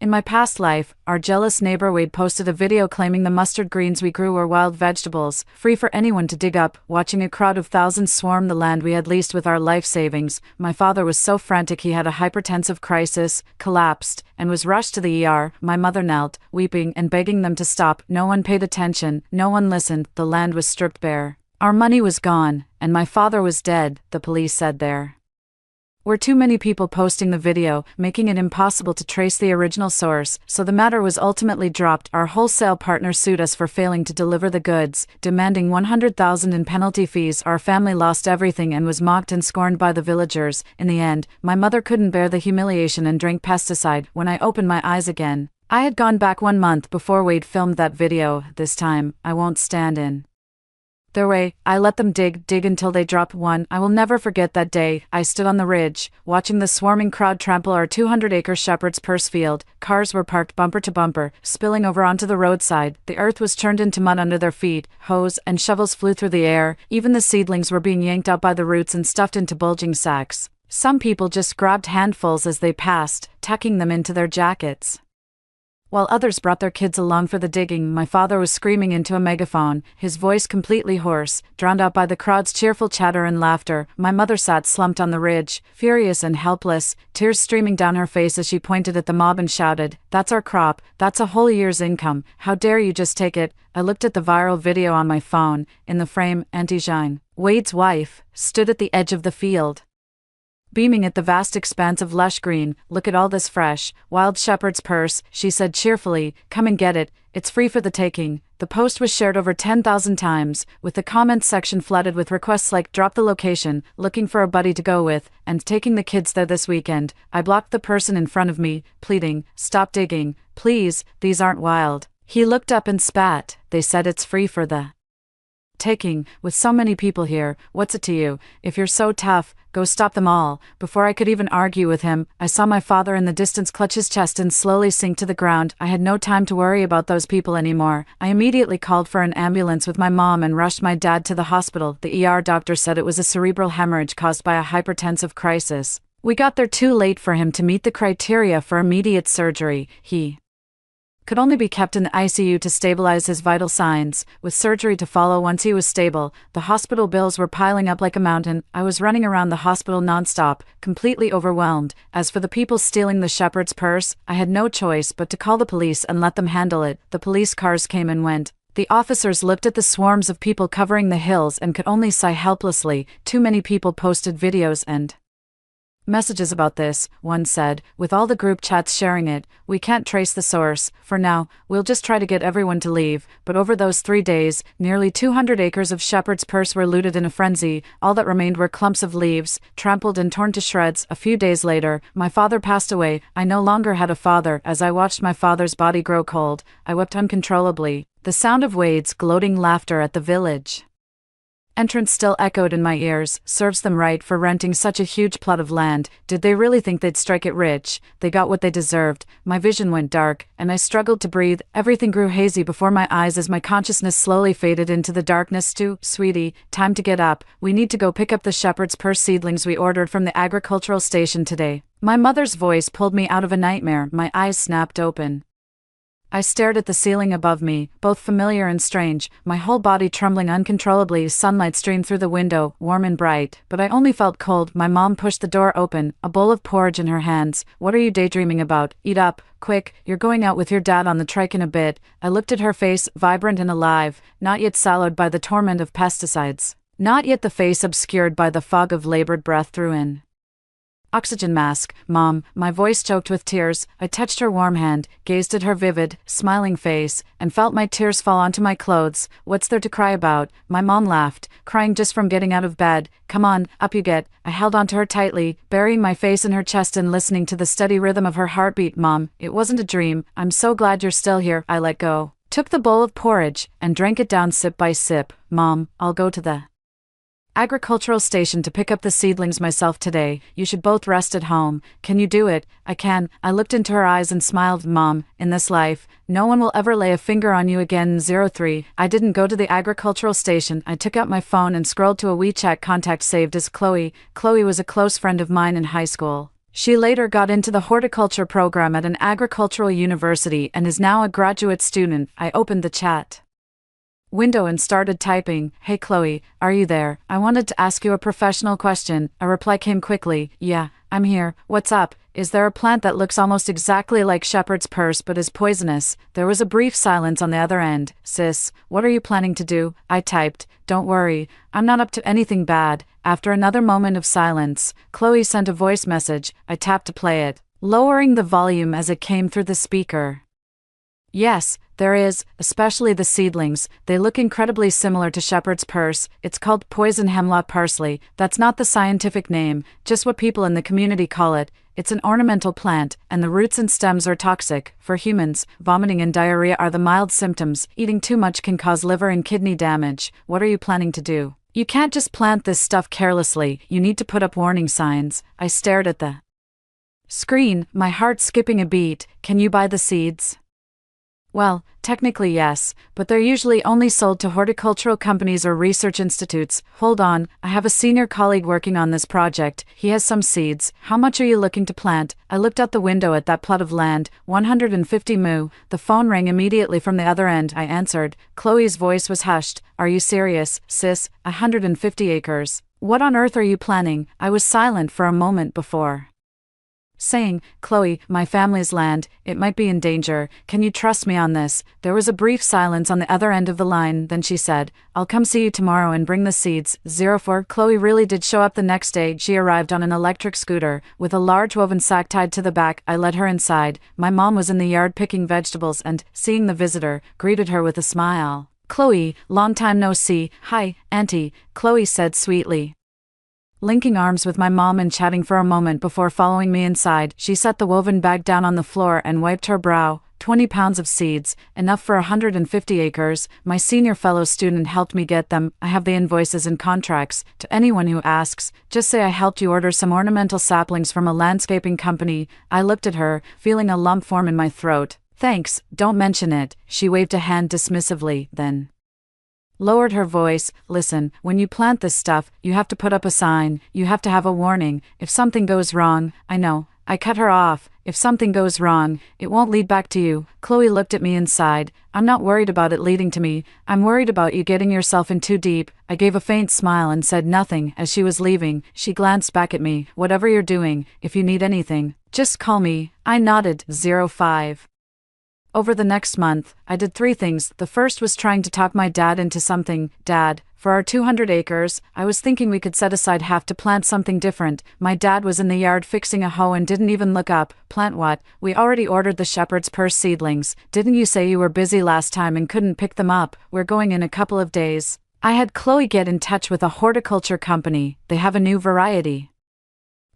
In my past life, our jealous neighbor Wade posted a video claiming the mustard greens we grew were wild vegetables, free for anyone to dig up. Watching a crowd of thousands swarm the land we had leased with our life savings, my father was so frantic he had a hypertensive crisis, collapsed, and was rushed to the ER. My mother knelt, weeping and begging them to stop. No one paid attention, no one listened. The land was stripped bare. Our money was gone, and my father was dead, the police said there were too many people posting the video, making it impossible to trace the original source, so the matter was ultimately dropped. Our wholesale partner sued us for failing to deliver the goods, demanding $100,000 in penalty fees. Our family lost everything and was mocked and scorned by the villagers. In the end, my mother couldn't bear the humiliation and drank pesticide. When I opened my eyes again, I had gone back 1 month before Wade filmed that video. This time, I won't stand in their way. I let them dig until they dropped one. I will never forget that day. I stood on the ridge, watching the swarming crowd trample our 200-acre shepherd's purse field. Cars were parked bumper to bumper, spilling over onto the roadside. The earth was turned into mud under their feet. Hoes and shovels flew through the air. Even the seedlings were being yanked out by the roots and stuffed into bulging sacks. Some people just grabbed handfuls as they passed, tucking them into their jackets, while others brought their kids along for the digging. My father was screaming into a megaphone, his voice completely hoarse, drowned out by the crowd's cheerful chatter and laughter. My mother sat slumped on the ridge, furious and helpless, tears streaming down her face as she pointed at the mob and shouted, "That's our crop, that's a whole year's income, how dare you just take it?" I looked at the viral video on my phone. In the frame, Auntie Jeanne, Wade's wife, stood at the edge of the field, beaming at the vast expanse of lush green. "Look at all this fresh, wild shepherd's purse," she said cheerfully. "Come and get it, it's free for the taking." The post was shared over 10,000 times, with the comments section flooded with requests like "drop the location, looking for a buddy to go with," and "taking the kids there this weekend." I blocked the person in front of me, pleading, "Stop digging, please, these aren't wild." He looked up and spat. "They said it's free for the taking. With so many people here, what's it to you? If you're so tough, go stop them all." Before I could even argue with him, I saw my father in the distance clutch his chest and slowly sink to the ground. I had no time to worry about those people anymore. I immediately called for an ambulance with my mom and rushed my dad to the hospital. The ER doctor said it was a cerebral hemorrhage caused by a hypertensive crisis. We got there too late for him to meet the criteria for immediate surgery. He could only be kept in the ICU to stabilize his vital signs, with surgery to follow once he was stable. The hospital bills were piling up like a mountain. I was running around the hospital nonstop, completely overwhelmed. As for the people stealing the shepherd's purse, I had no choice but to call the police and let them handle it. The police cars came and went. The officers looked at the swarms of people covering the hills and could only sigh helplessly. Too many people posted videos and messages about this, one said, with all the group chats sharing it. "We can't trace the source. For now, we'll just try to get everyone to leave." But over those 3 days, nearly 200 acres of shepherd's purse were looted in a frenzy. All that remained were clumps of leaves, trampled and torn to shreds. A few days later, my father passed away. I no longer had a father. As I watched my father's body grow cold, I wept uncontrollably. The sound of Wade's gloating laughter at the village entrance still echoed in my ears. Serves them right for renting such a huge plot of land. Did they really think they'd strike it rich? They got what they deserved. My vision went dark, and I struggled to breathe. Everything grew hazy before my eyes as my consciousness slowly faded into the darkness too. "Sweetie, time to get up. We need to go pick up the shepherd's purse seedlings we ordered from the agricultural station today." My mother's voice pulled me out of a nightmare. My eyes snapped open. I stared at the ceiling above me, both familiar and strange, my whole body trembling uncontrollably. Sunlight streamed through the window, warm and bright, but I only felt cold. My mom pushed the door open, a bowl of porridge in her hands. "What are you daydreaming about? Eat up, quick, you're going out with your dad on the trike in a bit." I looked at her face, vibrant and alive, not yet sallowed by the torment of pesticides, not yet the face obscured by the fog of labored breath through an oxygen mask. "Mom," my voice choked with tears. I touched her warm hand, gazed at her vivid, smiling face, and felt my tears fall onto my clothes. "What's there to cry about?" My mom laughed, "Crying just from getting out of bed. Come on, up you get." I held onto her tightly, burying my face in her chest and listening to the steady rhythm of her heartbeat. "Mom, it wasn't a dream. I'm so glad you're still here." I let go, took the bowl of porridge, and drank it down sip by sip. "Mom, I'll go to the agricultural station to pick up the seedlings myself today. You should both rest at home. Can you do it?" "I can." I looked into her eyes and smiled. "Mom, in this life, no one will ever lay a finger on you again." 03. I didn't go to the agricultural station. I took out my phone and scrolled to a WeChat contact saved as Chloe. Chloe was a close friend of mine in high school. She later got into the horticulture program at an agricultural university and is now a graduate student. I opened the chat window and started typing, "Hey Chloe, are you there? I wanted to ask you a professional question." A reply came quickly, "Yeah, I'm here. What's up? Is there a plant that looks almost exactly like shepherd's purse but is poisonous?" There was a brief silence on the other end. "Sis, what are you planning to do?" I typed, "Don't worry, I'm not up to anything bad." After another moment of silence, Chloe sent a voice message. I tapped to play it, lowering the volume as it came through the speaker. "Yes, there is, especially the seedlings. They look incredibly similar to shepherd's purse. It's called poison hemlock parsley. That's not the scientific name, just what people in the community call it. It's an ornamental plant, and the roots and stems are toxic. For humans, vomiting and diarrhea are the mild symptoms. Eating too much can cause liver and kidney damage. What are you planning to do? You can't just plant this stuff carelessly. You need to put up warning signs." I stared at the screen, my heart skipping a beat. "Can you buy the seeds?" "Well, technically yes, but they're usually only sold to horticultural companies or research institutes." "Hold on, I have a senior colleague working on this project. He has some seeds. How much are you looking to plant?" I looked out the window at that plot of land, 150 mu. The phone rang immediately from the other end. I answered. Chloe's voice was hushed. "Are you serious, sis? 150 acres. What on earth are you planning?" I was silent for a moment before saying, "Chloe, my family's land, it might be in danger. Can you trust me on this?" There was a brief silence on the other end of the line, then she said, "I'll come see you tomorrow and bring the seeds." 04 Chloe really did show up the next day. She arrived on an electric scooter, with a large woven sack tied to the back. I led her inside. My mom was in the yard picking vegetables and, seeing the visitor, greeted her with a smile. "Chloe, long time no see." "Hi, Auntie," Chloe said sweetly, linking arms with my mom and chatting for a moment before following me inside. She set the woven bag down on the floor and wiped her brow. 20 pounds of seeds, enough for 150 acres. My senior fellow student helped me get them. I have the invoices and contracts. To anyone who asks, just say I helped you order some ornamental saplings from a landscaping company. I looked at her, feeling a lump form in my throat. "Thanks, don't mention it." She waved a hand dismissively, then lowered her voice. "Listen, when you plant this stuff, you have to put up a sign. You have to have a warning. If something goes wrong." "I know." I cut her off. "If something goes wrong, it won't lead back to you." Chloe looked at me and sighed. "I'm not worried about it leading to me. I'm worried about you getting yourself in too deep." I gave a faint smile and said nothing. As she was leaving, she glanced back at me. "Whatever you're doing, if you need anything, just call me." I nodded. 05 Over the next month, I did 3 things. The first was trying to talk my dad into something. "Dad, for our 200 acres, I was thinking we could set aside half to plant something different." My dad was in the yard fixing a hoe and didn't even look up. "Plant what? We already ordered the shepherd's purse seedlings. Didn't you say you were busy last time and couldn't pick them up? We're going in a couple of days." I had Chloe get in touch with a horticulture company. They have a new variety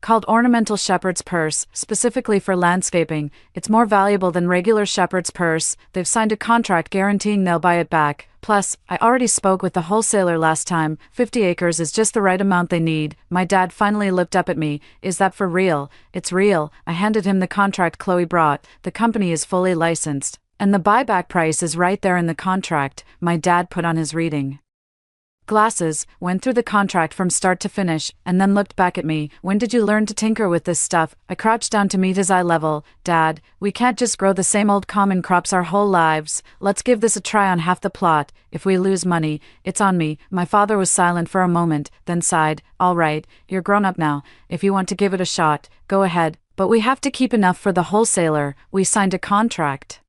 called ornamental shepherd's purse, specifically for landscaping. It's more valuable than regular shepherd's purse. They've signed a contract guaranteeing they'll buy it back. Plus, I already spoke with the wholesaler last time. 50 acres is just the right amount they need. My dad finally looked up at me. "Is that for real?" "It's real." I handed him the contract Chloe brought. The company is fully licensed, and the buyback price is right there in the contract. My dad put on his reading glasses, went through the contract from start to finish, and then looked back at me. "When did you learn to tinker with this stuff?" I crouched down to meet his eye level. "Dad, we can't just grow the same old common crops our whole lives. Let's give this a try on half the plot. If we lose money, it's on me." My father was silent for a moment, then sighed. "All right, you're grown up now. If you want to give it a shot, go ahead. But we have to keep enough for the wholesaler. We signed a contract."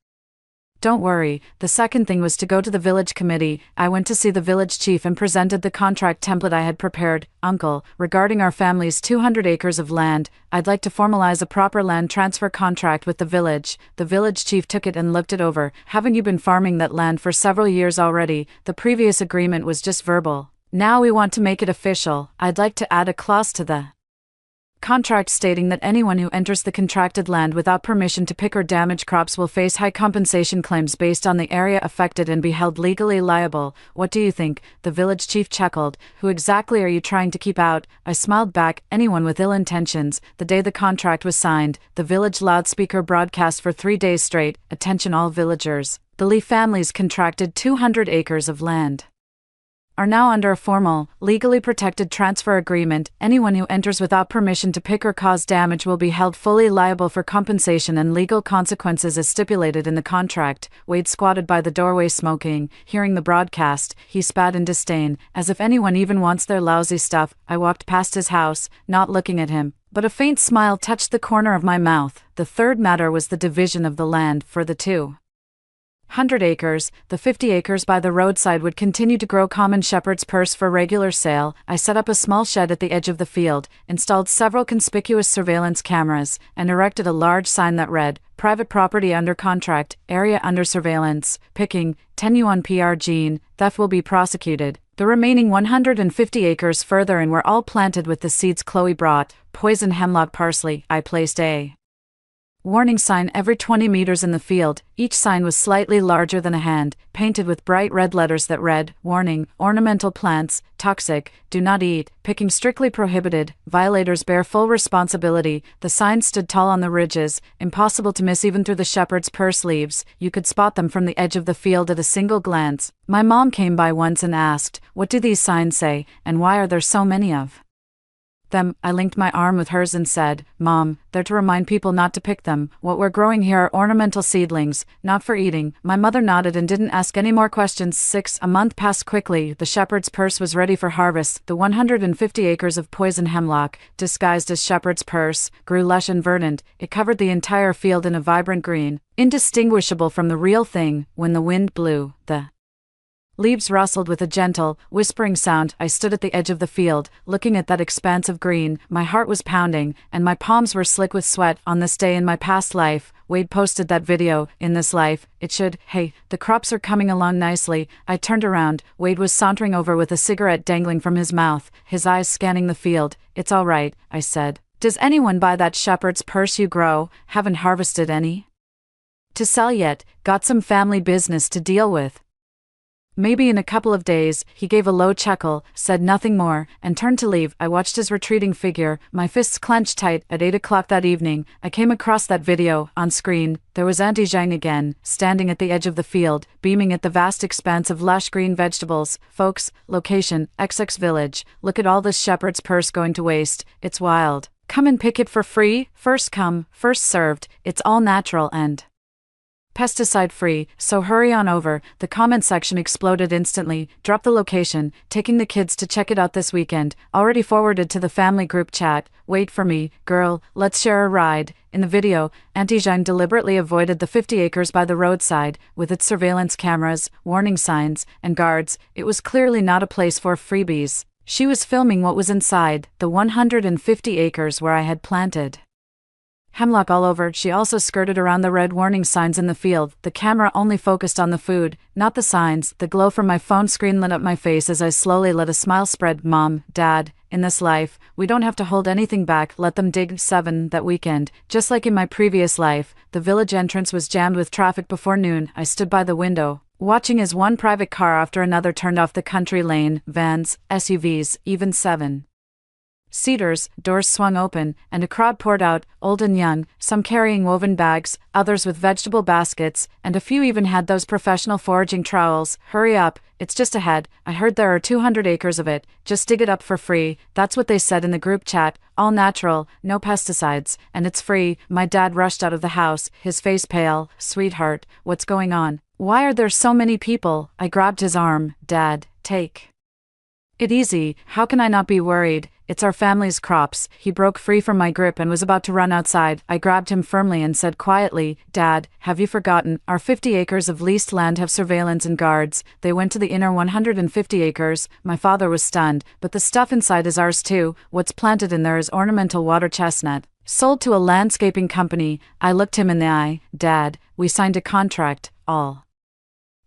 "Don't worry." The second thing was to go to the village committee. I went to see the village chief and presented the contract template I had prepared. "Uncle, regarding our family's 200 acres of land, I'd like to formalize a proper land transfer contract with the village." The village chief took it and looked it over. "Haven't you been farming that land for several years already? The previous agreement was just verbal. Now we want to make it official. I'd like to add a clause to the contract stating that anyone who enters the contracted land without permission to pick or damage crops will face high compensation claims based on the area affected and be held legally liable. What do you think?" The village chief chuckled. "Who exactly are you trying to keep out?" I smiled back. "Anyone with ill intentions." The day the contract was signed, the village loudspeaker broadcast for 3 days straight, "Attention all villagers. The Lee family's contracted 200 acres of land are now under a formal, legally protected transfer agreement. Anyone who enters without permission to pick or cause damage will be held fully liable for compensation and legal consequences as stipulated in the contract. Wade squatted by the doorway smoking. Hearing the broadcast, he spat in disdain, as if anyone even wants their lousy stuff. I walked past his house, not looking at him, but a faint smile touched the corner of my mouth. The third matter was the division of the land for the 200 acres. The 50 acres by the roadside would continue to grow common shepherd's purse for regular sale. I set up a small shed at the edge of the field, installed several conspicuous surveillance cameras, and erected a large sign that read, "Private property under contract, area under surveillance, picking, 10 yuan per gene, theft will be prosecuted." The remaining 150 acres further in were all planted with the seeds Chloe brought, poison hemlock parsley. I placed a warning sign every 20 meters in the field. Each sign was slightly larger than a hand, painted with bright red letters that read, "Warning, ornamental plants, toxic, do not eat, picking strictly prohibited, violators bear full responsibility." The signs stood tall on the ridges, impossible to miss even through the shepherd's purse leaves. You could spot them from the edge of the field at a single glance. My mom came by once and asked, "What do these signs say, and why are there so many of them?" I linked my arm with hers and said, "Mom, they're to remind people not to pick them. What we're growing here are ornamental seedlings, not for eating." My mother nodded and didn't ask any more questions. A month passed quickly. The shepherd's purse was ready for harvest. The 150 acres of poison hemlock, disguised as shepherd's purse, grew lush and verdant. It covered the entire field in a vibrant green, indistinguishable from the real thing. When the wind blew, the leaves rustled with a gentle, whispering sound. I stood at the edge of the field, looking at that expanse of green. My heart was pounding, and my palms were slick with sweat. On this day in my past life, Wade posted that video. In this life, it should. Hey, the crops are coming along nicely. I turned around. Wade was sauntering over with a cigarette dangling from his mouth, his eyes scanning the field. "It's all right," I said. "Does anyone buy that shepherd's purse you grow? Haven't harvested any to sell yet. Got some family business to deal with. Maybe in a couple of days." He gave a low chuckle, said nothing more, and turned to leave. I watched his retreating figure, my fists clenched tight. At 8 o'clock that evening, I came across that video. On screen, there was Auntie Zhang again, standing at the edge of the field, beaming at the vast expanse of lush green vegetables. "Folks, location, XX Village. Look at all this shepherd's purse going to waste. It's wild. Come and pick it for free. First come, first served. It's all natural and pesticide-free, so hurry on over." The comment section exploded instantly. "Drop the location, taking the kids to check it out this weekend. Already forwarded to the family group chat. Wait for me, girl, let's share a ride." In the video, Auntie Zhang deliberately avoided the 50 acres by the roadside, with its surveillance cameras, warning signs, and guards. It was clearly not a place for freebies. She was filming what was inside the 150 acres where I had planted hemlock all over. She also skirted around the red warning signs in the field. The camera only focused on the food, not the signs. The glow from my phone screen lit up my face as I slowly let a smile spread. "Mom, Dad, in this life, we don't have to hold anything back. Let them dig." 7 That weekend, just like in my previous life, the village entrance was jammed with traffic before noon. I stood by the window, watching as one private car after another turned off the country lane. Vans, SUVs, even 7-seaters, doors swung open, and a crowd poured out, old and young, some carrying woven bags, others with vegetable baskets, and a few even had those professional foraging trowels. "Hurry up, it's just ahead. I heard there are 200 acres of it. Just dig it up for free." That's what they said in the group chat. All natural, no pesticides, and it's free. My dad rushed out of the house, his face pale. "Sweetheart, what's going on? Why are there so many people?" I grabbed his arm. "Dad, take it easy. How can I not be worried? It's our family's crops." He broke free from my grip and was about to run outside. I grabbed him firmly and said quietly, "Dad, have you forgotten? Our 50 acres of leased land have surveillance and guards." They went to the inner 150 acres. My father was stunned. "But the stuff inside is ours too. What's planted in there is ornamental water chestnut, sold to a landscaping company." I looked him in the eye. "Dad, we signed a contract. All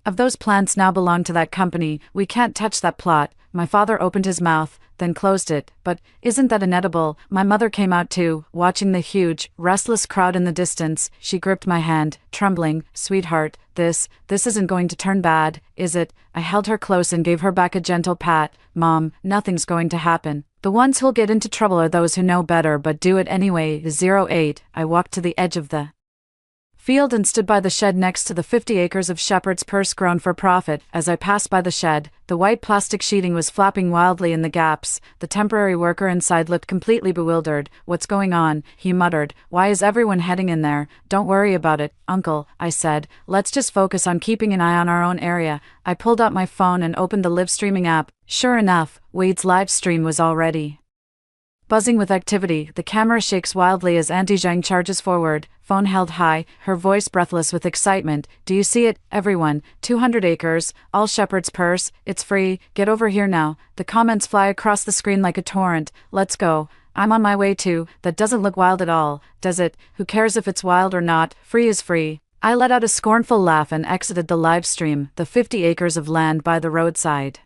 of those plants now belong to that company. We can't touch that plot." My father opened his mouth, then closed it. "But isn't that inedible?" My mother came out too, watching the huge, restless crowd in the distance. She gripped my hand, trembling. "Sweetheart, this isn't going to turn bad, is it?" I held her close and gave her back a gentle pat. "Mom, nothing's going to happen. The ones who'll get into trouble are those who know better but do it anyway." 08 I walked to the edge of the field and stood by the shed next to the 50 acres of shepherd's purse grown for profit. As I passed by the shed, the white plastic sheeting was flapping wildly in the gaps. The temporary worker inside looked completely bewildered. "What's going on?" he muttered. "Why is everyone heading in there?" "Don't worry about it, Uncle," I said. "Let's just focus on keeping an eye on our own area." I pulled out my phone and opened the live streaming app. Sure enough, Wade's live stream was already buzzing with activity. The camera shakes wildly as Auntie Zhang charges forward, phone held high, her voice breathless with excitement. "Do you see it, everyone? 200 acres, all shepherd's purse, it's free, get over here now." The comments fly across the screen like a torrent. "Let's go. I'm on my way too." "That doesn't look wild at all, does it? Who cares if it's wild or not? Free is free." I let out a scornful laugh and exited the live stream. The 50 acres of land by the roadside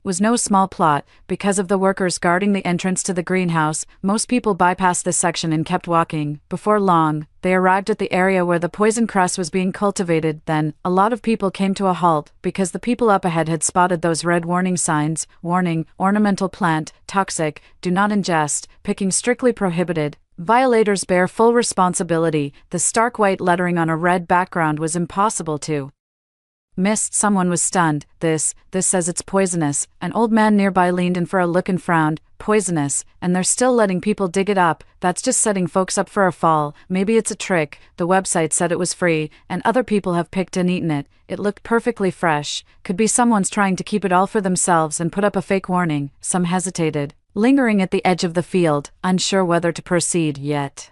was no small plot. Because of the workers guarding the entrance to the greenhouse, most people bypassed this section and kept walking. Before long, they arrived at the area where the poison cress was being cultivated. Then, a lot of people came to a halt, because the people up ahead had spotted those red warning signs. "Warning, ornamental plant, toxic, do not ingest, picking strictly prohibited. Violators bear full responsibility." The stark white lettering on a red background was impossible to miss. Someone was stunned. This says it's poisonous." An old man nearby leaned in for a look and frowned. "Poisonous, and they're still letting people dig it up? That's just setting folks up for a fall. Maybe it's a trick. The website said it was free, and other people have picked and eaten it. It looked perfectly fresh. Could be someone's trying to keep it all for themselves and put up a fake warning." Some hesitated, lingering at the edge of the field, unsure whether to proceed yet.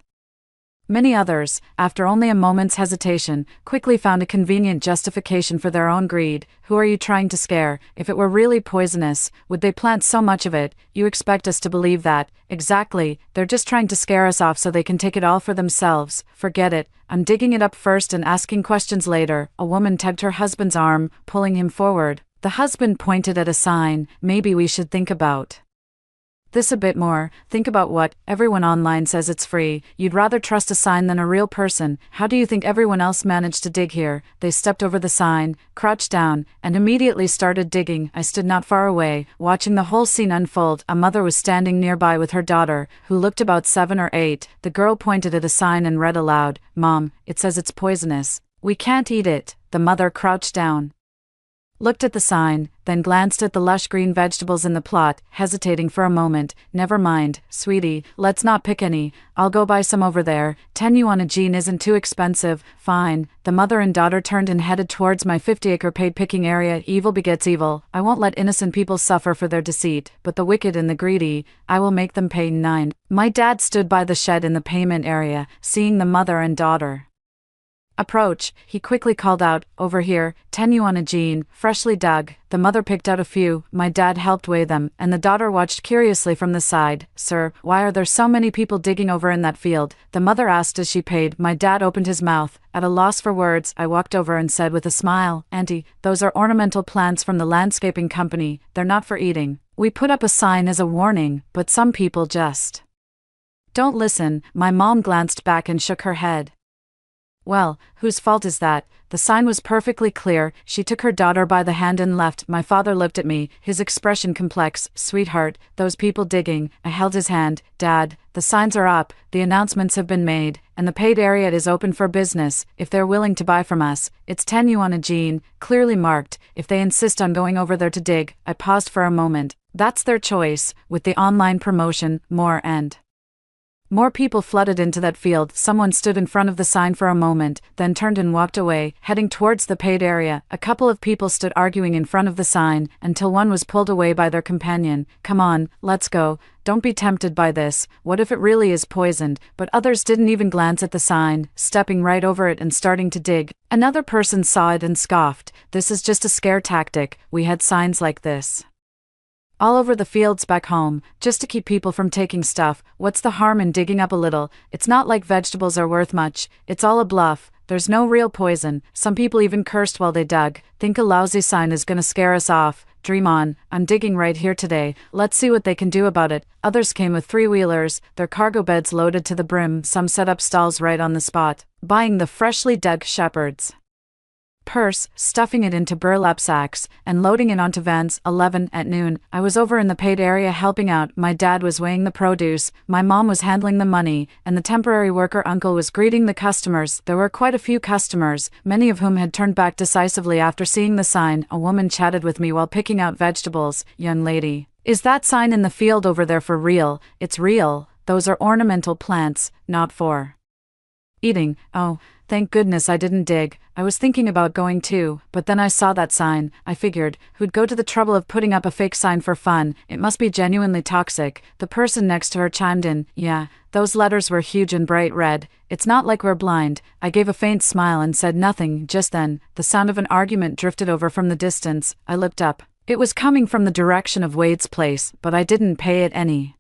Many others, after only a moment's hesitation, quickly found a convenient justification for their own greed. "Who are you trying to scare? If it were really poisonous, would they plant so much of it? You expect us to believe that?" "Exactly, they're just trying to scare us off so they can take it all for themselves." "Forget it, I'm digging it up first and asking questions later." A woman tugged her husband's arm, pulling him forward. The husband pointed at a sign. "Maybe we should think about this a bit more." "Think about what? Everyone online says it's free. You'd rather trust a sign than a real person. How do you think everyone else managed to dig here?" They stepped over the sign, crouched down, and immediately started digging. I stood not far away, watching the whole scene unfold. A mother was standing nearby with her daughter, who looked about 7 or 8. The girl pointed at a sign and read aloud, "Mom, it says it's poisonous. We can't eat it." The mother crouched down, looked at the sign, then glanced at the lush green vegetables in the plot, hesitating for a moment. "Never mind, sweetie, let's not pick any. I'll go buy some over there. 10 yuan a jean isn't too expensive." "Fine." The mother and daughter turned and headed towards my 50-acre paid picking area. Evil begets evil. I won't let innocent people suffer for their deceit, but the wicked and the greedy, I will make them pay. 9. My dad stood by the shed in the payment area, seeing the mother and daughter approach. He quickly called out, "Over here, 10 yuan a jean, freshly dug." The mother picked out a few, my dad helped weigh them, and the daughter watched curiously from the side. "Sir, why are there so many people digging over in that field?" the mother asked as she paid. My dad opened his mouth, at a loss for words. I walked over and said with a smile, "Auntie, those are ornamental plants from the landscaping company. They're not for eating. We put up a sign as a warning, but some people just don't listen." My mom glanced back and shook her head. "Well, whose fault is that? The sign was perfectly clear." She took her daughter by the hand and left. My father looked at me, his expression complex. "Sweetheart, those people digging." I held his hand. "Dad, the signs are up, the announcements have been made, and the paid area is open for business. If they're willing to buy from us, it's 10 yuan a jean, clearly marked. If they insist on going over there to dig," I paused for a moment. "That's their choice." With the online promotion, more people flooded into that field. Someone stood in front of the sign for a moment, then turned and walked away, heading towards the paid area. A couple of people stood arguing in front of the sign, until one was pulled away by their companion. "Come on, let's go. Don't be tempted by this. What if it really is poisoned?" But others didn't even glance at the sign, stepping right over it and starting to dig. Another person saw it and scoffed. "This is just a scare tactic. We had signs like this all over the fields back home, just to keep people from taking stuff. What's the harm in digging up a little? It's not like vegetables are worth much. It's all a bluff. There's no real poison." Some people even cursed while they dug. "Think a lousy sign is gonna scare us off? Dream on. I'm digging right here today. Let's see what they can do about it." Others came with 3-wheelers, their cargo beds loaded to the brim. Some set up stalls right on the spot, buying the freshly dug shepherd's purse, stuffing it into burlap sacks, and loading it onto vans. 11 at noon, I was over in the paid area helping out. My dad was weighing the produce, my mom was handling the money, and the temporary worker uncle was greeting the customers. There were quite a few customers, many of whom had turned back decisively after seeing the sign. A woman chatted with me while picking out vegetables. Young lady, is that sign in the field over there for real? It's real. Those are ornamental plants, not for eating. Oh, thank goodness I didn't dig. I was thinking about going too, but then I saw that sign. I figured, who'd go to the trouble of putting up a fake sign for fun? It must be genuinely toxic. The person next to her chimed in, yeah, those letters were huge and bright red. It's not like we're blind. I gave a faint smile and said nothing. Just then, the sound of an argument drifted over from the distance. I looked up. It was coming from the direction of Wade's place, but I didn't pay it any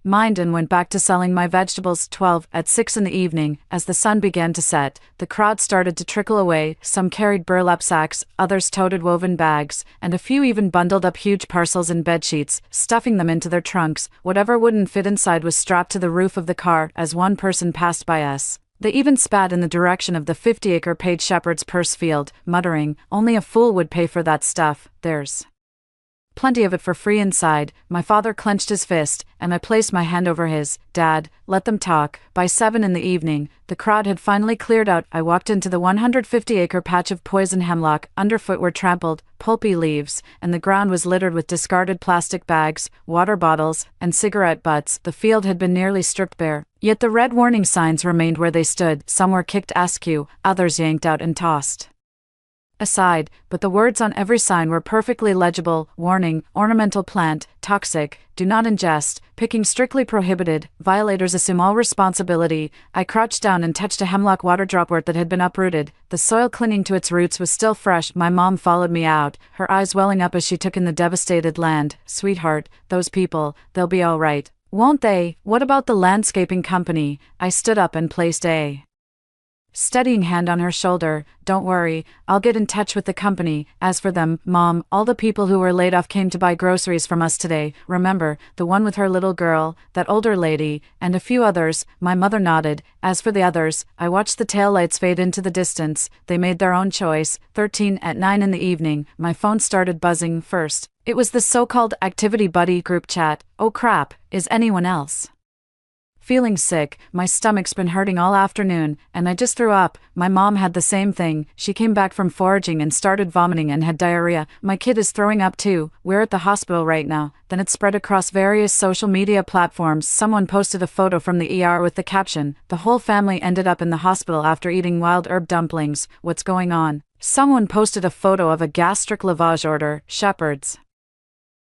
mind and went back to selling my vegetables. 12 at 6 in the evening, as the sun began to set, the crowd started to trickle away. Some carried burlap sacks, others toted woven bags, and a few even bundled up huge parcels in bedsheets, stuffing them into their trunks. Whatever wouldn't fit inside was strapped to the roof of the car. As one person passed by us, they even spat in the direction of the 50-acre paid shepherd's purse field, muttering, only a fool would pay for that stuff. There's plenty of it for free inside. My father clenched his fist, and I placed my hand over his. Dad, let them talk. By 7 in the evening, the crowd had finally cleared out. I walked into the 150-acre patch of poison hemlock. Underfoot were trampled, pulpy leaves, and the ground was littered with discarded plastic bags, water bottles, and cigarette butts. The field had been nearly stripped bare, yet the red warning signs remained where they stood. Some were kicked askew, others yanked out and tossed aside, but the words on every sign were perfectly legible. Warning, ornamental plant, toxic, do not ingest, picking strictly prohibited, violators assume all responsibility. I crouched down and touched a hemlock waterdropwort that had been uprooted. The soil clinging to its roots was still fresh. My mom followed me out, her eyes welling up as she took in the devastated land. Sweetheart, those people, they'll be all right, won't they? What about the landscaping company? I stood up and placed a steadying hand on her shoulder. Don't worry, I'll get in touch with the company. As for them, Mom, all the people who were laid off came to buy groceries from us today. Remember, the one with her little girl, that older lady, and a few others. My mother nodded. As for the others, I watched the taillights fade into the distance. They made their own choice. 13 at 9 in the evening, my phone started buzzing. First, it was the so-called Activity Buddy group chat. Oh crap, is anyone else feeling sick? My stomach's been hurting all afternoon, and I just threw up. My mom had the same thing. She came back from foraging and started vomiting and had diarrhea. My kid is throwing up too. We're at the hospital right now. Then it spread across various social media platforms. Someone posted a photo from the ER with the caption, "The whole family ended up in the hospital after eating wild herb dumplings. What's going on?" Someone posted a photo of a gastric lavage order. Shepherd's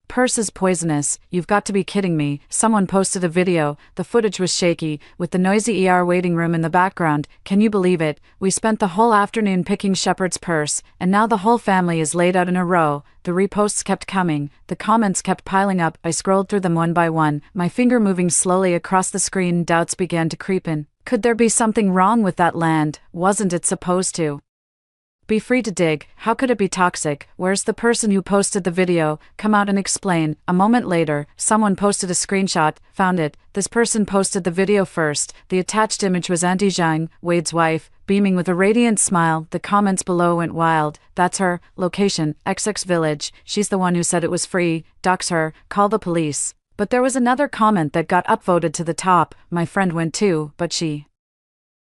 purse is poisonous. You've got to be kidding me. Someone posted a video. The footage was shaky, with the noisy ER waiting room in the background. Can you believe it? We spent the whole afternoon picking shepherd's purse, and now the whole family is laid out in a row. The reposts kept coming. The comments kept piling up. I scrolled through them one by one, my finger moving slowly across the screen. Doubts began to creep in. Could there be something wrong with that land? Wasn't it supposed to be free to dig? How could it be toxic? Where's the person who posted the video? Come out and explain. A moment later, someone posted a screenshot. Found it. This person posted the video first. The attached image was Auntie Zhang, Wade's wife, beaming with a radiant smile. The comments below went wild. That's her. Location, XX Village. She's the one who said it was free. Dox her. Call the police. But there was another comment that got upvoted to the top. My friend went too, but she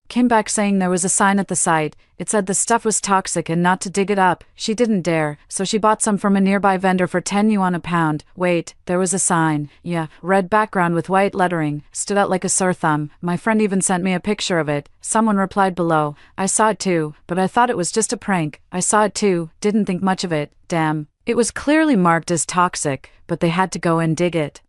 came back saying there was a sign at the site. It said the stuff was toxic and not to dig it up. She didn't dare, so she bought some from a nearby vendor for 10 yuan a pound. Wait, there was a sign. Yeah, red background with white lettering, stood out like a sore thumb. My friend even sent me a picture of it. Someone replied below, I saw it too, but I thought it was just a prank. I saw it too, didn't think much of it. Damn. It was clearly marked as toxic, but they had to go and dig it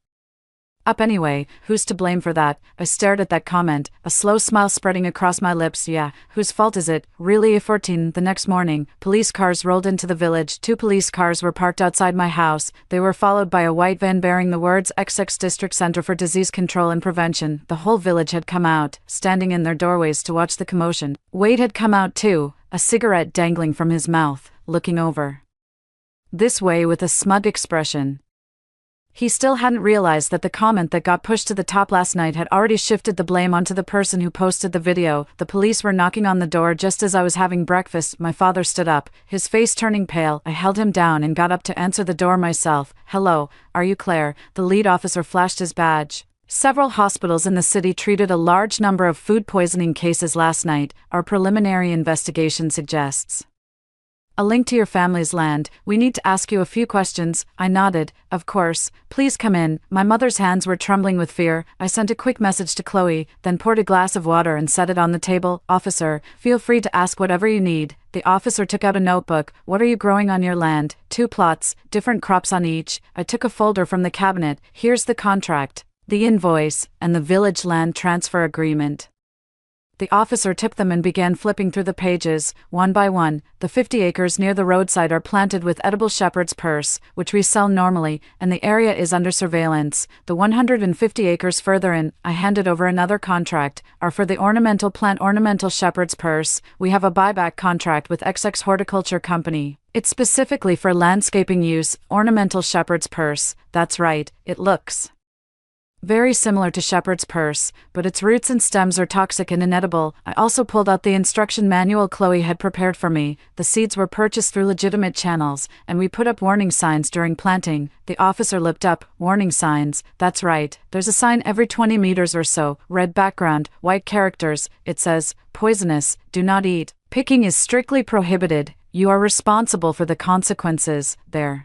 up anyway. Who's to blame for that? I stared at that comment, a slow smile spreading across my lips. Yeah, whose fault is it? Really? 14 The next morning, police cars rolled into the village. 2 police cars were parked outside my house. They were followed by a white van bearing the words XX District Center for Disease Control and Prevention. The whole village had come out, standing in their doorways to watch the commotion. Wade had come out too, a cigarette dangling from his mouth, looking over this way with a smug expression. He still hadn't realized that the comment that got pushed to the top last night had already shifted the blame onto the person who posted the video. The police were knocking on the door just as I was having breakfast. My father stood up, his face turning pale. I held him down and got up to answer the door myself. "Hello, are you Claire?" The lead officer flashed his badge. Several hospitals in the city treated a large number of food poisoning cases last night, our preliminary investigation suggests. "A link to your family's land. We need to ask you a few questions." I nodded. "Of course, please come in." My mother's hands were trembling with fear. I sent a quick message to Chloe, then poured a glass of water and set it on the table. "Officer, feel free to ask whatever you need." The officer took out a notebook. "What are you growing on your land?" "2 plots, different crops on each." I took a folder from the cabinet. "Here's the contract, the invoice, and the village land transfer agreement." The officer took them and began flipping through the pages, one by one. "The 50 acres near the roadside are planted with edible shepherd's purse, which we sell normally, and the area is under surveillance. The 150 acres further in," I handed over another contract, "are for the ornamental plant ornamental shepherd's purse. We have a buyback contract with XX Horticulture Company. It's specifically for landscaping use, ornamental shepherd's purse." That's right, it looks very similar to shepherd's purse, but its roots and stems are toxic and inedible. I also pulled out the instruction manual Chloe had prepared for me. The seeds were purchased through legitimate channels, and we put up warning signs during planting. The officer looked up. "Warning signs?" "That's right. There's a sign every 20 meters or so, red background, white characters. It says, 'Poisonous, do not eat. Picking is strictly prohibited. You are responsible for the consequences.' There.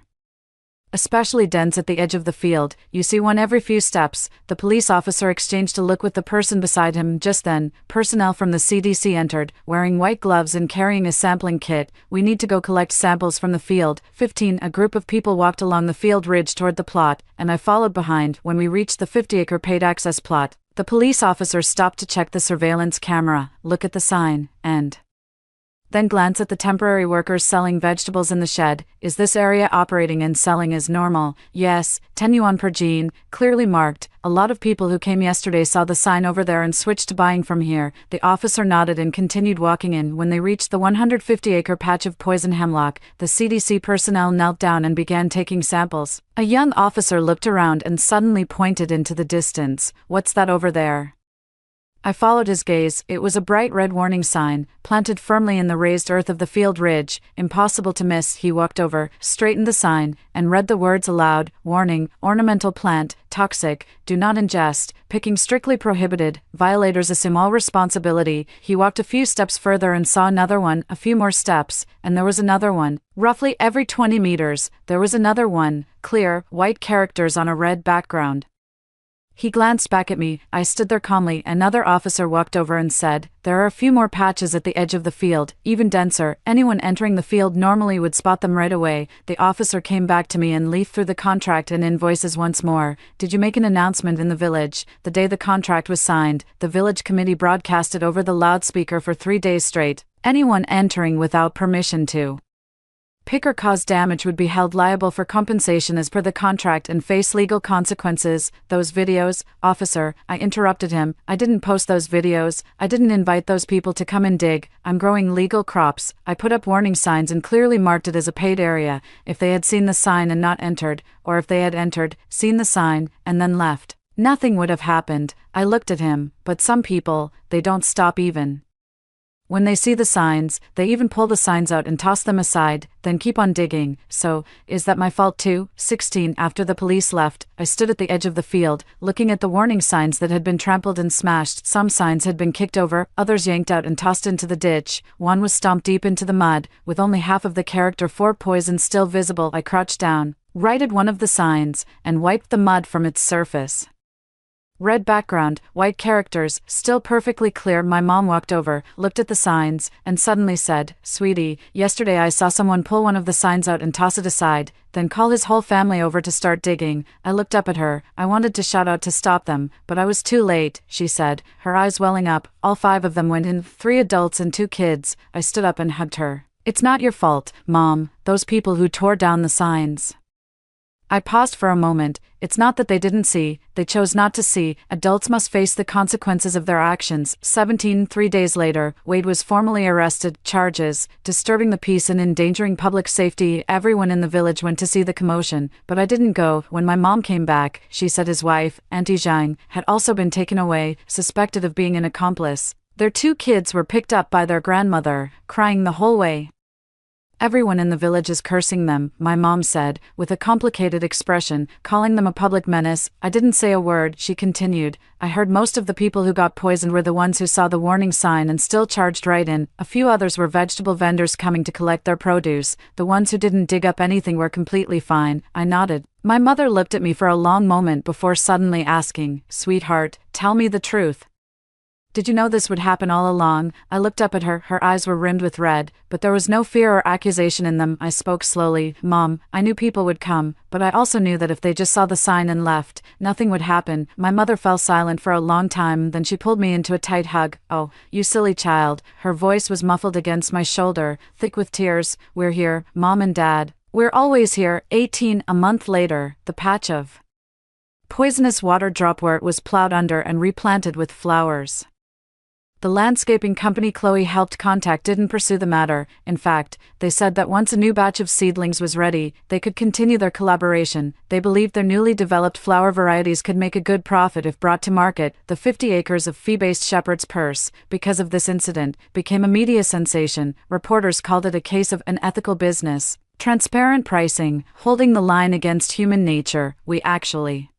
Especially dense at the edge of the field. You see one every few steps." The police officer exchanged a look with the person beside him. Just then, personnel from the CDC entered, wearing white gloves and carrying a sampling kit. "We need to go collect samples from the field." 15. A group of people walked along the field ridge toward the plot, and I followed behind. When we reached the 50-acre paid access plot, the police officer stopped to check the surveillance camera, look at the sign, and then glance at the temporary workers selling vegetables in the shed. "Is this area operating and selling as normal?" "Yes, 10 yuan per jean, clearly marked. A lot of people who came yesterday saw the sign over there and switched to buying from here." The officer nodded and continued walking in. When they reached the 150-acre patch of poison hemlock, the CDC personnel knelt down and began taking samples. A young officer looked around and suddenly pointed into the distance. "What's that over there?" I followed his gaze. It was a bright red warning sign, planted firmly in the raised earth of the field ridge. "Impossible to miss." He walked over, straightened the sign, and read the words aloud. "Warning, ornamental plant, toxic, do not ingest, picking strictly prohibited, violators assume all responsibility." He walked a few steps further and saw another one, a few more steps, and there was another one. Roughly every 20 meters, there was another one, clear, white characters on a red background. He glanced back at me. I stood there calmly. Another officer walked over and said, "There are a few more patches at the edge of the field, even denser. Anyone entering the field normally would spot them right away." The officer came back to me and leafed through the contract and invoices once more. "Did you make an announcement in the village?" The day the contract was signed, the village committee broadcast it over the loudspeaker for 3 days straight. Anyone entering without permission to pick or cause damage would be held liable for compensation as per the contract and face legal consequences. "Those videos?" "Officer," I interrupted him, "I didn't post those videos. I didn't invite those people to come and dig. I'm growing legal crops." I put up warning signs and clearly marked it as a paid area. If they had seen the sign and not entered, or if they had entered, seen the sign, and then left, nothing would have happened. I looked at him. "But some people, they don't stop even when they see the signs. They even pull the signs out and toss them aside, then keep on digging. So, is that my fault too?" 16. After the police left, I stood at the edge of the field, looking at the warning signs that had been trampled and smashed. Some signs had been kicked over, others yanked out and tossed into the ditch. One was stomped deep into the mud, with only half of the character "for poison" still visible. I crouched down, righted one of the signs, and wiped the mud from its surface. Red background, white characters, still perfectly clear. My mom walked over, looked at the signs, and suddenly said, "Sweetie, yesterday I saw someone pull one of the signs out and toss it aside, then call his whole family over to start digging." I looked up at her. I wanted to shout out to stop them, but I was too late, she said, her eyes welling up. "All 5 of them went in, 3 adults and 2 kids. I stood up and hugged her. "It's not your fault, Mom, those people who tore down the signs." I paused for a moment. It's not that they didn't see, they chose not to see. Adults must face the consequences of their actions. 17 3 days later, Wade was formally arrested. Charges: disturbing the peace and endangering public safety. Everyone in the village went to see the commotion, but I didn't go. When my mom came back, she said his wife, Auntie Zhang, had also been taken away, suspected of being an accomplice. Their 2 kids were picked up by their grandmother, crying the whole way. Everyone in the village is cursing them, my mom said, with a complicated expression, calling them a public menace. I didn't say a word, she continued. I heard most of the people who got poisoned were the ones who saw the warning sign and still charged right in. A few others were vegetable vendors coming to collect their produce. The ones who didn't dig up anything were completely fine. I nodded. My mother looked at me for a long moment before suddenly asking, "Sweetheart, tell me the truth. Did you know this would happen all along?" I looked up at her. Her eyes were rimmed with red, but there was no fear or accusation in them. I spoke slowly. "Mom, I knew people would come, but I also knew that if they just saw the sign and left, nothing would happen." My mother fell silent for a long time, then she pulled me into a tight hug. "Oh, you silly child." Her voice was muffled against my shoulder, thick with tears. "We're here, Mom and Dad. We're always here." 18 A month later, the patch of poisonous water dropwort was plowed under and replanted with flowers. The landscaping company Chloe helped contact didn't pursue the matter. In fact, they said that once a new batch of seedlings was ready, they could continue their collaboration. They believed their newly developed flower varieties could make a good profit if brought to market. The 50 acres of fee-based shepherd's purse, because of this incident, became a media sensation. Reporters called it a case of unethical business. Transparent pricing, holding the line against human nature. We actually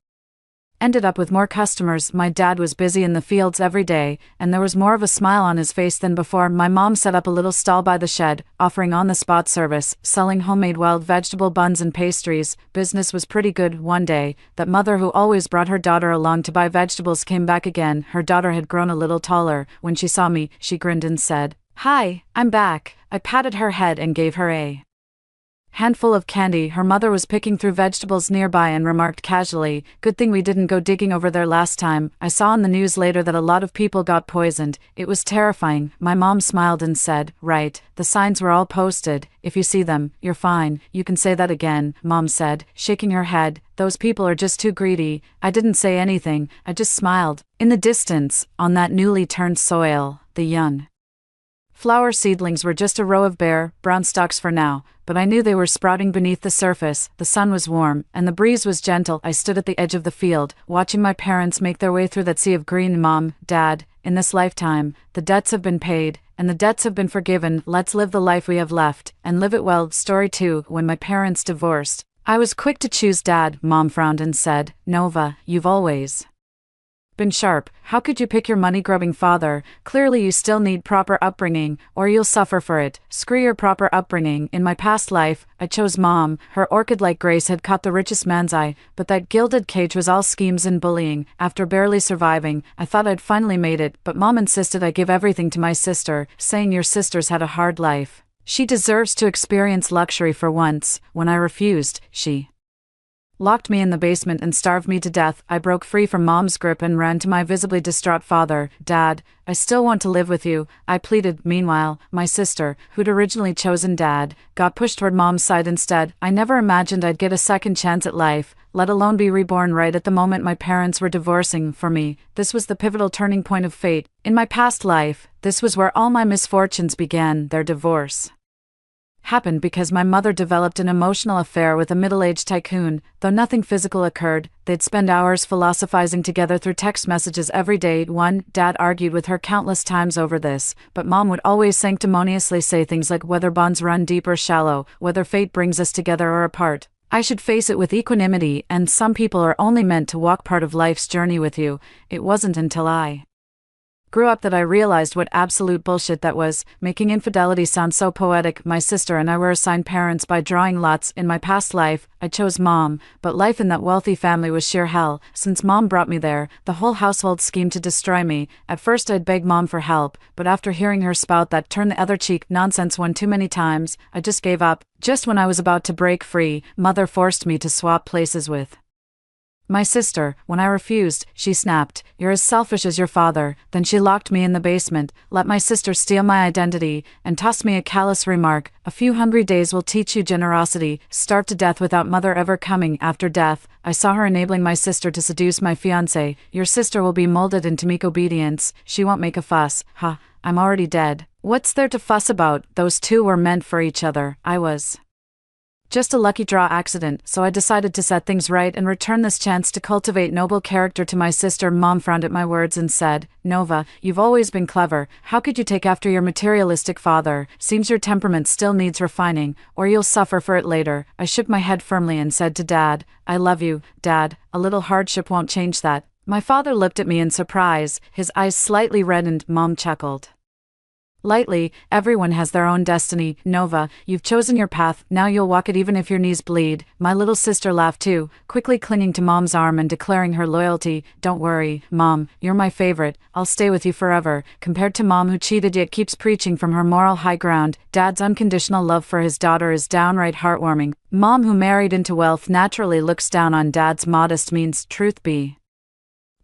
ended up with more customers. My dad was busy in the fields every day, and there was more of a smile on his face than before. My mom set up a little stall by the shed, offering on-the-spot service, selling homemade wild vegetable buns and pastries. Business was pretty good. One day, that mother who always brought her daughter along to buy vegetables came back again. Her daughter had grown a little taller. When she saw me, she grinned and said, "Hi, I'm back." I patted her head and gave her a handful of candy. Her mother was picking through vegetables nearby and remarked casually, "Good thing we didn't go digging over there last time. I saw on the news later that a lot of people got poisoned. It was terrifying." My mom smiled and said, "Right, the signs were all posted. If you see them, you're fine." "You can say that again," Mom said, shaking her head. "Those people are just too greedy." I didn't say anything, I just smiled. In the distance, on that newly turned soil, the young flower seedlings were just a row of bare, brown stalks for now, but I knew they were sprouting beneath the surface. The sun was warm, and the breeze was gentle. I stood at the edge of the field, watching my parents make their way through that sea of green. "Mom, Dad, in this lifetime, the debts have been paid, and the debts have been forgiven. Let's live the life we have left, and live it well." Story 2. When my parents divorced, I was quick to choose Dad. Mom frowned and said, "Nova, you've always been sharp. How could you pick your money-grubbing father? Clearly you still need proper upbringing, or you'll suffer for it." Screw your proper upbringing. In my past life, I chose Mom. Her orchid-like grace had caught the richest man's eye, but that gilded cage was all schemes and bullying. After barely surviving, I thought I'd finally made it, but Mom insisted I give everything to my sister, saying your sister's had a hard life. She deserves to experience luxury for once. When I refused, she locked me in the basement and starved me to death. I broke free from Mom's grip and ran to my visibly distraught father. "Dad, I still want to live with you," I pleaded. Meanwhile, my sister, who'd originally chosen Dad, got pushed toward Mom's side instead. I never imagined I'd get a second chance at life, let alone be reborn right at the moment my parents were divorcing. For me, this was the pivotal turning point of fate. In my past life, this was where all my misfortunes began. Their divorce happened because my mother developed an emotional affair with a middle-aged tycoon. Though nothing physical occurred, they'd spend hours philosophizing together through text messages every day. Dad argued with her countless times over this, but Mom would always sanctimoniously say things like whether bonds run deep or shallow, whether fate brings us together or apart. I should face it with equanimity, and some people are only meant to walk part of life's journey with you. It wasn't until I grew up that I realized what absolute bullshit that was, making infidelity sound so poetic. My sister and I were assigned parents by drawing lots. In my past life, I chose Mom, but life in that wealthy family was sheer hell. Since Mom brought me there, the whole household schemed to destroy me. At first I'd beg Mom for help, but after hearing her spout that turn the other cheek nonsense one too many times, I just gave up. Just when I was about to break free, Mother forced me to swap places with My sister, when I refused, she snapped, "You're as selfish as your father." Then she locked me in the basement, let my sister steal my identity, and tossed me a callous remark, "A few hungry days will teach you generosity. Starve to death without mother ever coming after death." I saw her enabling my sister to seduce my fiancé. "Your sister will be molded into meek obedience. She won't make a fuss." Ha, I'm already dead. What's there to fuss about? Those two were meant for each other. I was just a lucky draw accident, so I decided to set things right and return this chance to cultivate noble character to my sister. Mom frowned at my words and said, "Nova, you've always been clever. How could you take after your materialistic father? Seems your temperament still needs refining, or you'll suffer for it later." I shook my head firmly and said to Dad, "I love you, Dad. A little hardship won't change that." My father looked at me in surprise, his eyes slightly reddened. Mom chuckled lightly. "Everyone has their own destiny, Nova. You've chosen your path, now you'll walk it even if your knees bleed." My little sister laughed too, quickly clinging to Mom's arm and declaring her loyalty. "Don't worry, Mom, you're my favorite. I'll stay with you forever." Compared to Mom, who cheated yet keeps preaching from her moral high ground, Dad's unconditional love for his daughter is downright heartwarming. Mom, who married into wealth, naturally looks down on Dad's modest means. Truth be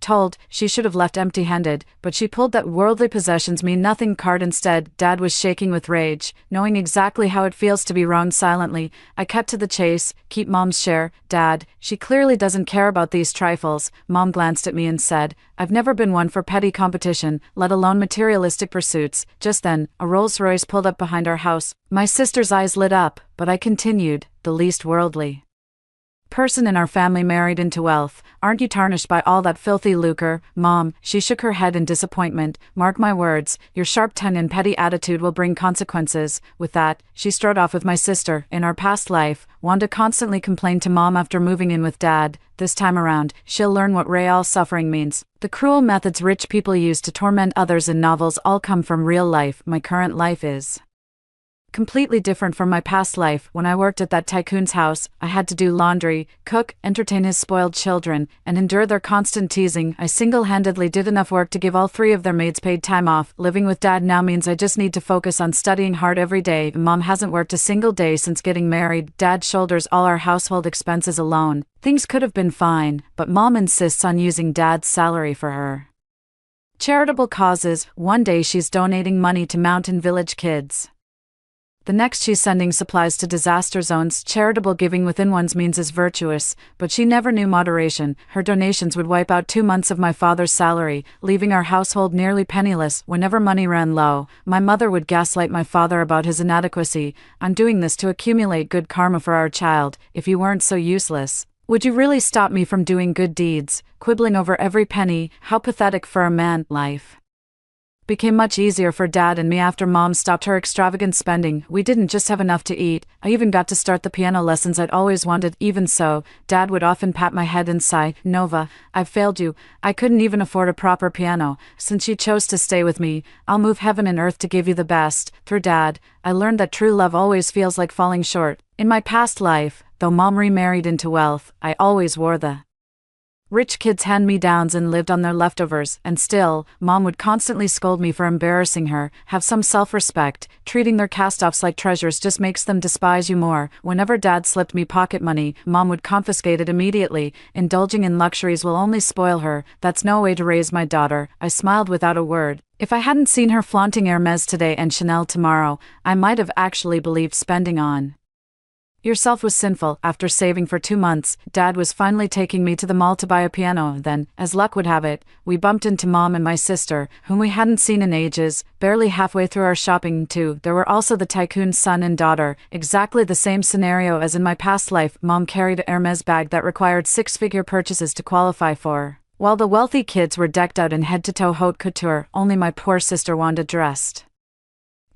told, she should have left empty-handed, but she pulled that worldly possessions mean nothing card instead. Dad was shaking with rage, knowing exactly how it feels to be wronged silently. I cut to the chase. "Keep Mom's share, Dad. She clearly doesn't care about these trifles." Mom glanced at me and said, "I've never been one for petty competition, let alone materialistic pursuits." Just then, a Rolls-Royce pulled up behind our house. My sister's eyes lit up, but I continued, "The least worldly person in our family married into wealth. Aren't you tarnished by all that filthy lucre, Mom?" She shook her head in disappointment. "Mark my words, your sharp tongue and petty attitude will bring consequences." With that, she strode off with my sister. In our past life, Wanda constantly complained to Mom after moving in with Dad. This time around, she'll learn what real suffering means. The cruel methods rich people use to torment others in novels all come from real life. My current life is completely different from my past life. When I worked at that tycoon's house, I had to do laundry, cook, entertain his spoiled children, and endure their constant teasing. I single-handedly did enough work to give all three of their maids paid time off. Living with Dad now means I just need to focus on studying hard every day. Mom hasn't worked a single day since getting married. Dad shoulders all our household expenses alone. Things could have been fine, but Mom insists on using Dad's salary for her charitable causes. One day she's donating money to Mountain Village kids. The next she's sending supplies to disaster zones. Charitable giving within one's means is virtuous, but she never knew moderation. Her donations would wipe out 2 months of my father's salary, leaving our household nearly penniless. Whenever money ran low, my mother would gaslight my father about his inadequacy. "I'm doing this to accumulate good karma for our child. If you weren't so useless, would you really stop me from doing good deeds?" Quibbling over every penny. How pathetic for a man. Life became much easier for Dad and me after Mom stopped her extravagant spending. We didn't just have enough to eat, I even got to start the piano lessons I'd always wanted. Even so, Dad would often pat my head and sigh, "Nova, I've failed you. I couldn't even afford a proper piano. Since you chose to stay with me, I'll move heaven and earth to give you the best." Through Dad, I learned that true love always feels like falling short. In my past life, though Mom remarried into wealth, I always wore the rich kids' hand-me-downs and lived on their leftovers, and still, Mom would constantly scold me for embarrassing her. Have some self-respect. Treating their cast-offs like treasures just makes them despise you more. Whenever Dad slipped me pocket money, Mom would confiscate it immediately. Indulging in luxuries will only spoil her. That's no way to raise my daughter. I smiled without a word. If I hadn't seen her flaunting Hermes today and Chanel tomorrow, I might have actually believed spending on yourself was sinful. After saving for 2 months, Dad was finally taking me to the mall to buy a piano. Then, as luck would have it, we bumped into Mom and my sister, whom we hadn't seen in ages. Barely halfway through our shopping, too, there were also the tycoon's son and daughter. Exactly the same scenario as in my past life. Mom carried a Hermes bag that required 6-figure purchases to qualify for, while the wealthy kids were decked out in head-to-toe haute couture. Only my poor sister Wanda dressed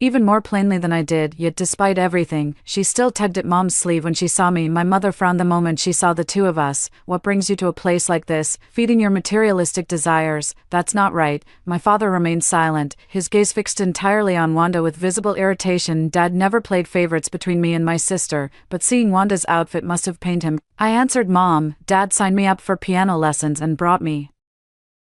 even more plainly than I did. Yet despite everything, she still tugged at Mom's sleeve when she saw me. My mother frowned the moment she saw the two of us. "What brings you to a place like this, feeding your materialistic desires? That's not right." My father remained silent, his gaze fixed entirely on Wanda with visible irritation. Dad never played favorites between me and my sister, but seeing Wanda's outfit must have pained him. I answered, "Mom, Dad signed me up for piano lessons and brought me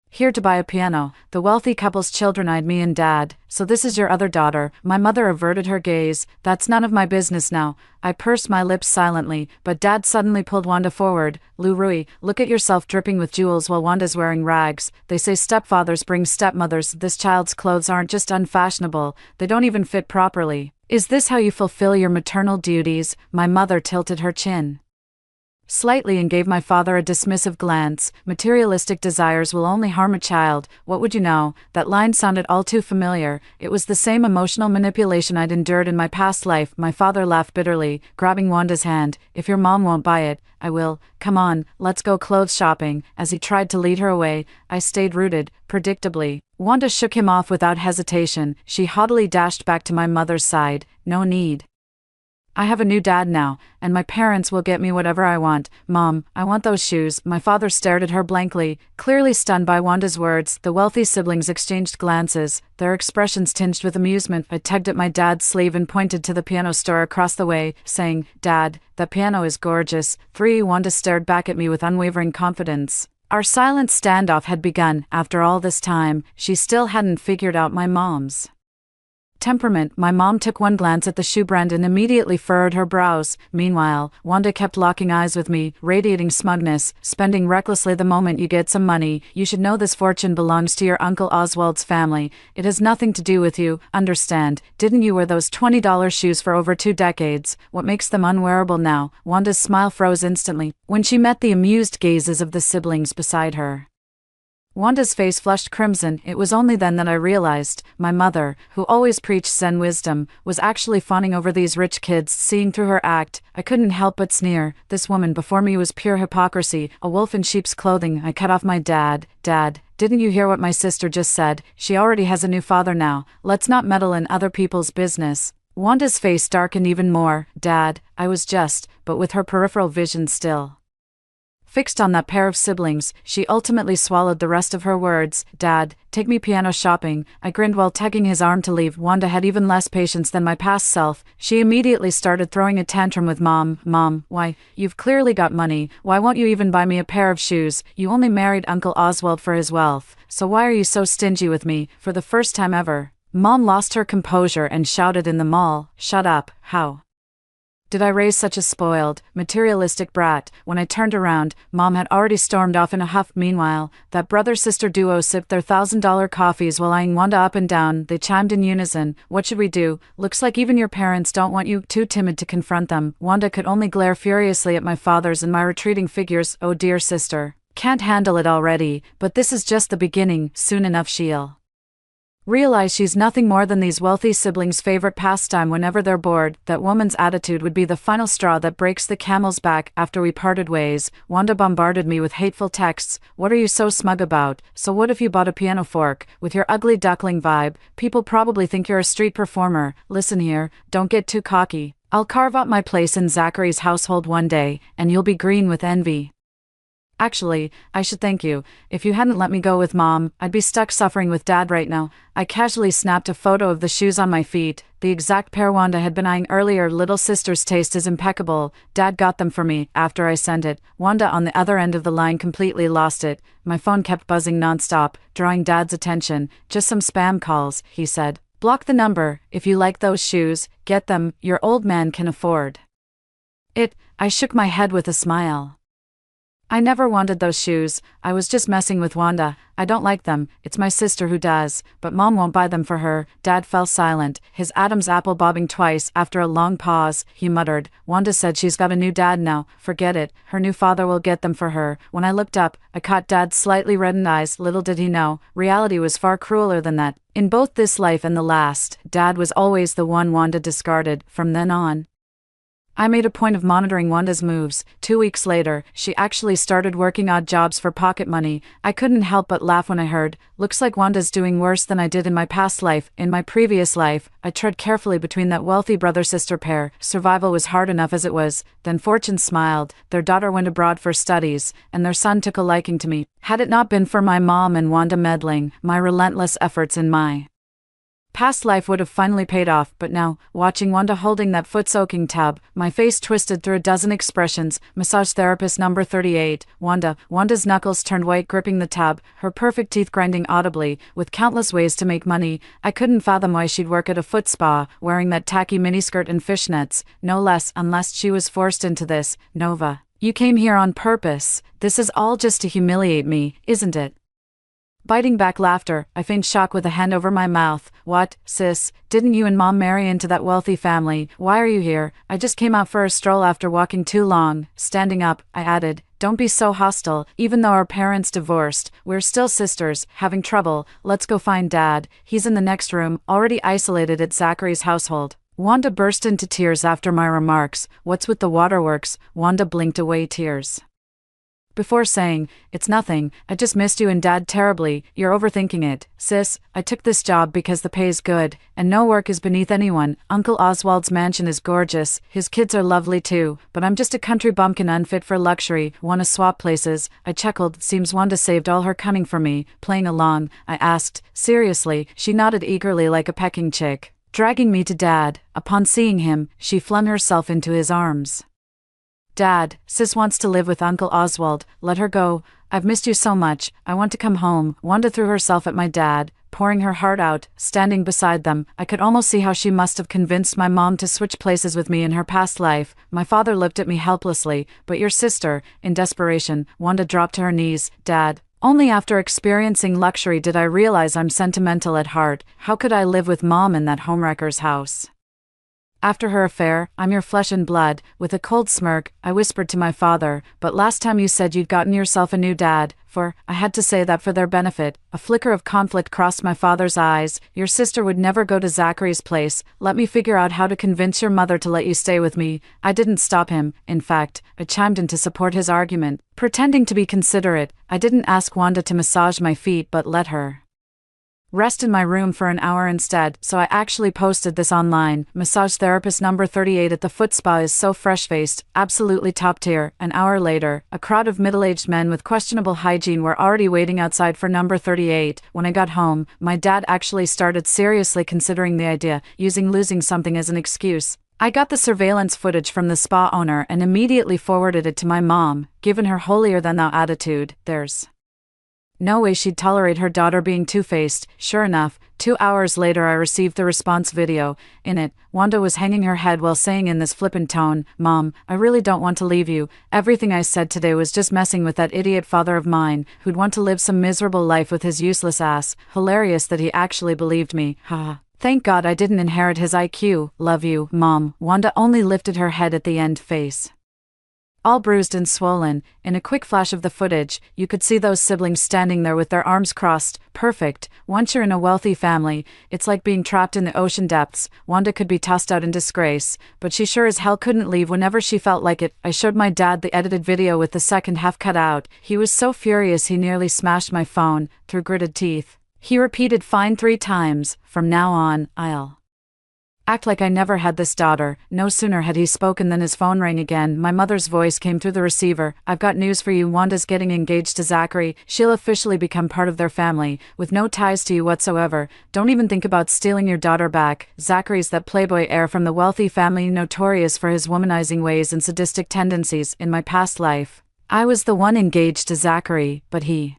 Here to buy a piano. The wealthy couple's children eyed me and Dad. So this is your other daughter. My mother averted her gaze. That's none of my business now. I pursed my lips silently, but Dad suddenly pulled Wanda forward. Lu Rui, look at yourself dripping with jewels while Wanda's wearing rags. They say stepfathers bring stepmothers. This child's clothes aren't just unfashionable, they don't even fit properly. Is this how you fulfill your maternal duties? My mother tilted her chin slightly and gave my father a dismissive glance. Materialistic desires will only harm a child. What would you know? That line sounded all too familiar. It was the same emotional manipulation I'd endured in my past life. My father laughed bitterly, grabbing Wanda's hand. If your mom won't buy it, I will. Come on, let's go clothes shopping. As he tried to lead her away, I stayed rooted, predictably. Wanda shook him off without hesitation. She haughtily dashed back to my mother's side. No need. I have a new dad now, and my parents will get me whatever I want. Mom, I want those shoes. My father stared at her blankly, clearly stunned by Wanda's words. The wealthy siblings exchanged glances, their expressions tinged with amusement. I tugged at my dad's sleeve and pointed to the piano store across the way, saying, Dad, that piano is gorgeous. Wanda stared back at me with unwavering confidence. Our silent standoff had begun. After all this time, she still hadn't figured out my mom's temperament. My mom took one glance at the shoe brand and immediately furrowed her brows. Meanwhile, Wanda kept locking eyes with me, radiating smugness. Spending recklessly the moment you get some money. You should know this fortune belongs to your Uncle Oswald's family. It has nothing to do with you, understand? Didn't you wear those $20 shoes for over 2 decades? What makes them unwearable now? Wanda's smile froze instantly when she met the amused gazes of the siblings beside her. Wanda's face flushed crimson. It was only then that I realized, my mother, who always preached Zen wisdom, was actually fawning over these rich kids. Seeing through her act, I couldn't help but sneer. This woman before me was pure hypocrisy, a wolf in sheep's clothing. I cut off my dad. Dad, didn't you hear what my sister just said? She already has a new father now. Let's not meddle in other people's business. Wanda's face darkened even more. Dad, I was just, but with her peripheral vision still fixed on that pair of siblings, she ultimately swallowed the rest of her words. Dad, take me piano shopping. I grinned while tugging his arm to leave. Wanda had even less patience than my past self. She immediately started throwing a tantrum with Mom, why, you've clearly got money. Why won't you even buy me a pair of shoes? You only married Uncle Oswald for his wealth. So why are you so stingy with me? For the first time ever, Mom lost her composure and shouted in the mall, shut up. How did I raise such a spoiled, materialistic brat? When I turned around, Mom had already stormed off in a huff. Meanwhile, that brother-sister duo sipped their $1,000 coffees while eyeing Wanda up and down. They chimed in unison. What should we do? Looks like even your parents don't want you. Too timid to confront them. Wanda could only glare furiously at my father's and my retreating figures. Oh dear sister. Can't handle it already, but this is just the beginning. Soon enough she'll realize she's nothing more than these wealthy siblings' favorite pastime whenever they're bored. That woman's attitude would be the final straw that breaks the camel's back. After we parted ways, Wanda bombarded me with hateful texts. What are you so smug about? So what if you bought a piano fork? With your ugly duckling vibe, people probably think you're a street performer. Listen here, don't get too cocky. I'll carve out my place in Zachary's household one day, and you'll be green with envy. Actually, I should thank you. If you hadn't let me go with Mom, I'd be stuck suffering with Dad right now. I casually snapped a photo of the shoes on my feet, the exact pair Wanda had been eyeing earlier. Little sister's taste is impeccable. Dad got them for me. After I sent it, Wanda on the other end of the line completely lost it. My phone kept buzzing nonstop, drawing Dad's attention. Just some spam calls, he said. Block the number. If you like those shoes, get them. Your old man can afford it. I shook my head with a smile. I never wanted those shoes. I was just messing with Wanda. I don't like them. It's my sister who does. But Mom won't buy them for her. Dad fell silent, his Adam's apple bobbing twice. After a long pause, he muttered, Wanda said she's got a new dad now. Forget it. Her new father will get them for her. When I looked up, I caught Dad's slightly reddened eyes. Little did he know, reality was far crueler than that. In both this life and the last, Dad was always the one Wanda discarded. From then on, I made a point of monitoring Wanda's moves. 2 weeks later, she actually started working odd jobs for pocket money. I couldn't help but laugh when I heard, looks like Wanda's doing worse than I did in my past life. In my previous life, I tread carefully between that wealthy brother-sister pair. Survival was hard enough as it was. Then fortune smiled. Their daughter went abroad for studies, and their son took a liking to me. Had it not been for my mom and Wanda meddling, my relentless efforts in my Past life would have finally paid off, but now, watching Wanda holding that foot-soaking tub, my face twisted through a dozen expressions. Massage therapist number 38, Wanda. Wanda's knuckles turned white gripping the tub, her perfect teeth grinding audibly, with countless ways to make money. I couldn't fathom why she'd work at a foot spa, wearing that tacky miniskirt and fishnets, no less, unless she was forced into this. Nova, you came here on purpose. This is all just to humiliate me, isn't it? Biting back laughter, I feigned shock with a hand over my mouth. What, sis, didn't you and Mom marry into that wealthy family? Why are you here? I just came out for a stroll after walking too long. Standing up, I added, don't be so hostile. Even though our parents divorced, we're still sisters, having trouble. Let's go find Dad. He's in the next room, already isolated at Zachary's household. Wanda burst into tears after my remarks. What's with the waterworks? Wanda blinked away tears before saying, it's nothing, I just missed you and Dad terribly. You're overthinking it. Sis, I took this job because the pay's good, and no work is beneath anyone. Uncle Oswald's mansion is gorgeous, his kids are lovely too, but I'm just a country bumpkin unfit for luxury. Wanna swap places? I chuckled. Seems Wanda saved all her cunning for me. Playing along, I asked, seriously? She nodded eagerly like a pecking chick. Dragging me to Dad. Upon seeing him, she flung herself into his arms. Dad, sis wants to live with Uncle Oswald, let her go. I've missed you so much, I want to come home. Wanda threw herself at my dad, pouring her heart out. Standing beside them, I could almost see how she must have convinced my mom to switch places with me in her past life. My father looked at me helplessly. But your sister, in desperation, Wanda dropped to her knees. Dad, only after experiencing luxury did I realize I'm sentimental at heart. How could I live with Mom in that homewrecker's house? After her affair, I'm your flesh and blood. With a cold smirk, I whispered to my father, but last time you said you'd gotten yourself a new dad, I had to say that for their benefit. A flicker of conflict crossed my father's eyes. Your sister would never go to Zachary's place. Let me figure out how to convince your mother to let you stay with me. I didn't stop him. In fact, I chimed in to support his argument. Pretending to be considerate, I didn't ask Wanda to massage my feet but let her rest in my room for an hour instead, so I actually posted this online. Massage therapist number 38 at the foot spa is so fresh-faced, absolutely top tier. An hour later, a crowd of middle-aged men with questionable hygiene were already waiting outside for number 38. When I got home, my dad actually started seriously considering the idea, using losing something as an excuse. I got the surveillance footage from the spa owner and immediately forwarded it to my mom. Given her holier-than-thou attitude, there's no way she'd tolerate her daughter being two-faced. Sure enough, 2 hours later I received the response video. In it, Wanda was hanging her head while saying in this flippant tone, Mom, I really don't want to leave you. Everything I said today was just messing with that idiot father of mine, who'd want to live some miserable life with his useless ass. Hilarious that he actually believed me. Haha. Thank God I didn't inherit his IQ. Love you, Mom. Wanda only lifted her head at the end, face all bruised and swollen. In a quick flash of the footage, you could see those siblings standing there with their arms crossed. Perfect. Once you're in a wealthy family, it's like being trapped in the ocean depths. Wanda could be tossed out in disgrace, but she sure as hell couldn't leave whenever she felt like it. I showed my dad the edited video with the second half cut out. He was so furious he nearly smashed my phone, through gritted teeth. He repeated fine 3 times. From now on, I'll act like I never had this daughter. No sooner had he spoken than his phone rang again. My mother's voice came through the receiver. I've got news for you. Wanda's getting engaged to Zachary. She'll officially become part of their family, with no ties to you whatsoever. Don't even think about stealing your daughter back. Zachary's that playboy heir from the wealthy family notorious for his womanizing ways and sadistic tendencies. In my past life, I was the one engaged to Zachary, but he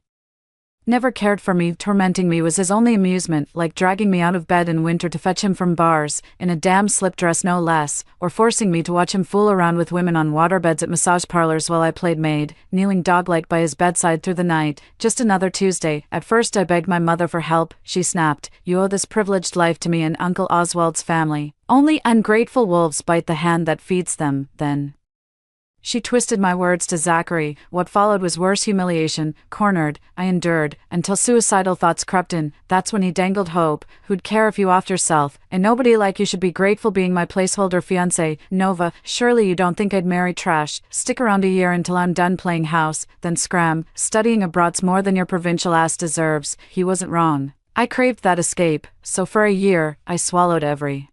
never cared for me. Tormenting me was his only amusement, like dragging me out of bed in winter to fetch him from bars, in a damn slip dress no less, or forcing me to watch him fool around with women on waterbeds at massage parlors while I played maid, kneeling dog-like by his bedside through the night. Just another Tuesday. At first I begged my mother for help. She snapped, You owe this privileged life to me and Uncle Oswald's family. Only ungrateful wolves bite the hand that feeds them. Then she twisted my words to Zachary. What followed was worse humiliation. Cornered, I endured, until suicidal thoughts crept in. That's when he dangled hope. Who'd care if you offed yourself? And nobody like you should be grateful being my placeholder fiancé. Nova, surely you don't think I'd marry trash. Stick around a year until I'm done playing house, then scram. Studying abroad's more than your provincial ass deserves. He wasn't wrong. I craved that escape, so for a year, I swallowed every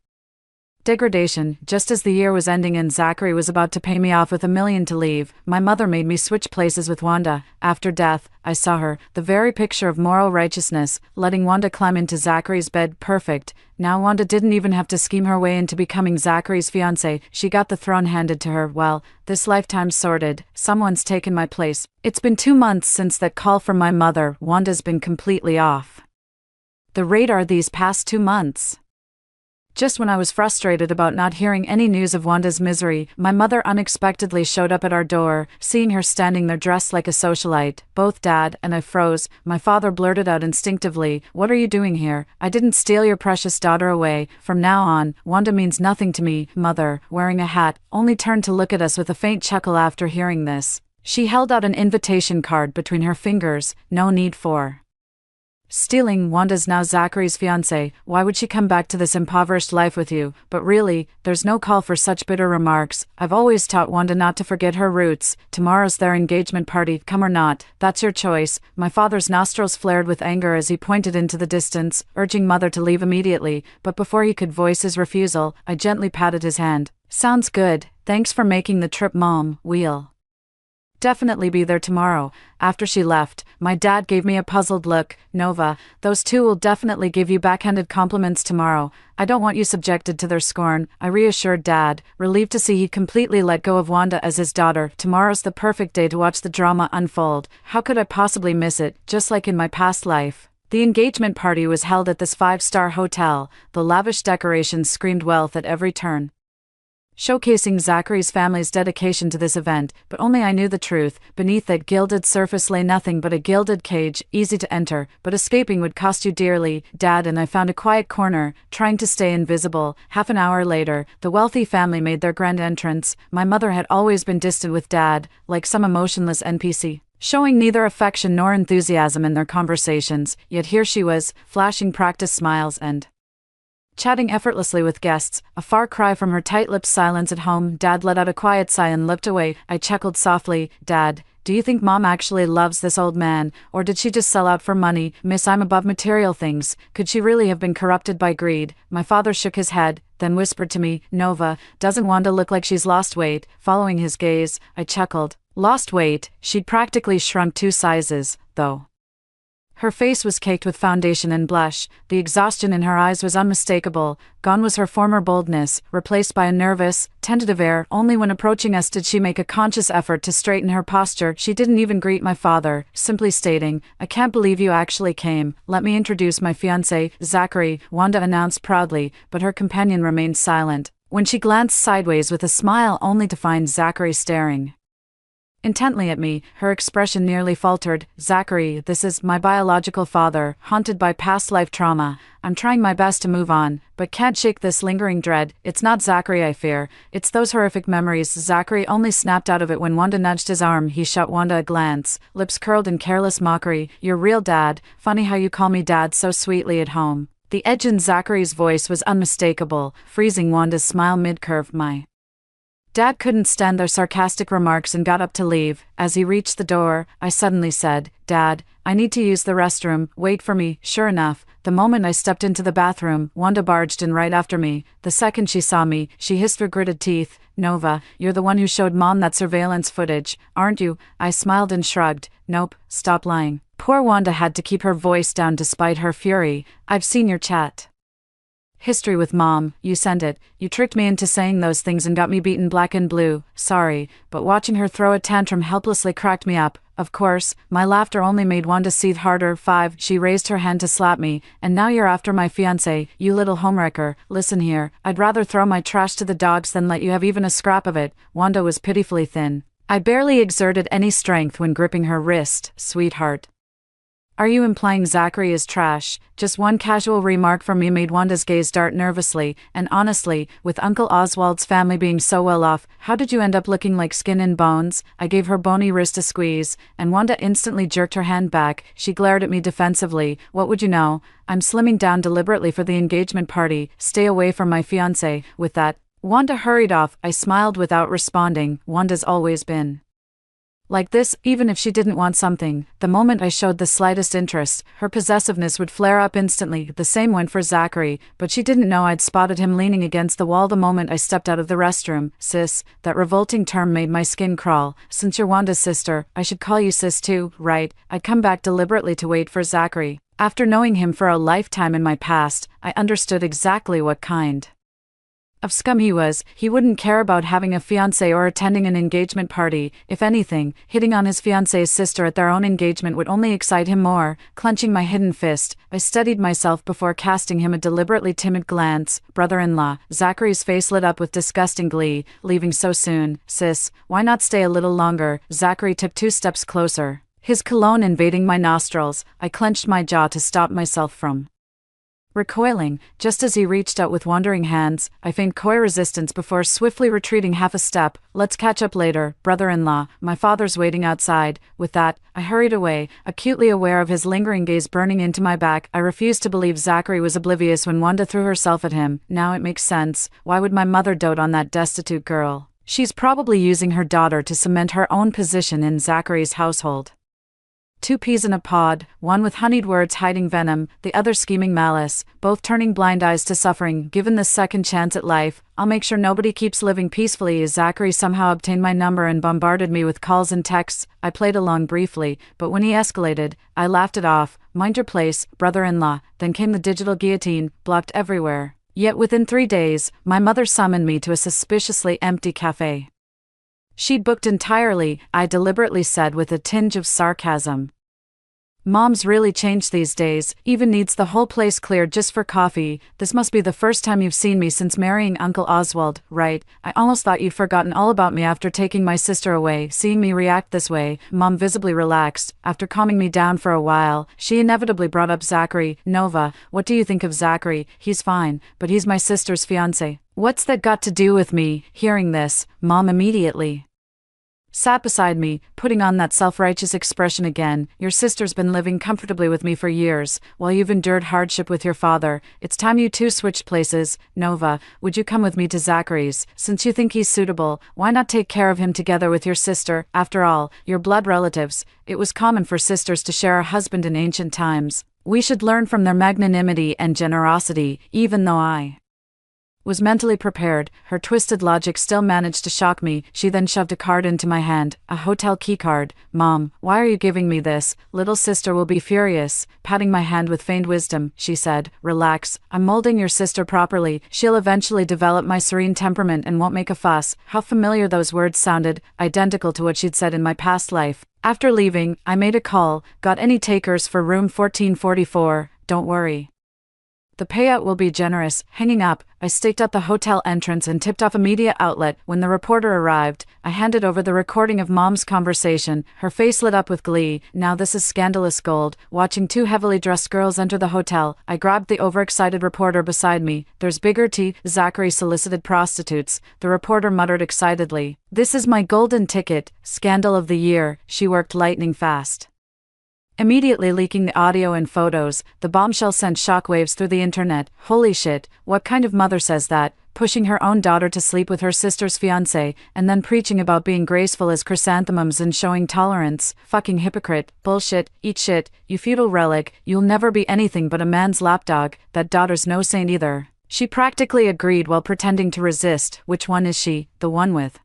Degradation. Just as the year was ending and Zachary was about to pay me off with $1 million to leave, my mother made me switch places with Wanda. After death, I saw her, the very picture of moral righteousness, letting Wanda climb into Zachary's bed. Perfect. Now Wanda didn't even have to scheme her way into becoming Zachary's fiancée. She got the throne handed to her. Well, this lifetime's sorted. Someone's taken my place. It's been 2 months since that call from my mother. Wanda's been completely off the radar these past 2 months. Just when I was frustrated about not hearing any news of Wanda's misery, my mother unexpectedly showed up at our door. Seeing her standing there dressed like a socialite, both Dad and I froze. My father blurted out instinctively, "What are you doing here? I didn't steal your precious daughter away. From now on, Wanda means nothing to me." Mother, wearing a hat, only turned to look at us with a faint chuckle after hearing this. She held out an invitation card between her fingers. "No need for stealing. Wanda's now Zachary's fiancée. Why would she come back to this impoverished life with you? But really, there's no call for such bitter remarks. I've always taught Wanda not to forget her roots. Tomorrow's their engagement party, come or not. That's your choice." My father's nostrils flared with anger as he pointed into the distance, urging Mother to leave immediately, but before he could voice his refusal, I gently patted his hand. "Sounds good. Thanks for making the trip, Mom. We'll definitely be there tomorrow." After she left, my dad gave me a puzzled look. "Nova, those two will definitely give you backhanded compliments tomorrow. I don't want you subjected to their scorn," I reassured Dad, relieved to see he'd completely let go of Wanda as his daughter. Tomorrow's the perfect day to watch the drama unfold. How could I possibly miss it? Just like in my past life. The engagement party was held at this 5-star hotel. The lavish decorations screamed wealth at every turn, showcasing Zachary's family's dedication to this event, but only I knew the truth. Beneath that gilded surface lay nothing but a gilded cage, easy to enter, but escaping would cost you dearly. Dad and I found a quiet corner, trying to stay invisible. Half an hour later, the wealthy family made their grand entrance. My mother had always been distant with Dad, like some emotionless NPC, showing neither affection nor enthusiasm in their conversations, yet here she was, flashing practiced smiles and chatting effortlessly with guests, a far cry from her tight-lipped silence at home. Dad let out a quiet sigh and looked away. I chuckled softly. "Dad, do you think Mom actually loves this old man, or did she just sell out for money? Miss, I'm above material things. Could she really have been corrupted by greed?" My father shook his head, then whispered to me, "Nova, doesn't Wanda look like she's lost weight?" Following his gaze, I chuckled. Lost weight? She'd practically shrunk 2 sizes, though. Her face was caked with foundation and blush. The exhaustion in her eyes was unmistakable. Gone was her former boldness, replaced by a nervous, tentative air. Only when approaching us did she make a conscious effort to straighten her posture. She didn't even greet my father, simply stating, "I can't believe you actually came. Let me introduce my fiancé, Zachary," Wanda announced proudly, but her companion remained silent. When she glanced sideways with a smile only to find Zachary staring intently at me, her expression nearly faltered. "Zachary, this is my biological father, haunted by past life trauma. I'm trying my best to move on, but can't shake this lingering dread. It's not Zachary I fear, it's those horrific memories." Zachary only snapped out of it when Wanda nudged his arm. He shot Wanda a glance, lips curled in careless mockery. "You're real, Dad. Funny how you call me Dad so sweetly at home." The edge in Zachary's voice was unmistakable, freezing Wanda's smile mid-curve. My Dad couldn't stand their sarcastic remarks and got up to leave. As he reached the door, I suddenly said, "Dad, I need to use the restroom. Wait for me." Sure enough, the moment I stepped into the bathroom, Wanda barged in right after me. The second she saw me, she hissed through gritted teeth, "Nova, you're the one who showed Mom that surveillance footage, aren't you?" I smiled and shrugged. "Nope, stop lying." Poor Wanda had to keep her voice down despite her fury. "I've seen your chat history with Mom. You sent it. You tricked me into saying those things and got me beaten black and blue. Sorry." But watching her throw a tantrum helplessly cracked me up. Of course, my laughter only made Wanda seethe harder. "5, she raised her hand to slap me, "and now you're after my fiancé, you little homewrecker. Listen here, I'd rather throw my trash to the dogs than let you have even a scrap of it." Wanda was pitifully thin. I barely exerted any strength when gripping her wrist. "Sweetheart, are you implying Zachary is trash?" Just one casual remark from me made Wanda's gaze dart nervously, and honestly, with Uncle Oswald's family being so well off, how did you end up looking like skin and bones? I gave her bony wrist a squeeze, and Wanda instantly jerked her hand back. She glared at me defensively. "What would you know? I'm slimming down deliberately for the engagement party. Stay away from my fiancé." With that, Wanda hurried off. I smiled without responding. Wanda's always been Like this, even if she didn't want something, the moment I showed the slightest interest, her possessiveness would flare up instantly. The same went for Zachary, but she didn't know I'd spotted him leaning against the wall the moment I stepped out of the restroom. Sis, that revolting term made my skin crawl. Since you're Wanda's sister, I should call you sis too, right? I'd come back deliberately to wait for Zachary. After knowing him for a lifetime in my past, I understood exactly what kind of scum he was. He wouldn't care about having a fiancé or attending an engagement party. If anything, hitting on his fiancé's sister at their own engagement would only excite him more. Clenching my hidden fist, I steadied myself before casting him a deliberately timid glance. Brother-in-law. Zachary's face lit up with disgusting glee. Leaving so soon? Sis, why not stay a little longer? Zachary took 2 steps closer, his cologne invading my nostrils. I clenched my jaw to stop myself from recoiling. Just as he reached out with wandering hands, I feigned coy resistance before swiftly retreating half a step. Let's catch up later, brother-in-law. My father's waiting outside. With that, I hurried away, acutely aware of his lingering gaze burning into my back. I refused to believe Zachary was oblivious when Wanda threw herself at him. Now it makes sense. Why would my mother dote on that destitute girl? She's probably using her daughter to cement her own position in Zachary's household. 2 peas in a pod, one with honeyed words hiding venom, the other scheming malice, both turning blind eyes to suffering. Given this second chance at life, I'll make sure nobody keeps living peacefully. As Zachary somehow obtained my number and bombarded me with calls and texts, I played along briefly, but when he escalated, I laughed it off. Mind your place, brother-in-law. Then came the digital guillotine, blocked everywhere. Yet within 3 days, my mother summoned me to a suspiciously empty cafe. She'd booked entirely, I deliberately said with a tinge of sarcasm. Mom's really changed these days, even needs the whole place cleared just for coffee. This must be the first time you've seen me since marrying Uncle Oswald, right? I almost thought you'd forgotten all about me after taking my sister away. Seeing me react this way, Mom visibly relaxed. After calming me down for a while, she inevitably brought up Zachary. Nova, what do you think of Zachary? He's fine, but he's my sister's fiancé. What's that got to do with me? Hearing this, Mom immediately sat beside me, putting on that self-righteous expression again. Your sister's been living comfortably with me for years, while you've endured hardship with your father. It's time you two switched places. Nova, would you come with me to Zachary's? Since you think he's suitable, why not take care of him together with your sister? After all, you're blood relatives. It was common for sisters to share a husband in ancient times. We should learn from their magnanimity and generosity. Even though I was mentally prepared, her twisted logic still managed to shock me. She then shoved a card into my hand, a hotel key card. Mom, why are you giving me this? Little sister will be furious. Patting my hand with feigned wisdom, she said, relax, I'm molding your sister properly. She'll eventually develop my serene temperament and won't make a fuss. How familiar those words sounded, identical to what she'd said in my past life. After leaving, I made a call. Got any takers for room 1444? Don't worry, the payout will be generous. Hanging up, I staked out the hotel entrance and tipped off a media outlet. When the reporter arrived, I handed over the recording of Mom's conversation. Her face lit up with glee. Now this is scandalous gold. Watching 2 heavily dressed girls enter the hotel, I grabbed the overexcited reporter beside me. There's bigger tea. Zachary solicited prostitutes. The reporter muttered excitedly. This is my golden ticket. Scandal of the year. She worked lightning fast, immediately leaking the audio and photos. The bombshell sent shockwaves through the internet. Holy shit, what kind of mother says that? Pushing her own daughter to sleep with her sister's fiancé, and then preaching about being graceful as chrysanthemums and showing tolerance. Fucking hypocrite. Bullshit. Eat shit, you feudal relic. You'll never be anything but a man's lapdog. That daughter's no saint either. She practically agreed while pretending to resist. Which one is she? The one with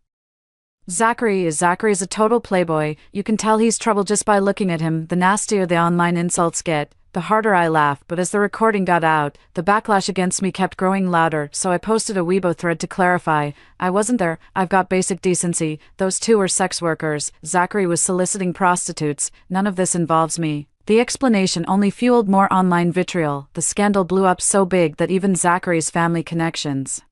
Zachary's a total playboy. You can tell he's trouble just by looking at him. The nastier the online insults get, the harder I laugh. But as the recording got out, the backlash against me kept growing louder, so I posted a Weibo thread to clarify. I wasn't there. I've got basic decency. Those 2 were sex workers. Zachary was soliciting prostitutes. None of this involves me. The explanation only fueled more online vitriol. The scandal blew up so big that even Zachary's family connections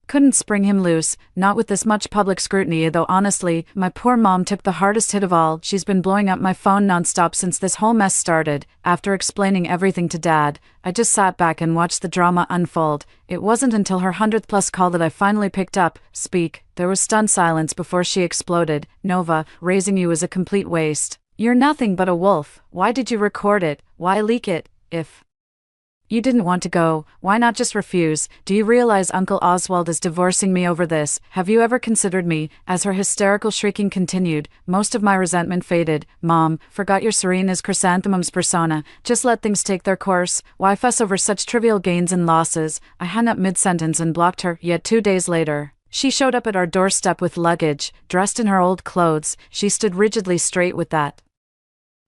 couldn't spring him loose, not with this much public scrutiny. Though honestly, my poor mom took the hardest hit of all. She's been blowing up my phone nonstop since this whole mess started. After explaining everything to Dad, I just sat back and watched the drama unfold. It wasn't until her 100th+ call that I finally picked up. Speak. There was stunned silence before she exploded. Nova, raising you is a complete waste. You're nothing but a wolf. Why did you record it? Why leak it? If You didn't want to go, why not just refuse? Do you realize Uncle Oswald is divorcing me over this? Have you ever considered me? As her hysterical shrieking continued, most of my resentment faded. Mom, forgot you're serene as chrysanthemum's persona. Just let things take their course. Why fuss over such trivial gains and losses? I hung up mid-sentence and blocked her, yet 2 days later, she showed up at our doorstep with luggage, dressed in her old clothes. She stood rigidly straight with that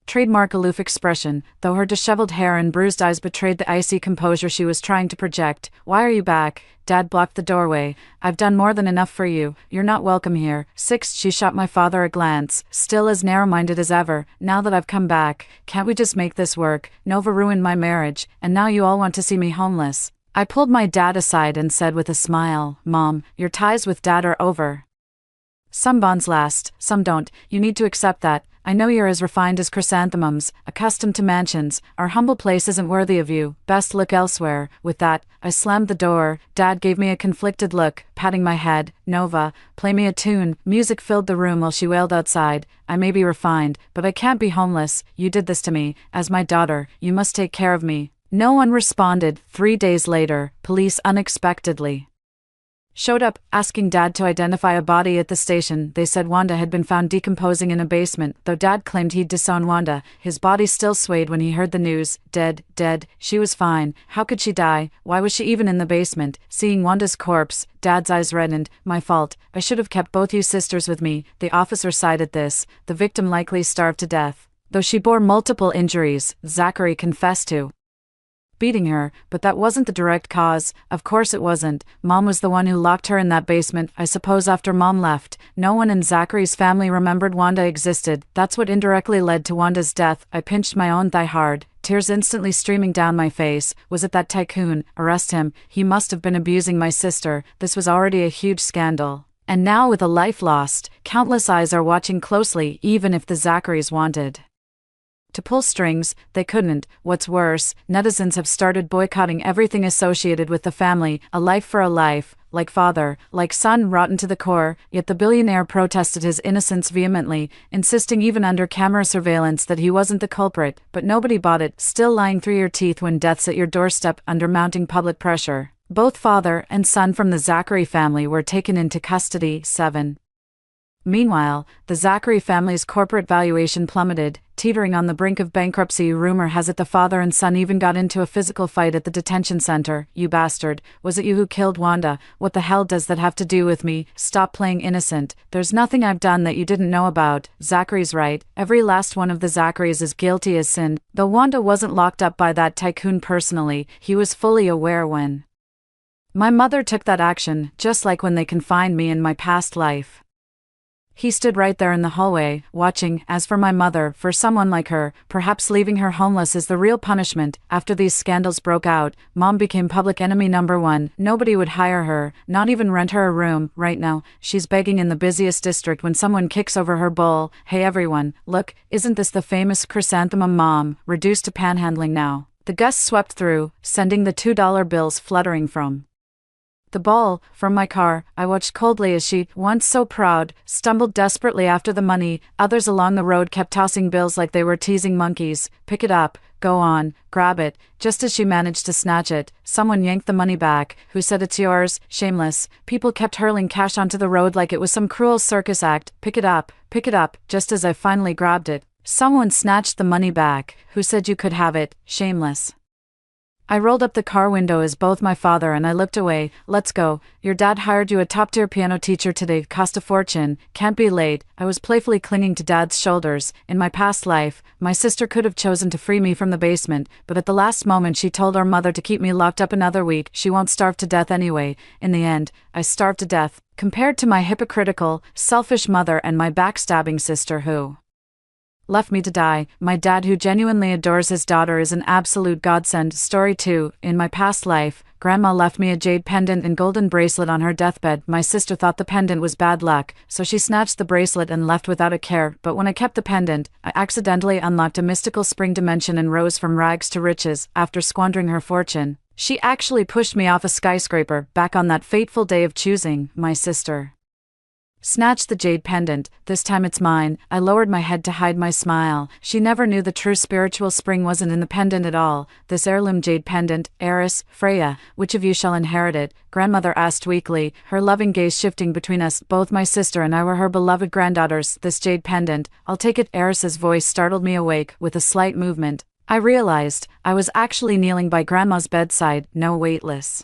trademark aloof expression, though her disheveled hair and bruised eyes betrayed the icy composure she was trying to project. Why are you back? Dad blocked the doorway. I've done more than enough for you. You're not welcome here. Sixth, she shot my father a glance, still as narrow-minded as ever. Now that I've come back, can't we just make this work? Nova ruined my marriage, and now you all want to see me homeless. I pulled my dad aside and said with a smile, Mom, your ties with Dad are over. Some bonds last, some don't. You need to accept that. I know you're as refined as chrysanthemums, accustomed to mansions. Our humble place isn't worthy of you. Best look elsewhere. With that, I slammed the door. Dad gave me a conflicted look, patting my head. Nova, play me a tune. Music filled the room while she wailed outside. I may be refined, but I can't be homeless. You did this to me. As my daughter, you must take care of me. No one responded. 3 days later, police unexpectedly showed up, asking Dad to identify a body at the station. They said Wanda had been found decomposing in a basement, though Dad claimed he'd disowned Wanda. His body still swayed when he heard the news. Dead. She was fine. How could she die? Why was she even in the basement? Seeing Wanda's corpse, Dad's eyes reddened. My fault. I should have kept both you sisters with me. The officer cited this. The victim likely starved to death, though she bore multiple injuries. Zachary confessed to beating her, but that wasn't the direct cause. Of course it wasn't. Mom was the one who locked her in that basement. I suppose after Mom left, no one in Zachary's family remembered Wanda existed. That's what indirectly led to Wanda's death. I pinched my own thigh hard, tears instantly streaming down my face. Was it that tycoon? Arrest him. He must have been abusing my sister. This was already a huge scandal. And now with a life lost, countless eyes are watching closely, even if the Zacharys wanted to pull strings, they couldn't. What's worse, netizens have started boycotting everything associated with the family. A life for a life, like father, like son, rotten to the core. Yet the billionaire protested his innocence vehemently, insisting even under camera surveillance that he wasn't the culprit. But nobody bought it, still lying through your teeth when death's at your doorstep under mounting public pressure. Both father and son from the Zachary family were taken into custody. 7. Meanwhile, the Zachary family's corporate valuation plummeted, teetering on the brink of bankruptcy. Rumor has it the father and son even got into a physical fight at the detention center. You bastard. Was it you who killed Wanda? What the hell does that have to do with me? Stop playing innocent. There's nothing I've done that you didn't know about. Zachary's right. Every last one of the Zacharys is guilty as sin. Though Wanda wasn't locked up by that tycoon personally, he was fully aware when my mother took that action, just like when they confined me in my past life. He stood right there in the hallway, watching. As for my mother, for someone like her, perhaps leaving her homeless is the real punishment. After these scandals broke out, Mom became public enemy number one. Nobody would hire her, not even rent her a room. Right now, she's begging in the busiest district when someone kicks over her bowl. Hey everyone, look, isn't this the famous chrysanthemum Mom, reduced to panhandling now? The gust swept through, sending the $2 bills fluttering from the ball. From my car, I watched coldly as she, once so proud, stumbled desperately after the money. Others along the road kept tossing bills like they were teasing monkeys. Pick it up, go on, grab it. Just as she managed to snatch it, someone yanked the money back. Who said it's yours? Shameless. People kept hurling cash onto the road like it was some cruel circus act. Pick it up, pick it up. Just as I finally grabbed it, someone snatched the money back. Who said you could have it? Shameless. I rolled up the car window as both my father and I looked away. Let's go. Your dad hired you a top-tier piano teacher today. Cost a fortune. Can't be late. I was playfully clinging to Dad's shoulders. In my past life, my sister could have chosen to free me from the basement, but at the last moment she told our mother to keep me locked up another week. She won't starve to death anyway. In the end, I starved to death, compared to my hypocritical, selfish mother and my backstabbing sister who left me to die. My dad, who genuinely adores his daughter, is an absolute godsend. Story 2. In my past life, Grandma left me a jade pendant and golden bracelet on her deathbed. My sister thought the pendant was bad luck, so she snatched the bracelet and left without a care. But when I kept the pendant, I accidentally unlocked a mystical spring dimension and rose from rags to riches. After squandering her fortune, she actually pushed me off a skyscraper, back on that fateful day of choosing my sister. Snatched the jade pendant. This time it's mine. I lowered my head to hide my smile. She never knew the true spiritual spring wasn't in the pendant at all. This heirloom jade pendant, heiress, Freya, which of you shall inherit it? Grandmother asked weakly, her loving gaze shifting between us. Both my sister and I were her beloved granddaughters. This jade pendant, I'll take it. Heiress's voice startled me awake with a slight movement. I realized I was actually kneeling by Grandma's bedside, no weightless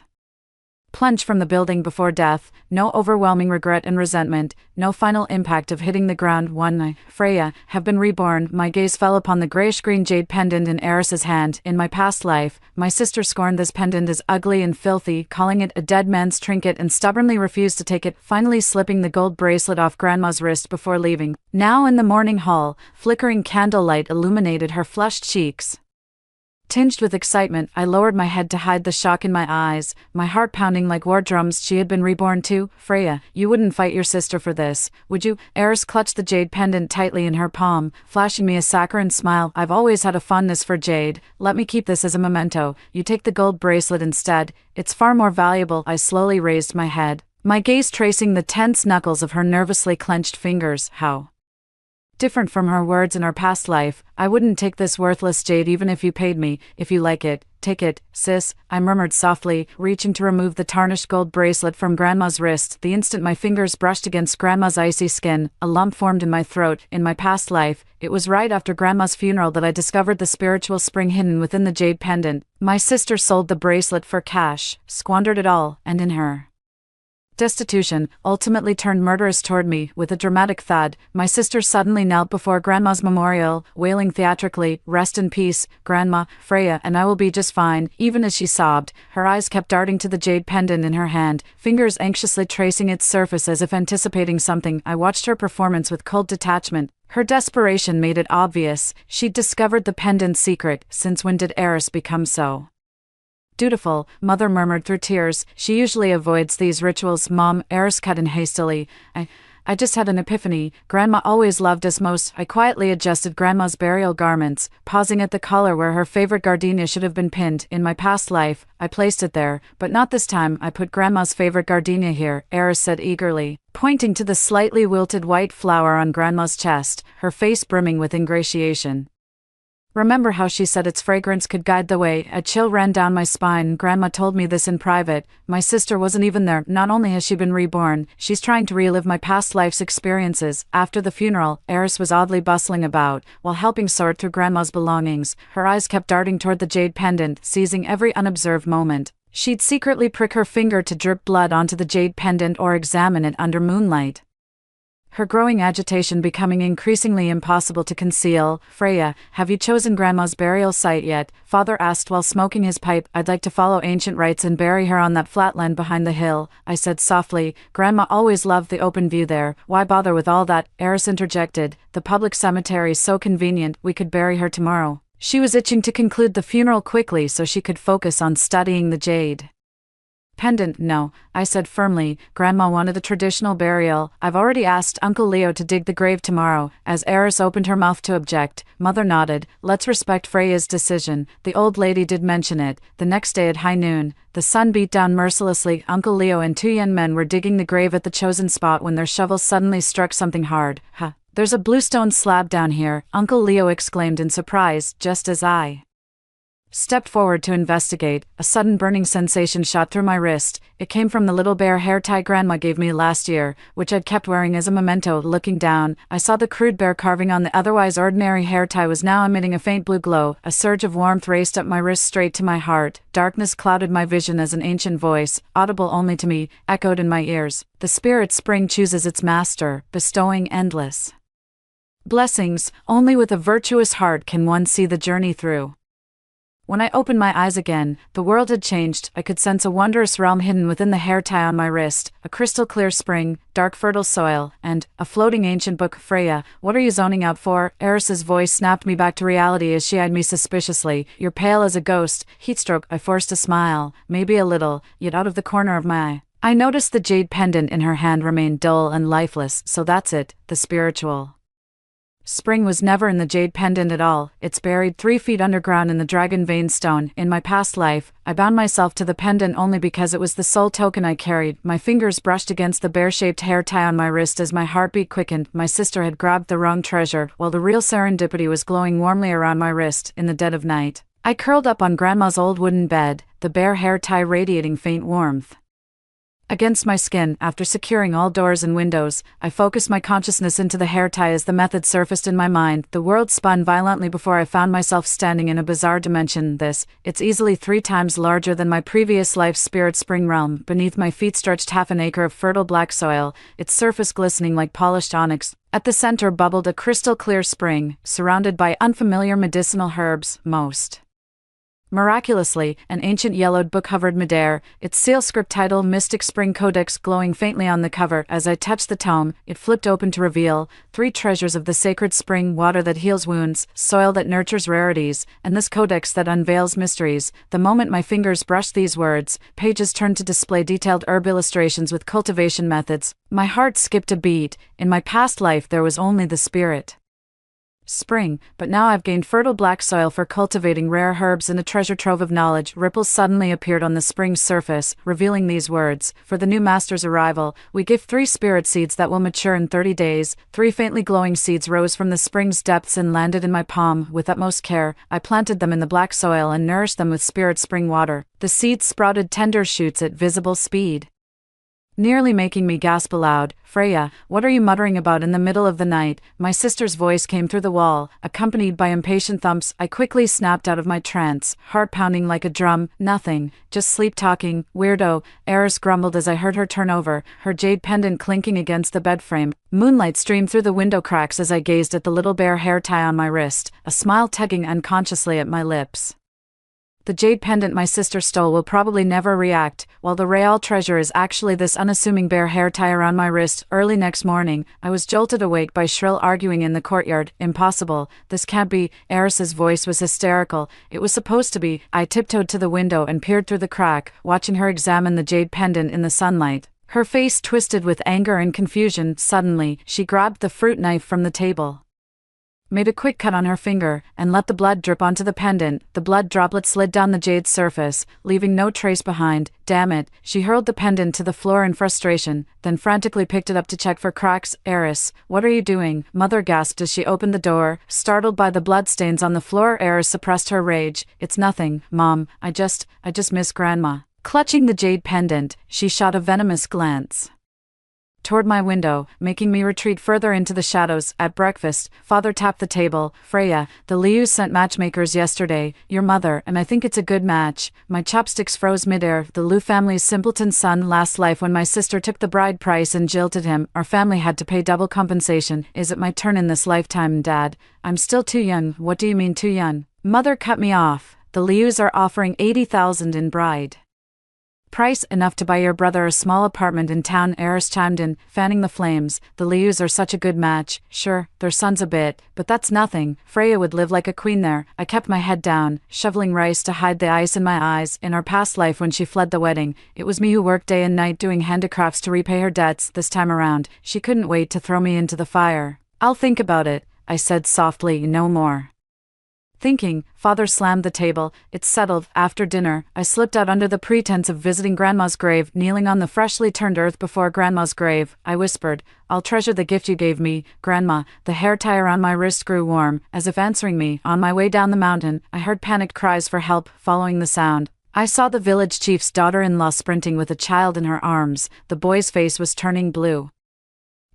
plunge from the building before death, no overwhelming regret and resentment, no final impact of hitting the ground. One, Freya, have been reborn. My gaze fell upon the grayish-green jade pendant in Eris's hand. In my past life, my sister scorned this pendant as ugly and filthy, calling it a dead man's trinket, and stubbornly refused to take it, finally slipping the gold bracelet off Grandma's wrist before leaving. Now in the morning hall, flickering candlelight illuminated her flushed cheeks. Tinged with excitement, I lowered my head to hide the shock in my eyes, my heart pounding like war drums. She had been reborn too. Freya, you wouldn't fight your sister for this, would you? Eris clutched the jade pendant tightly in her palm, flashing me a saccharine smile. I've always had a fondness for jade. Let me keep this as a memento. You take the gold bracelet instead. It's far more valuable. I slowly raised my head, my gaze tracing the tense knuckles of her nervously clenched fingers. How different from her words in our past life. I wouldn't take this worthless jade even if you paid me. If you like it, take it, sis, I murmured softly, reaching to remove the tarnished gold bracelet from Grandma's wrist. The instant my fingers brushed against Grandma's icy skin, a lump formed in my throat. In my past life, it was right after Grandma's funeral that I discovered the spiritual spring hidden within the jade pendant. My sister sold the bracelet for cash, squandered it all, and in her destitution, ultimately turned murderous toward me. With a dramatic thud, my sister suddenly knelt before Grandma's memorial, wailing theatrically, "Rest in peace, Grandma, Freya and I will be just fine." Even as she sobbed, her eyes kept darting to the jade pendant in her hand, fingers anxiously tracing its surface as if anticipating something. I watched her performance with cold detachment. Her desperation made it obvious. She'd discovered the pendant's secret. Since when did Eris become so dutiful? Mother murmured through tears. She usually avoids these rituals. Mom, Eris cut in hastily. I just had an epiphany. Grandma always loved us most. I quietly adjusted Grandma's burial garments, pausing at the collar where her favorite gardenia should have been pinned. In my past life, I placed it there, but not this time. I put Grandma's favorite gardenia here, Eris said eagerly, pointing to the slightly wilted white flower on Grandma's chest, her face brimming with ingratiation. Remember how she said its fragrance could guide the way? A chill ran down my spine. Grandma told me this in private. My sister wasn't even there. Not only has she been reborn, she's trying to relive my past life's experiences. After the funeral, Eris was oddly bustling about, while helping sort through Grandma's belongings. Her eyes kept darting toward the jade pendant, seizing every unobserved moment. She'd secretly prick her finger to drip blood onto the jade pendant or examine it under moonlight, her growing agitation becoming increasingly impossible to conceal. Freya, have you chosen Grandma's burial site yet? Father asked while smoking his pipe. I'd like to follow ancient rites and bury her on that flat land behind the hill, I said softly. Grandma always loved the open view there. Why bother with all that? Eris interjected. The public cemetery's so convenient, we could bury her tomorrow. She was itching to conclude the funeral quickly so she could focus on studying the jade pendant. No, I said firmly. Grandma wanted a traditional burial. I've already asked Uncle Leo to dig the grave tomorrow. As Eris opened her mouth to object, Mother nodded. Let's respect Freya's decision. The old lady did mention it. The next day at high noon, the sun beat down mercilessly. Uncle Leo and two young men were digging the grave at the chosen spot when their shovels suddenly struck something hard. Ha! There's a bluestone slab down here, Uncle Leo exclaimed in surprise, just as I stepped forward to investigate. A sudden burning sensation shot through my wrist. It came from the little bear hair tie Grandma gave me last year, which I'd kept wearing as a memento. Looking down, I saw the crude bear carving on the otherwise ordinary hair tie was now emitting a faint blue glow. A surge of warmth raced up my wrist straight to my heart. Darkness clouded my vision as an ancient voice, audible only to me, echoed in my ears. The spirit spring chooses its master, bestowing endless blessings. Only with a virtuous heart can one see the journey through. When I opened my eyes again, the world had changed. I could sense a wondrous realm hidden within the hair tie on my wrist, a crystal clear spring, dark fertile soil, and a floating ancient book. Freya, what are you zoning out for? Eris's voice snapped me back to reality as she eyed me suspiciously. You're pale as a ghost. Heatstroke. I forced a smile, maybe a little, yet out of the corner of my eye I noticed the jade pendant in her hand remained dull and lifeless. So that's it, the spiritual Spring was never in the jade pendant at all. It's buried 3 feet underground in the dragon vein stone. In my past life, I bound myself to the pendant only because it was the sole token I carried. My fingers brushed against the bear-shaped hair tie on my wrist as my heartbeat quickened. My sister had grabbed the wrong treasure, while the real serendipity was glowing warmly around my wrist in the dead of night. I curled up on Grandma's old wooden bed, the bare hair tie radiating faint warmth against my skin. After securing all doors and windows, I focused my consciousness into the hair tie as the method surfaced in my mind. The world spun violently before I found myself standing in a bizarre dimension. It's easily 3 times larger than my previous life's spirit spring realm. Beneath my feet stretched half an acre of fertile black soil, its surface glistening like polished onyx. At the center bubbled a crystal-clear spring, surrounded by unfamiliar medicinal herbs. Miraculously, an ancient yellowed book hovered midair, its seal script title Mystic Spring Codex glowing faintly on the cover. As I touched the tome, it flipped open to reveal 3 treasures of the sacred spring: water that heals wounds, soil that nurtures rarities, and this codex that unveils mysteries. The moment my fingers brushed these words, pages turned to display detailed herb illustrations with cultivation methods. My heart skipped a beat. In my past life there was only the spirit spring, but now I've gained fertile black soil for cultivating rare herbs and a treasure trove of knowledge. Ripples suddenly appeared on the spring's surface, revealing these words: for the new master's arrival, we give 3 spirit seeds that will mature in 30 days. 3 faintly glowing seeds rose from the spring's depths and landed in my palm. With utmost care, I planted them in the black soil and nourished them with spirit spring water. The seeds sprouted tender shoots at visible speed, nearly making me gasp aloud. "Freya, what are you muttering about in the middle of the night?" My sister's voice came through the wall, accompanied by impatient thumps. I quickly snapped out of my trance, heart pounding like a drum. "Nothing, just sleep talking, weirdo," Eris grumbled as I heard her turn over, her jade pendant clinking against the bed frame. Moonlight streamed through the window cracks as I gazed at the little bare hair tie on my wrist, a smile tugging unconsciously at my lips. The jade pendant my sister stole will probably never react, while the real treasure is actually this unassuming bare hair tie around my wrist. Early next morning, I was jolted awake by shrill arguing in the courtyard. "Impossible, this can't be." Eris's voice was hysterical. "It was supposed to be." I tiptoed to the window and peered through the crack, watching her examine the jade pendant in the sunlight. Her face twisted with anger and confusion. Suddenly, she grabbed the fruit knife from the table, made a quick cut on her finger, and let the blood drip onto the pendant. The blood droplet slid down the jade surface, leaving no trace behind. "Damn it!" She hurled the pendant to the floor in frustration, then frantically picked it up to check for cracks. "Eris, what are you doing?" Mother gasped as she opened the door, startled by the bloodstains on the floor. Eris suppressed her rage. "It's nothing, Mom. I just miss Grandma." Clutching the jade pendant, she shot a venomous glance toward my window, making me retreat further into the shadows. At breakfast, Father tapped the table. "Freya, the Lius sent matchmakers yesterday, your mother, and I think it's a good match." My chopsticks froze midair. The Liu family's simpleton son. Last life when my sister took the bride price and jilted him, our family had to pay double compensation. Is it my turn in this lifetime, Dad? "I'm still too young." "What do you mean too young?" Mother cut me off. "The Lius are offering 80,000 in bride price, enough to buy your brother a small apartment in town." Eris chimed in, fanning the flames. "The Lius are such a good match." "Sure, their son's a bit, but that's nothing. Freya would live like a queen there." I kept my head down, shoveling rice to hide the ice in my eyes. In our past life when she fled the wedding, it was me who worked day and night doing handicrafts to repay her debts. This time around, she couldn't wait to throw me into the fire. "I'll think about it," I said softly. "No more thinking." Father slammed the table. "It's settled." After dinner, I slipped out under the pretense of visiting Grandma's grave. Kneeling on the freshly turned earth before Grandma's grave, I whispered, "I'll treasure the gift you gave me, Grandma." The hair tie around my wrist grew warm, as if answering me. On my way down the mountain, I heard panicked cries for help. Following the sound, I saw the village chief's daughter-in-law sprinting with a child in her arms. The boy's face was turning blue,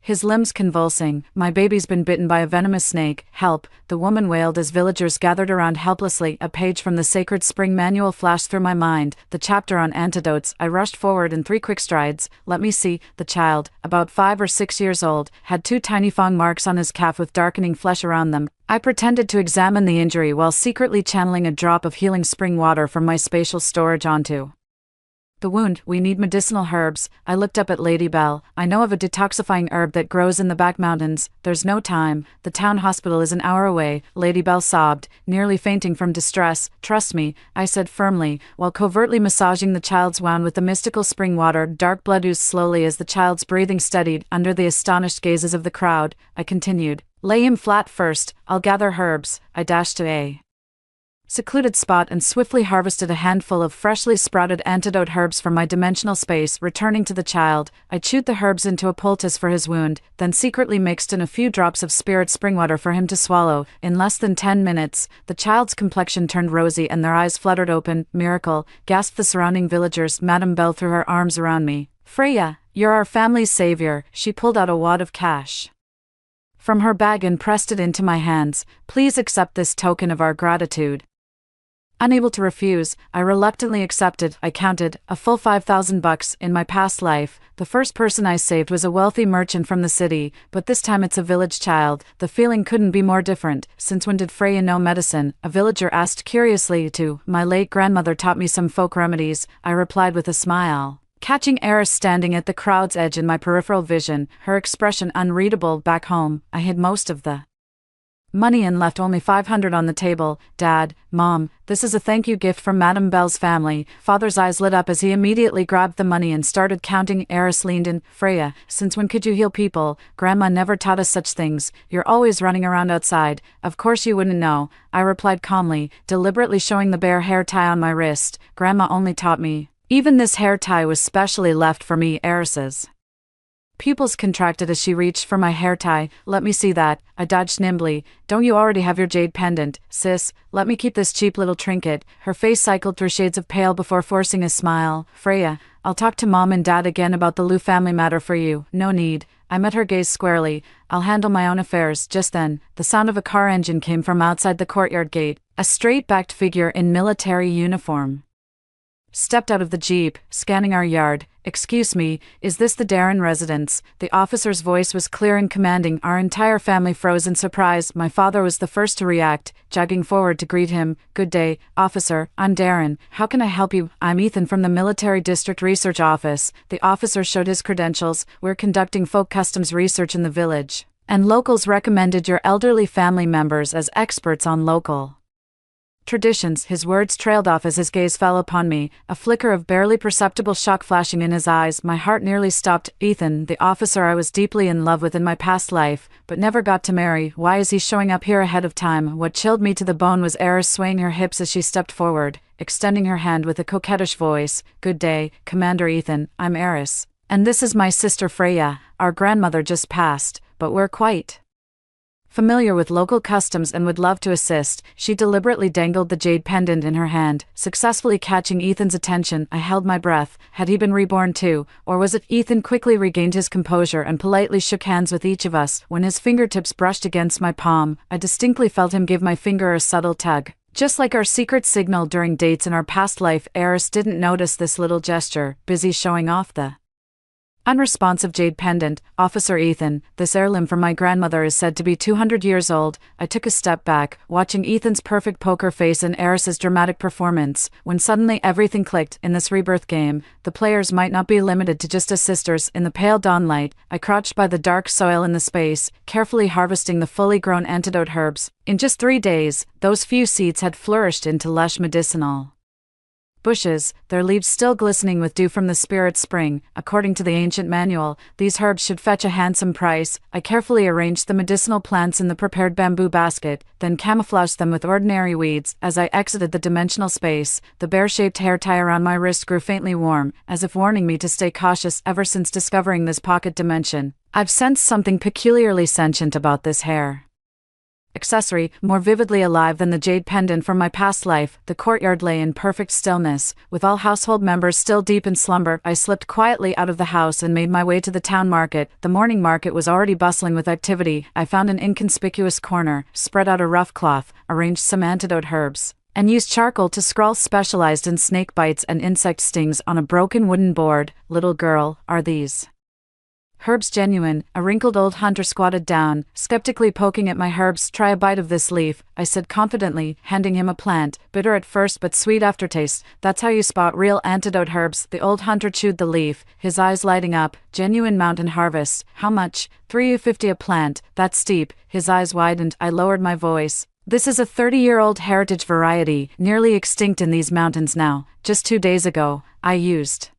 his limbs convulsing. "My baby's been bitten by a venomous snake. Help!" the woman wailed as villagers gathered around helplessly. A page from the Sacred Spring Manual flashed through my mind, the chapter on antidotes. I rushed forward in 3 quick strides. "Let me see." The child, about 5 or 6 years old, had 2 tiny fang marks on his calf with darkening flesh around them. I pretended to examine the injury while secretly channeling a drop of healing spring water from my spatial storage onto the wound. "We need medicinal herbs." I looked up at Lady Bell. "I know of a detoxifying herb that grows in the back mountains." "There's no time. The town hospital is an hour away." Lady Bell sobbed, nearly fainting from distress. "Trust me," I said firmly, while covertly massaging the child's wound with the mystical spring water. Dark blood oozed slowly as the child's breathing steadied. Under the astonished gazes of the crowd, I continued, Lay him flat first, I'll gather herbs. I dashed to a secluded spot and swiftly harvested a handful of freshly sprouted antidote herbs from my dimensional space. Returning to the child, I chewed the herbs into a poultice for his wound, then secretly mixed in a few drops of spirit spring water for him to swallow. In less than 10 minutes, the child's complexion turned rosy and their eyes fluttered open. Miracle, gasped the surrounding villagers. Madame Belle threw her arms around me. Freya, you're our family's savior. She pulled out a wad of cash from her bag and pressed it into my hands. Please accept this token of our gratitude. Unable to refuse, I reluctantly accepted. I counted a full $5,000 in my past life. The first person I saved was a wealthy merchant from the city, but this time it's a village child. The feeling couldn't be more different. Since when did Freya know medicine? A villager asked curiously. My late grandmother taught me some folk remedies, I replied with a smile. Catching Eris standing at the crowd's edge in my peripheral vision, her expression unreadable. Back home, I hid most of the money and left only $500 on the table. Dad, Mom, this is a thank you gift from Madame Belle's family. Father's eyes lit up as he immediately grabbed the money and started counting. Eris leaned in. Freya, since when could you heal people? Grandma never taught us such things. You're always running around outside. Of course you wouldn't know, I replied calmly, deliberately showing the bare hair tie on my wrist. Grandma only taught me. Even this hair tie was specially left for me. Eris's pupils contracted as she reached for my hair tie. Let me see that. I dodged nimbly. Don't you already have your jade pendant, sis? Let me keep this cheap little trinket. Her face cycled through shades of pale before forcing a smile. Freya, I'll talk to Mom and Dad again about the Lu family matter for you. No need. I met her gaze squarely. I'll handle my own affairs. Just then, the sound of a car engine came from outside the courtyard gate. A straight-backed figure in military uniform stepped out of the jeep, scanning our yard. Excuse me, is this the Darren residence? The officer's voice was clear and commanding. Our entire family froze in surprise. My father was the first to react, jogging forward to greet him. Good day, officer, I'm Darren. How can I help you? I'm Ethan from the Military District Research Office. The officer showed his credentials. We're conducting folk customs research in the village, and locals recommended your elderly family members as experts on local traditions. His words trailed off as his gaze fell upon me, a flicker of barely perceptible shock flashing in his eyes. My heart nearly stopped. Ethan, the officer I was deeply in love with in my past life, but never got to marry. Why is he showing up here ahead of time? What chilled me to the bone was Eris swaying her hips as she stepped forward, extending her hand with a coquettish voice. Good day, Commander Ethan, I'm Eris. And this is my sister Freya. Our grandmother just passed, but we're quite familiar with local customs and would love to assist. She deliberately dangled the jade pendant in her hand, successfully catching Ethan's attention. I held my breath. Had he been reborn too, or was it? Ethan quickly regained his composure and politely shook hands with each of us. When his fingertips brushed against my palm, I distinctly felt him give my finger a subtle tug. Just like our secret signal during dates in our past life. Eris didn't notice this little gesture, busy showing off the unresponsive jade pendant. Officer Ethan, this heirloom from my grandmother is said to be 200 years old. I took a step back, watching Ethan's perfect poker face and Eris's dramatic performance, when suddenly everything clicked. In this rebirth game, the players might not be limited to just as sisters. In the pale dawnlight, I crouched by the dark soil in the space, carefully harvesting the fully grown antidote herbs. In just 3 days, those few seeds had flourished into lush medicinal bushes, their leaves still glistening with dew from the spirit spring. According to the ancient manual, these herbs should fetch a handsome price. I carefully arranged the medicinal plants in the prepared bamboo basket, then camouflaged them with ordinary weeds. As I exited the dimensional space, the bear-shaped hair tie around my wrist grew faintly warm, as if warning me to stay cautious. Ever since discovering this pocket dimension, I've sensed something peculiarly sentient about this hair accessory, more vividly alive than the jade pendant from my past life. The courtyard lay in perfect stillness, with all household members still deep in slumber. I slipped quietly out of the house and made my way to the town market. The morning market was already bustling with activity. I found an inconspicuous corner, spread out a rough cloth, arranged some antidote herbs, and used charcoal to scrawl specialized in snake bites and insect stings on a broken wooden board. Little girl, are these herbs genuine? A wrinkled old hunter squatted down, skeptically poking at my herbs. Try a bite of this leaf, I said confidently, handing him a plant. Bitter at first but sweet aftertaste. That's how you spot real antidote herbs. The old hunter chewed the leaf, his eyes lighting up. Genuine mountain harvest. How much? $3.50 a plant. That's steep. His eyes widened. I lowered my voice. This is a 30-year-old heritage variety, nearly extinct in these mountains now. Just 2 days ago, I used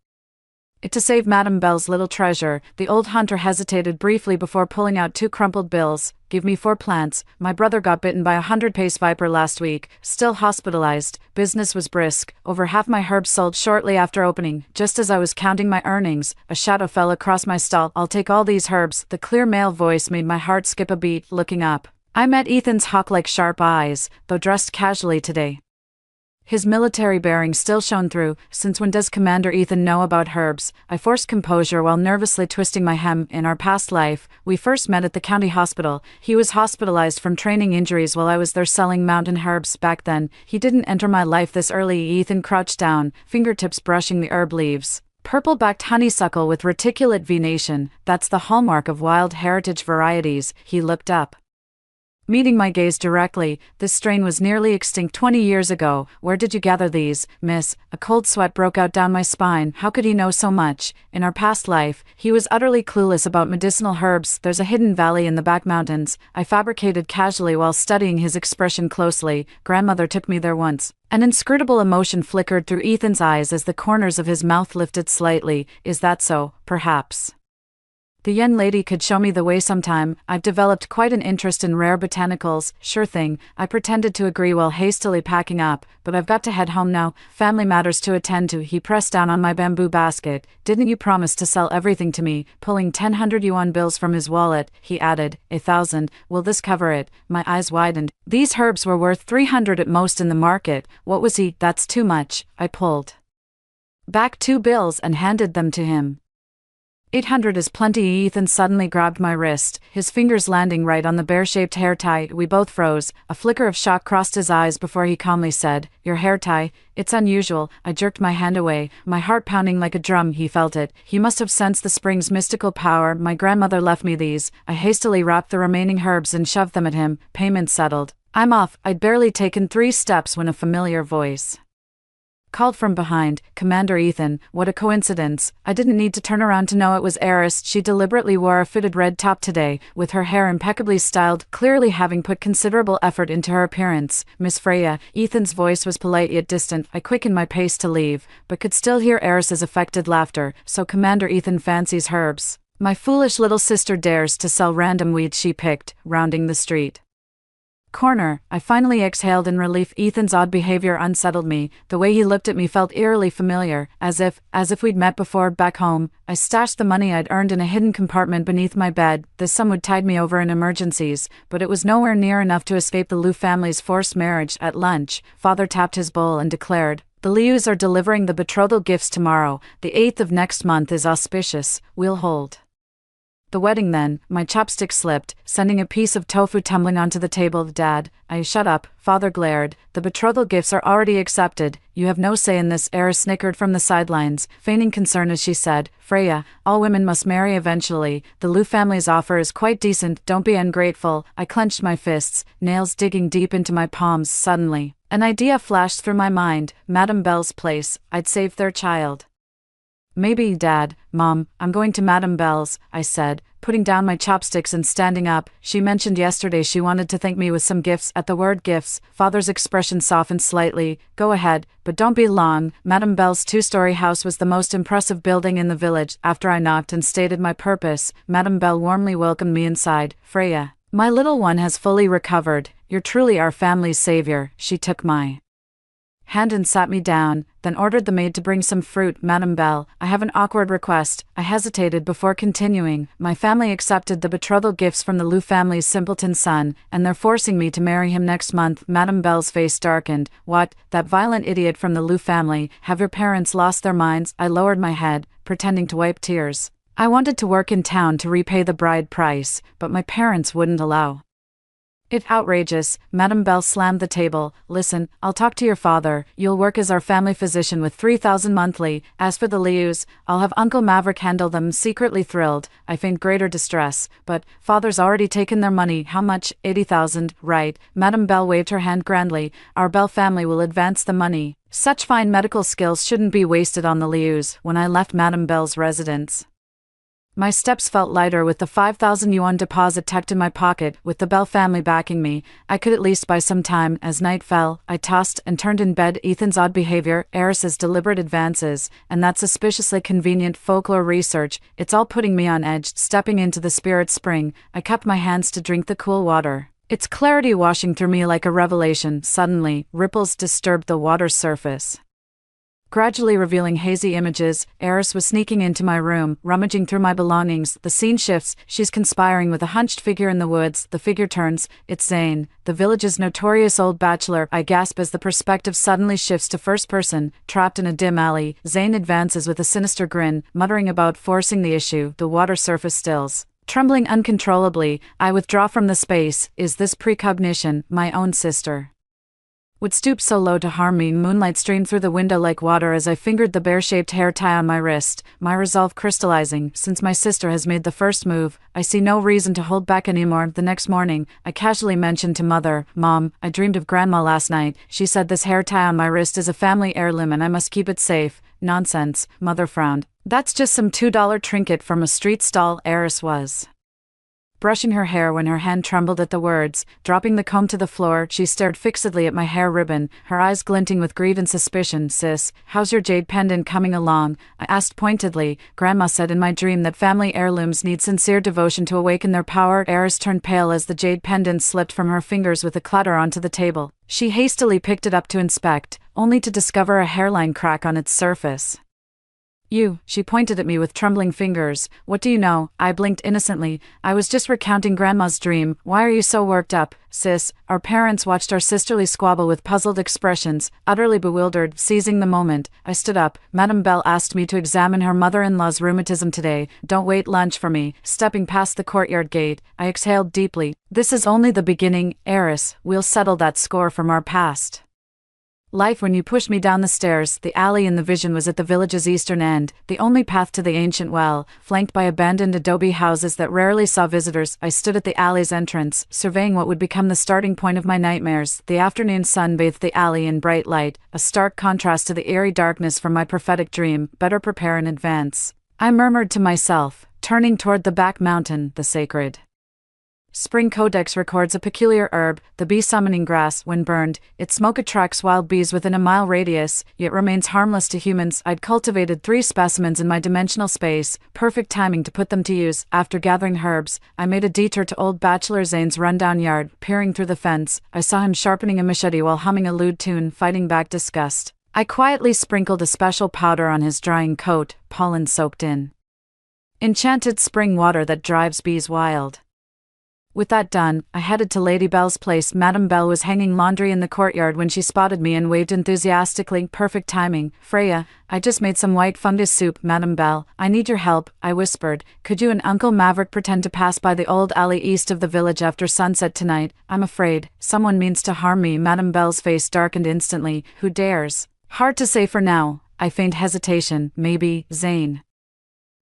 It to save Madame Belle's little treasure. The old hunter hesitated briefly before pulling out 2 crumpled bills. Give me 4 plants. My brother got bitten by a 100-pace viper last week, still hospitalized. Business was brisk. Over half my herbs sold shortly after opening. Just as I was counting my earnings, a shadow fell across my stall. I'll take all these herbs. The clear male voice made my heart skip a beat. Looking up, I met Ethan's hawk-like sharp eyes, though dressed casually today. His military bearing still shone through. Since when does Commander Ethan know about herbs? I forced composure while nervously twisting my hem. In our past life, we first met at the county hospital. He was hospitalized from training injuries while I was there selling mountain herbs. Back then, he didn't enter my life this early. Ethan crouched down, fingertips brushing the herb leaves. Purple-backed honeysuckle with reticulate venation, that's the hallmark of wild heritage varieties. He looked up, meeting my gaze directly. This strain was nearly extinct 20 years ago. Where did you gather these, miss? A cold sweat broke out down my spine. How could he know so much? In our past life, he was utterly clueless about medicinal herbs. There's a hidden valley in the back mountains, I fabricated casually while studying his expression closely. Grandmother took me there once. An inscrutable emotion flickered through Ethan's eyes as the corners of his mouth lifted slightly. Is that so? Perhaps the young lady could show me the way sometime. I've developed quite an interest in rare botanicals. Sure thing, I pretended to agree while hastily packing up, but I've got to head home now. Family matters to attend to. He pressed down on my bamboo basket. Didn't you promise to sell everything to me? Pulling 1,000 yuan bills from his wallet, he added, 1,000. Will this cover it? My eyes widened. These herbs were worth 300 at most in the market. What was he? That's too much. I pulled back 2 bills and handed them to him. 800 is plenty. Ethan suddenly grabbed my wrist, his fingers landing right on the bear-shaped hair tie. We both froze. A flicker of shock crossed his eyes before he calmly said, your hair tie? It's unusual. I jerked my hand away, my heart pounding like a drum. He felt it. He must have sensed the spring's mystical power. My grandmother left me these. I hastily wrapped the remaining herbs and shoved them at him. Payment settled. I'm off. I'd barely taken 3 steps when a familiar voice called from behind, Commander Ethan. What a coincidence. I didn't need to turn around to know it was Eris. She deliberately wore a fitted red top today, with her hair impeccably styled, clearly having put considerable effort into her appearance. Miss Freya. Ethan's voice was polite yet distant. I quickened my pace to leave, but could still hear Eris's affected laughter. So Commander Ethan fancies herbs. My foolish little sister dares to sell random weeds she picked, rounding the street corner. I finally exhaled in relief. Ethan's odd behavior unsettled me. The way he looked at me felt eerily familiar, as if we'd met before. Back home, I stashed the money I'd earned in a hidden compartment beneath my bed. This sum would tide me over in emergencies, but it was nowhere near enough to escape the Liu family's forced marriage. At lunch, Father tapped his bowl and declared, the Lius are delivering the betrothal gifts tomorrow. The 8th of next month is auspicious. We'll hold the wedding then. My chopstick slipped, sending a piece of tofu tumbling onto the table. Dad, shut up. Father glared. The betrothal gifts are already accepted. You have no say in this. Eris snickered from the sidelines, feigning concern as she said, Freya, all women must marry eventually. The Liu family's offer is quite decent. Don't be ungrateful. I clenched my fists, nails digging deep into my palms. Suddenly, an idea flashed through my mind. Madame Belle's place. I'd saved their child. Maybe, Dad. Mom, I'm going to Madame Belle's, I said, putting down my chopsticks and standing up. She mentioned yesterday she wanted to thank me with some gifts. At the word gifts, Father's expression softened slightly. Go ahead, but don't be long. Madame Belle's 2-story house was the most impressive building in the village. After I knocked and stated my purpose, Madame Belle warmly welcomed me inside. Freya, my little one has fully recovered. You're truly our family's savior. She took my hand and sat me down, then ordered the maid to bring some fruit. Madame Belle, I have an awkward request. I hesitated before continuing. My family accepted the betrothal gifts from the Liu family's simpleton son, and they're forcing me to marry him next month. Madame Belle's face darkened. What? That violent idiot from the Liu family? Have your parents lost their minds? I lowered my head, pretending to wipe tears. I wanted to work in town to repay the bride price, but my parents wouldn't allow it. Outrageous. Madame Belle slammed the table. Listen, I'll talk to your father. You'll work as our family physician with 3,000 monthly. As for the Lius, I'll have Uncle Maverick handle them. Secretly thrilled, I feigned greater distress. But Father's already taken their money. How much? 80,000. Right. Madame Belle waved her hand grandly. Our Belle family will advance the money. Such fine medical skills shouldn't be wasted on the Lius. When I left Madame Belle's residence, My steps felt lighter with the 5,000 yuan deposit tucked in my pocket. With the Bell family backing me, I could at least buy some time. As night fell, I tossed and turned in bed. Ethan's odd behavior, Eris's deliberate advances, and that suspiciously convenient folklore research, it's all putting me on edge. Stepping into the spirit spring, I cupped my hands to drink the cool water. Its clarity washing through me like a revelation. Suddenly, ripples disturbed the water's surface, gradually revealing hazy images. Eris was sneaking into my room, rummaging through my belongings. The scene shifts. She's conspiring with a hunched figure in the woods. The figure turns. It's Zane, the village's notorious old bachelor. I gasp as the perspective suddenly shifts to first person. Trapped in a dim alley, Zane advances with a sinister grin, muttering about forcing the issue. The water surface stills. Trembling uncontrollably, I withdraw from the space. Is this precognition? My own sister would stoop so low to harm me. Moonlight streamed through the window like water as I fingered the bear-shaped hair tie on my wrist, my resolve crystallizing. Since my sister has made the first move, I see no reason to hold back anymore. The next morning, I casually mentioned to Mother, "Mom, I dreamed of Grandma last night. She said this hair tie on my wrist is a family heirloom and I must keep it safe." "Nonsense," Mother frowned. "That's just some $2 trinket from a street stall." Eris was brushing her hair when her hand trembled at the words. Dropping the comb to the floor, she stared fixedly at my hair ribbon, her eyes glinting with greed and suspicion. "Sis, how's your jade pendant coming along?" I asked pointedly. "Grandma said in my dream that family heirlooms need sincere devotion to awaken their power." Eris turned pale as the jade pendant slipped from her fingers with a clatter onto the table. She hastily picked it up to inspect, only to discover a hairline crack on its surface. "You," she pointed at me with trembling fingers. "What do you know?" I blinked innocently. "I was just recounting Grandma's dream. Why are you so worked up?" "Sis." Our parents watched our sisterly squabble with puzzled expressions, utterly bewildered. Seizing the moment, I stood up. "Madame Bell asked me to examine her mother-in-law's rheumatism today. Don't wait lunch for me." Stepping past the courtyard gate, I exhaled deeply. "This is only the beginning, Eris. We'll settle that score from our past life." When you pushed me down the stairs, the alley in the vision was at the village's eastern end, the only path to the ancient well, flanked by abandoned adobe houses that rarely saw visitors. I stood at the alley's entrance, surveying what would become the starting point of my nightmares. The afternoon sun bathed the alley in bright light, a stark contrast to the eerie darkness from my prophetic dream. "Better prepare in advance," I murmured to myself, turning toward the back mountain. The sacred Spring Codex records a peculiar herb, the bee-summoning grass. When burned, its smoke attracts wild bees within a mile radius, yet remains harmless to humans. I'd cultivated 3 specimens in my dimensional space, perfect timing to put them to use. After gathering herbs, I made a detour to old Bachelor Zane's rundown yard. Peering through the fence, I saw him sharpening a machete while humming a lewd tune, fighting back disgust. I quietly sprinkled a special powder on his drying coat, pollen soaked in enchanted spring water that drives bees wild. With that done, I headed to Lady Bell's place. Madame Bell was hanging laundry in the courtyard when she spotted me and waved enthusiastically. "Perfect timing, Freya. I just made some white fungus soup." "Madame Bell, I need your help," I whispered. "Could you and Uncle Maverick pretend to pass by the old alley east of the village after sunset tonight? I'm afraid someone means to harm me." Madame Bell's face darkened instantly. "Who dares?" "Hard to say for now." I feigned hesitation. "Maybe Zane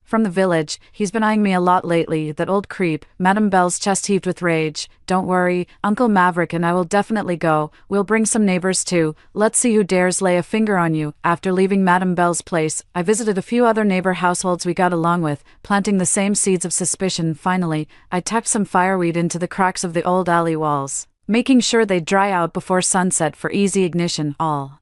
from the village. He's been eyeing me a lot lately, that old creep." Madame Bell's chest heaved with rage. "Don't worry, Uncle Maverick and I will definitely go. We'll bring some neighbors too. Let's see who dares lay a finger on you." After leaving Madame Bell's place, I visited a few other neighbor households we got along with, planting the same seeds of suspicion. Finally, I tucked some fireweed into the cracks of the old alley walls, making sure they'd dry out before sunset for easy ignition. All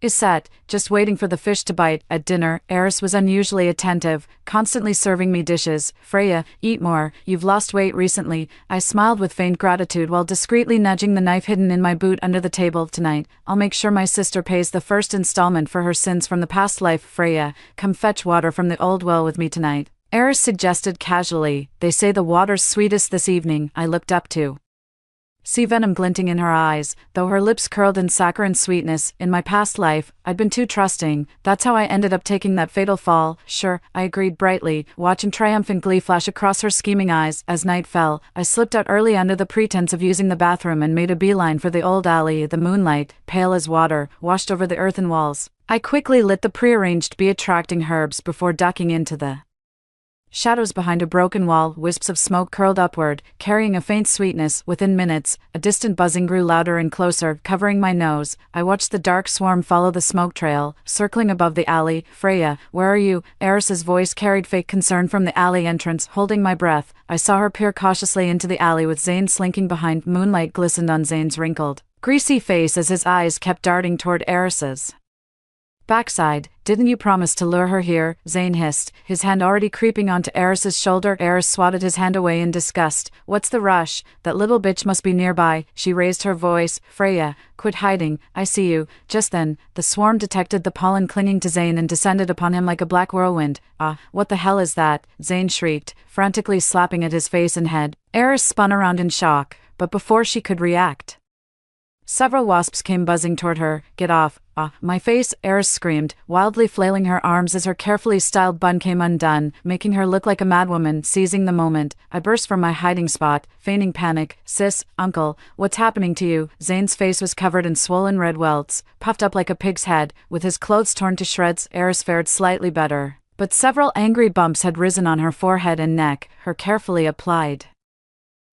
is set, just waiting for the fish to bite. At dinner, Eris was unusually attentive, constantly serving me dishes. "Freya, eat more, you've lost weight recently." I smiled with faint gratitude while discreetly nudging the knife hidden in my boot under the table. "Tonight, I'll make sure my sister pays the first installment for her sins from the past life." "Freya, come fetch water from the old well with me tonight," Eris suggested casually. "They say the water's sweetest this evening." I looked up to see venom glinting in her eyes, though her lips curled in saccharine sweetness. In my past life, I'd been too trusting. That's how I ended up taking that fatal fall. "Sure," I agreed brightly, watching triumphant glee flash across her scheming eyes. As night fell, I slipped out early under the pretense of using the bathroom and made a beeline for the old alley. The moonlight, pale as water, washed over the earthen walls. I quickly lit the prearranged bee-attracting herbs before ducking into the Shadows behind a broken wall, wisps of smoke curled upward, carrying a faint sweetness. Within minutes, a distant buzzing grew louder and closer, covering my nose. I watched the dark swarm follow the smoke trail, circling above the alley. Freya, where are you? Eris's voice carried fake concern from the alley entrance. Holding my breath, I saw her peer cautiously into the alley with Zane slinking behind. Moonlight glistened on Zane's wrinkled, greasy face as his eyes kept darting toward Eris's backside. Didn't you promise to lure her here? Zane hissed, his hand already creeping onto Eris's shoulder. Eris swatted his hand away in disgust. What's the rush? That little bitch must be nearby. She raised her voice. Freya, quit hiding. I see you. Just then, the swarm detected the pollen clinging to Zane and descended upon him like a black whirlwind. Ah, what the hell is that? Zane shrieked, frantically slapping at his face and head. Eris spun around in shock, but before she could react, several wasps came buzzing toward her. Get off. Ah, my face, Eris screamed, wildly flailing her arms as her carefully styled bun came undone, making her look like a madwoman. Seizing the moment, I burst from my hiding spot, feigning panic. Sis, uncle, what's happening to you? Zane's face was covered in swollen red welts, puffed up like a pig's head, with his clothes torn to shreds. Eris fared slightly better, but several angry bumps had risen on her forehead and neck. Her carefully applied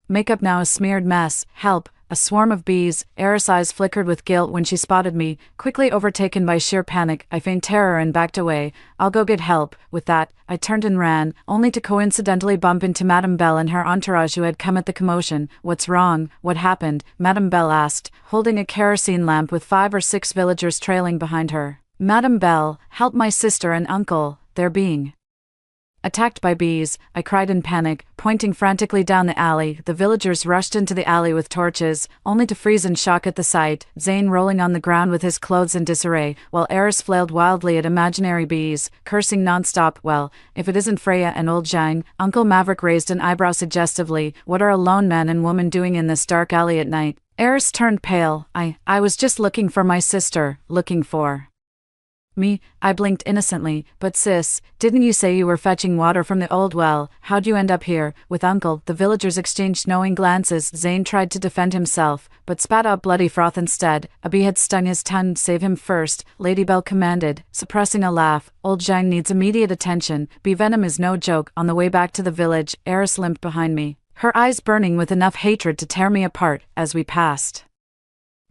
makeup now a smeared mess. Help! A swarm of bees. Eris' eyes flickered with guilt when she spotted me. Quickly overtaken by sheer panic, I feigned terror and backed away. I'll go get help. With that, I turned and ran, only to coincidentally bump into Madame Belle and her entourage who had come at the commotion. What's wrong? What happened? Madame Belle asked, holding a kerosene lamp with 5 or 6 villagers trailing behind her. Madame Belle, help my sister and uncle. They're being attacked by bees, I cried in panic, pointing frantically down the alley. The villagers rushed into the alley with torches, only to freeze in shock at the sight, Zane rolling on the ground with his clothes in disarray, while Eris flailed wildly at imaginary bees, cursing non-stop. Well, if it isn't Freya and old Zhang. Uncle Maverick raised an eyebrow suggestively. What are a lone man and woman doing in this dark alley at night? Eris turned pale. I was just looking for my sister. Looking for me? I blinked innocently. But sis, didn't you say you were fetching water from the old well? How'd you end up here, with uncle? The villagers exchanged knowing glances. Zane tried to defend himself, but spat out bloody froth instead. A bee had stung his tongue. Save him first, Lady Belle commanded, suppressing a laugh. Old Zhang needs immediate attention. Bee venom is no joke. On the way back to the village, Eris limped behind me, her eyes burning with enough hatred to tear me apart. As we passed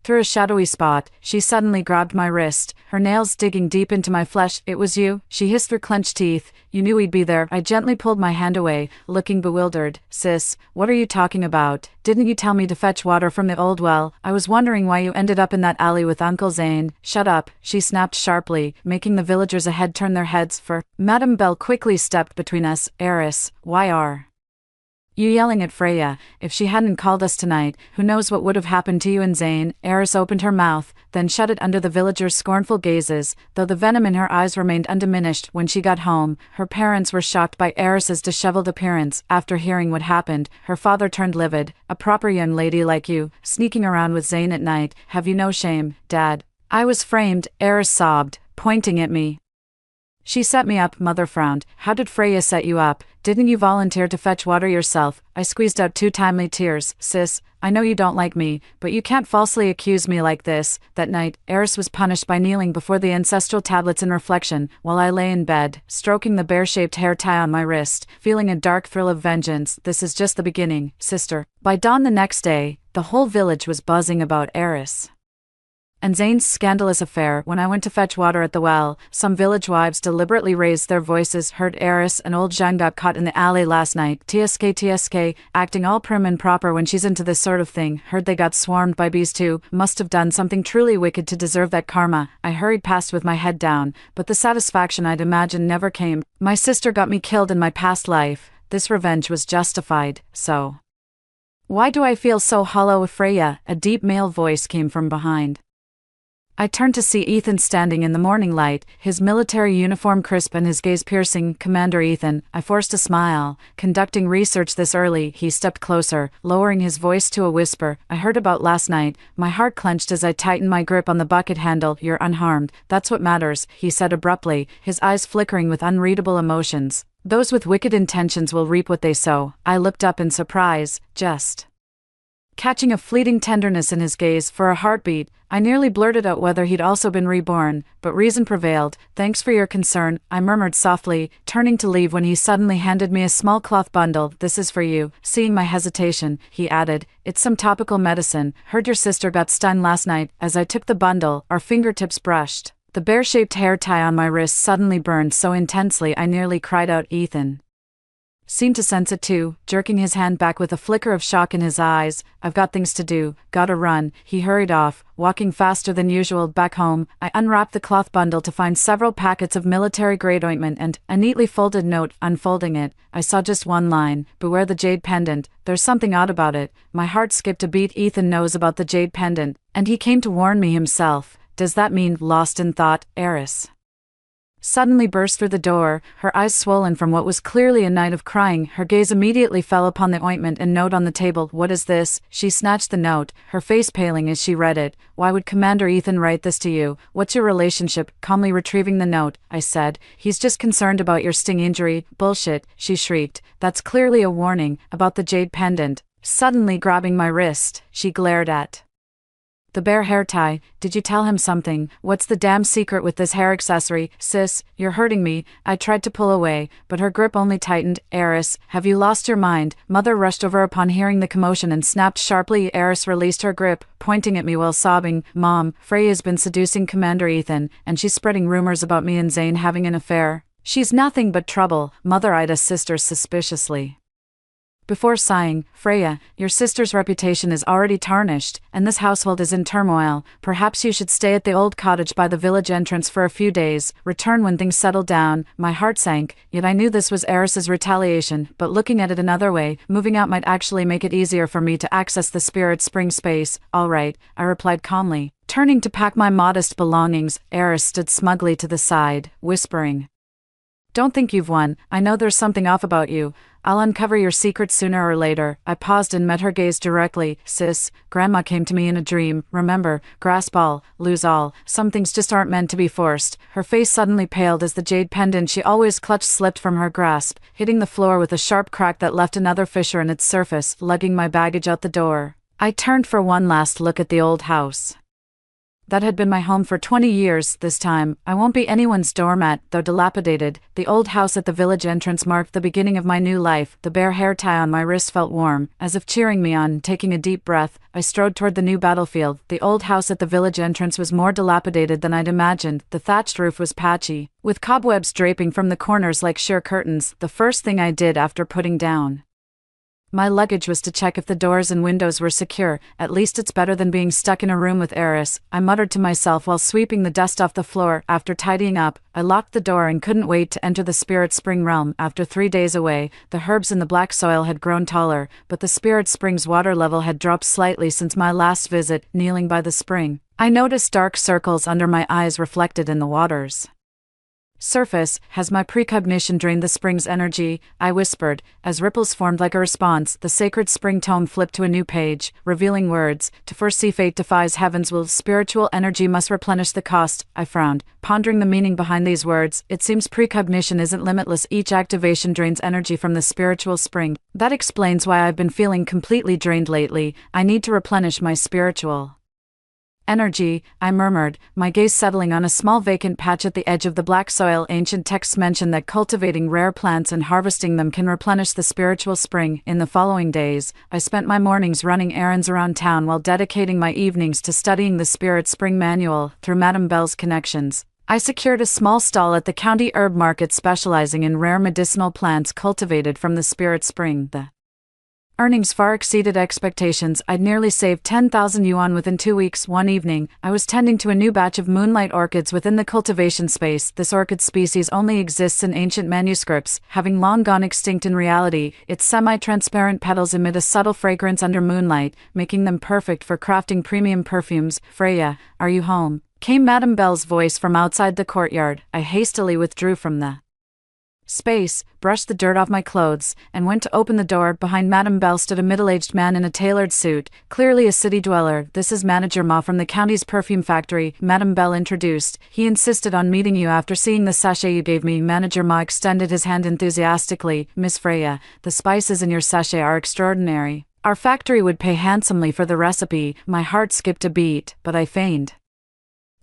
through a shadowy spot, she suddenly grabbed my wrist, her nails digging deep into my flesh. It was you, she hissed through clenched teeth. You knew we'd be there. I gently pulled my hand away, looking bewildered. Sis, what are you talking about? Didn't you tell me to fetch water from the old well? I was wondering why you ended up in that alley with Uncle Zane. Shut up, she snapped sharply, making the villagers ahead turn their heads. For Madame Belle quickly stepped between us. Eris, why are you yelling at Freya? If she hadn't called us tonight, who knows what would have happened to you and Zane? Eris opened her mouth, then shut it under the villagers' scornful gazes. Though the venom in her eyes remained undiminished, when she got home, her parents were shocked by Eris's disheveled appearance. After hearing what happened, her father turned livid. A proper young lady like you, sneaking around with Zane at night. Have you no shame, Dad? I was framed, Eris sobbed, pointing at me. She set me up. Mother frowned. How did Freya set you up? Didn't you volunteer to fetch water yourself? I squeezed out 2 timely tears. Sis, I know you don't like me, but you can't falsely accuse me like this. That night, Eris was punished by kneeling before the ancestral tablets in reflection, while I lay in bed, stroking the bear-shaped hair tie on my wrist, feeling a dark thrill of vengeance. This is just the beginning, sister. By dawn the next day, the whole village was buzzing about Eris and Zane's scandalous affair. When I went to fetch water at the well, some village wives deliberately raised their voices. Heard Eris and old Zhang got caught in the alley last night. TSK, acting all prim and proper when she's into this sort of thing. Heard they got swarmed by bees too. Must have done something truly wicked to deserve that karma. I hurried past with my head down, but the satisfaction I'd imagined never came. My sister got me killed in my past life. This revenge was justified, so why do I feel so hollow? Freya, a deep male voice came from behind. I turned to see Ethan standing in the morning light, his military uniform crisp and his gaze piercing. Commander Ethan, I forced a smile. Conducting research this early. He stepped closer, lowering his voice to a whisper. I heard about last night. My heart clenched as I tightened my grip on the bucket handle. You're unharmed. That's what matters, he said abruptly, his eyes flickering with unreadable emotions. Those with wicked intentions will reap what they sow. I looked up in surprise. Just Catching a fleeting tenderness in his gaze for a heartbeat, I nearly blurted out whether he'd also been reborn, but reason prevailed. "Thanks for your concern," I murmured softly, turning to leave when he suddenly handed me a small cloth bundle. "This is for you." Seeing my hesitation, he added, "It's some topical medicine. Heard your sister got stung last night." As I took the bundle, our fingertips brushed. The bear-shaped hair tie on my wrist suddenly burned so intensely I nearly cried out. Ethan seemed to sense it too, jerking his hand back with a flicker of shock in his eyes. "I've got things to do, gotta run." He hurried off, walking faster than usual. Back home, I unwrapped the cloth bundle to find several packets of military-grade ointment and a neatly folded note. Unfolding it, I saw just one line: "Beware the jade pendant." There's something odd about it. My heart skipped a beat. Ethan knows about the jade pendant, and he came to warn me himself. Does that mean, lost in thought, Eris suddenly burst through the door, her eyes swollen from what was clearly a night of crying. Her gaze immediately fell upon the ointment and note on the table. "What is this?" She snatched the note, her face paling as she read it. "Why would Commander Ethan write this to you? What's your relationship?" Calmly retrieving the note, I said, "He's just concerned about your sting injury." "Bullshit," she shrieked. "That's clearly a warning about the jade pendant." Suddenly grabbing my wrist, she glared at the bear hair tie. "Did you tell him something? What's the damn secret with this hair accessory?" "Sis, you're hurting me." I tried to pull away, but her grip only tightened. "Eris, have you lost your mind?" Mother rushed over upon hearing the commotion and snapped sharply. Eris released her grip, pointing at me while sobbing. "Mom, Freya's been seducing Commander Ethan, and she's spreading rumors about me and Zane having an affair." "She's nothing but trouble." Mother eyed us sisters suspiciously before sighing. "Freya, your sister's reputation is already tarnished, and this household is in turmoil. Perhaps you should stay at the old cottage by the village entrance for a few days, return when things settle down." My heart sank, yet I knew this was Eris's retaliation, but looking at it another way, moving out might actually make it easier for me to access the spirit spring space. "All right," I replied calmly, turning to pack my modest belongings. Eris stood smugly to the side, whispering, "Don't think you've won. I know there's something off about you. I'll uncover your secret sooner or later." I paused and met her gaze directly. "Sis, Grandma came to me in a dream. Remember, grasp all, lose all. Some things just aren't meant to be forced." Her face suddenly paled as the jade pendant she always clutched slipped from her grasp, hitting the floor with a sharp crack that left another fissure in its surface. Lugging my baggage out the door, I turned for one last look at the old house that had been my home for 20 years. This time, I won't be anyone's doormat, though dilapidated. The old house at the village entrance marked the beginning of my new life. The bear hair tie on my wrist felt warm, as if cheering me on. Taking a deep breath, I strode toward the new battlefield. The old house at the village entrance was more dilapidated than I'd imagined. The thatched roof was patchy, with cobwebs draping from the corners like sheer curtains. The first thing I did after putting down my luggage was to check if the doors and windows were secure. "At least it's better than being stuck in a room with Eris," I muttered to myself while sweeping the dust off the floor. After tidying up, I locked the door and couldn't wait to enter the spirit spring realm. After 3 days away, the herbs in the black soil had grown taller, but the spirit spring's water level had dropped slightly since my last visit. Kneeling by the spring, I noticed dark circles under my eyes reflected in the water's surface. "Has my precognition drained the spring's energy?" I whispered, as ripples formed like a response. The sacred spring tome flipped to a new page, revealing words: "To foresee fate defies heaven's will, spiritual energy must replenish the cost." I frowned, pondering the meaning behind these words. It seems precognition isn't limitless. Each activation drains energy from the spiritual spring. That explains why I've been feeling completely drained lately. I need to replenish my spiritual energy, I murmured, my gaze settling on a small vacant patch at the edge of the black soil. Ancient texts mention that cultivating rare plants and harvesting them can replenish the spiritual spring. In the following days, I spent my mornings running errands around town while dedicating my evenings to studying the Spirit Spring Manual. Through Madame Bell's connections, I secured a small stall at the county herb market specializing in rare medicinal plants cultivated from the Spirit Spring. The earnings far exceeded expectations. I'd nearly saved 10,000 yuan within 2 weeks. One evening, I was tending to a new batch of moonlight orchids within the cultivation space. This orchid species only exists in ancient manuscripts, having long gone extinct in reality. Its semi-transparent petals emit a subtle fragrance under moonlight, making them perfect for crafting premium perfumes. "Freya, are you home?" came Madame Bell's voice from outside the courtyard. I hastily withdrew from the space, brushed the dirt off my clothes, and went to open the door. Behind Madame Bell stood a middle-aged man in a tailored suit, clearly a city dweller. "This is Manager Ma from the county's perfume factory," Madame Bell introduced. "He insisted on meeting you after seeing the sachet you gave me." Manager Ma extended his hand enthusiastically. "Miss Freya, the spices in your sachet are extraordinary. Our factory would pay handsomely for the recipe. My heart skipped a beat, but I feigned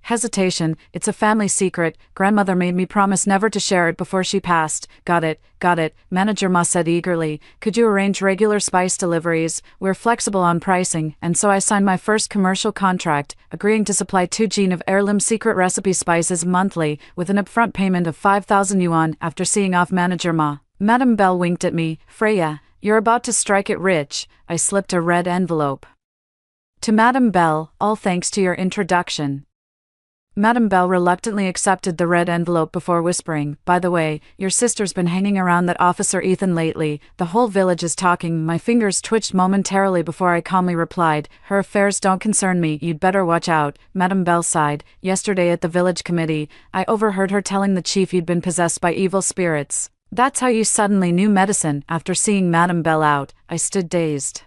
hesitation. It's a family secret. Grandmother made me promise never to share it before she passed. Got it, Manager Ma said eagerly. Could you arrange regular spice deliveries? We're flexible on pricing, and so I signed my first commercial contract, agreeing to supply 2 gin of heirloom secret recipe spices monthly, with an upfront payment of 5,000 yuan. After seeing off Manager Ma, Madame Belle winked at me. Freya, you're about to strike it rich. I slipped a red envelope to Madame Belle, all thanks to your introduction. Madame Belle reluctantly accepted the red envelope before whispering, by the way, your sister's been hanging around that officer Ethan lately. The whole village is talking. My fingers twitched momentarily before I calmly replied, her affairs don't concern me. You'd better watch out. Madame Belle sighed. Yesterday at the village committee, I overheard her telling the chief you'd been possessed by evil spirits. That's how you suddenly knew medicine. After seeing Madame Belle out, I stood dazed.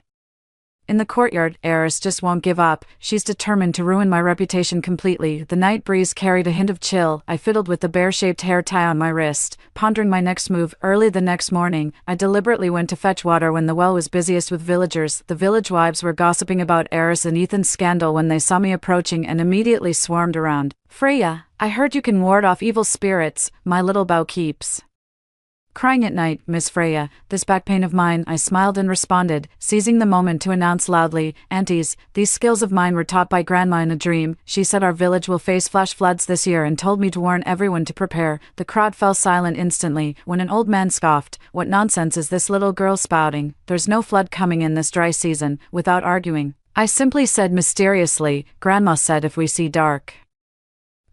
In the courtyard, Eris just won't give up. She's determined to ruin my reputation completely. The night breeze carried a hint of chill. I fiddled with the bear-shaped hair tie on my wrist, pondering my next move. Early the next morning, I deliberately went to fetch water when the well was busiest with villagers. The village wives were gossiping about Eris and Ethan's scandal when they saw me approaching and immediately swarmed around. Freya, I heard you can ward off evil spirits. My little bow keeps crying at night, Miss Freya. This back pain of mine, I smiled and responded, seizing the moment to announce loudly, Aunties, these skills of mine were taught by Grandma in a dream. She said our village will face flash floods this year and told me to warn everyone to prepare. The crowd fell silent instantly, when an old man scoffed, what nonsense is this little girl spouting? There's no flood coming in this dry season. Without arguing, I simply said mysteriously, Grandma said if we see dark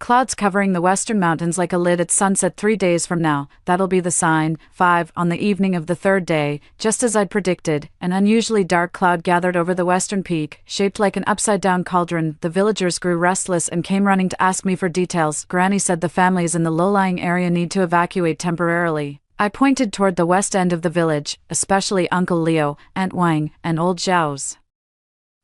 clouds covering the western mountains like a lid at sunset 3 days from now, that'll be the sign. 5. On the evening of the 3rd day, just as I'd predicted, an unusually dark cloud gathered over the western peak, shaped like an upside-down cauldron. The villagers grew restless and came running to ask me for details. Granny said the families in the low-lying area need to evacuate temporarily. I pointed toward the west end of the village, especially Uncle Leo, Aunt Wang, and Old Zhao's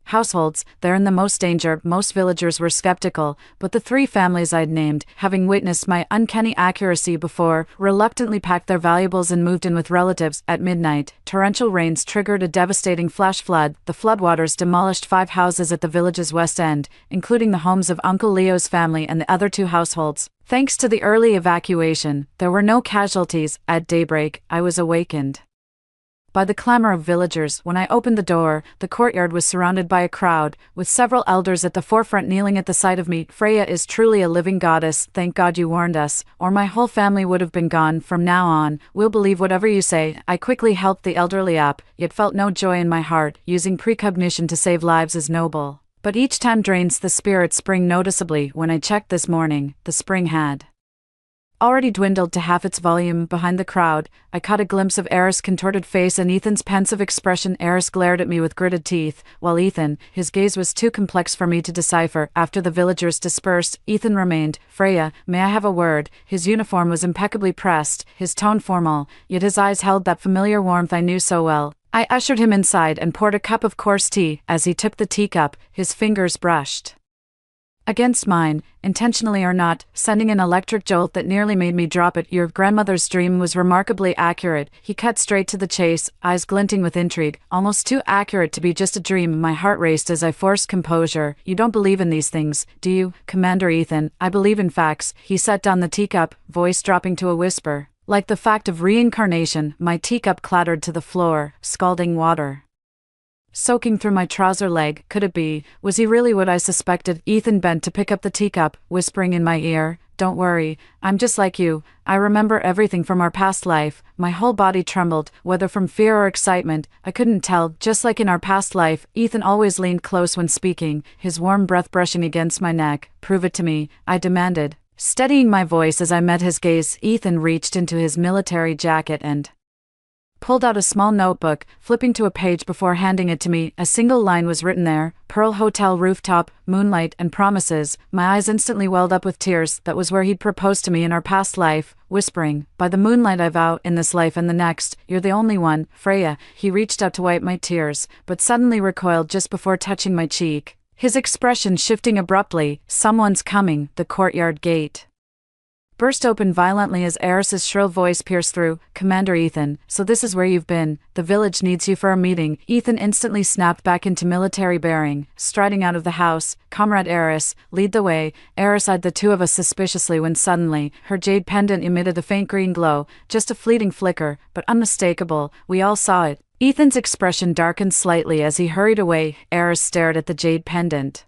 households. They're in the most danger. Most villagers were skeptical, but the 3 families I'd named, having witnessed my uncanny accuracy before, reluctantly packed their valuables and moved in with relatives. At midnight, torrential rains triggered a devastating flash flood. The floodwaters demolished 5 houses at the village's west end, including the homes of Uncle Leo's family and the other 2 households. Thanks to the early evacuation, there were no casualties. At daybreak, I was awakened by the clamor of villagers. When I opened the door, the courtyard was surrounded by a crowd, with several elders at the forefront kneeling at the sight of me. Freya is truly a living goddess. Thank God you warned us, or my whole family would have been gone. From now on, we'll believe whatever you say. I quickly helped the elderly up, yet felt no joy in my heart. Using precognition to save lives is noble, but each time drains the spirit. Spring noticeably. When I checked this morning, the spring had already dwindled to half its volume. Behind the crowd, I caught a glimpse of Eris' contorted face and Ethan's pensive expression. Eris glared at me with gritted teeth, while Ethan, his gaze was too complex for me to decipher. After the villagers dispersed, Ethan remained. Freya, may I have a word? His uniform was impeccably pressed, his tone formal, yet his eyes held that familiar warmth I knew so well. I ushered him inside and poured a cup of coarse tea. As he took the teacup, his fingers brushed against mine, intentionally or not, sending an electric jolt that nearly made me drop it. Your grandmother's dream was remarkably accurate. He cut straight to the chase, eyes glinting with intrigue, almost too accurate to be just a dream. My heart raced as I forced composure. You don't believe in these things, do you, Commander Ethan? I believe in facts. He set down the teacup, voice dropping to a whisper. Like the fact of reincarnation, my teacup clattered to the floor, scalding water soaking through my trouser leg. Could it be? Was he really what I suspected? Ethan bent to pick up the teacup, whispering in my ear, don't worry, I'm just like you. I remember everything from our past life. My whole body trembled, whether from fear or excitement, I couldn't tell. Just like in our past life, Ethan always leaned close when speaking, his warm breath brushing against my neck. Prove it to me, I demanded, steadying my voice as I met his gaze. Ethan reached into his military jacket and pulled out a small notebook, flipping to a page before handing it to me. A single line was written there, Pearl Hotel rooftop, moonlight and promises. My eyes instantly welled up with tears. That was where he'd proposed to me in our past life, whispering, by the moonlight I vow, in this life and the next, you're the only one, Freya. He reached out to wipe my tears, but suddenly recoiled just before touching my cheek, his expression shifting abruptly. Someone's coming. The courtyard gate burst open violently as Eris's shrill voice pierced through. "Commander Ethan, so this is where you've been. The village needs you for a meeting." Ethan instantly snapped back into military bearing, striding out of the house. "Comrade Eris, lead the way." Eris eyed the two of us suspiciously when suddenly, her jade pendant emitted a faint green glow, just a fleeting flicker, but unmistakable. We all saw it. Ethan's expression darkened slightly as he hurried away. Eris stared at the jade pendant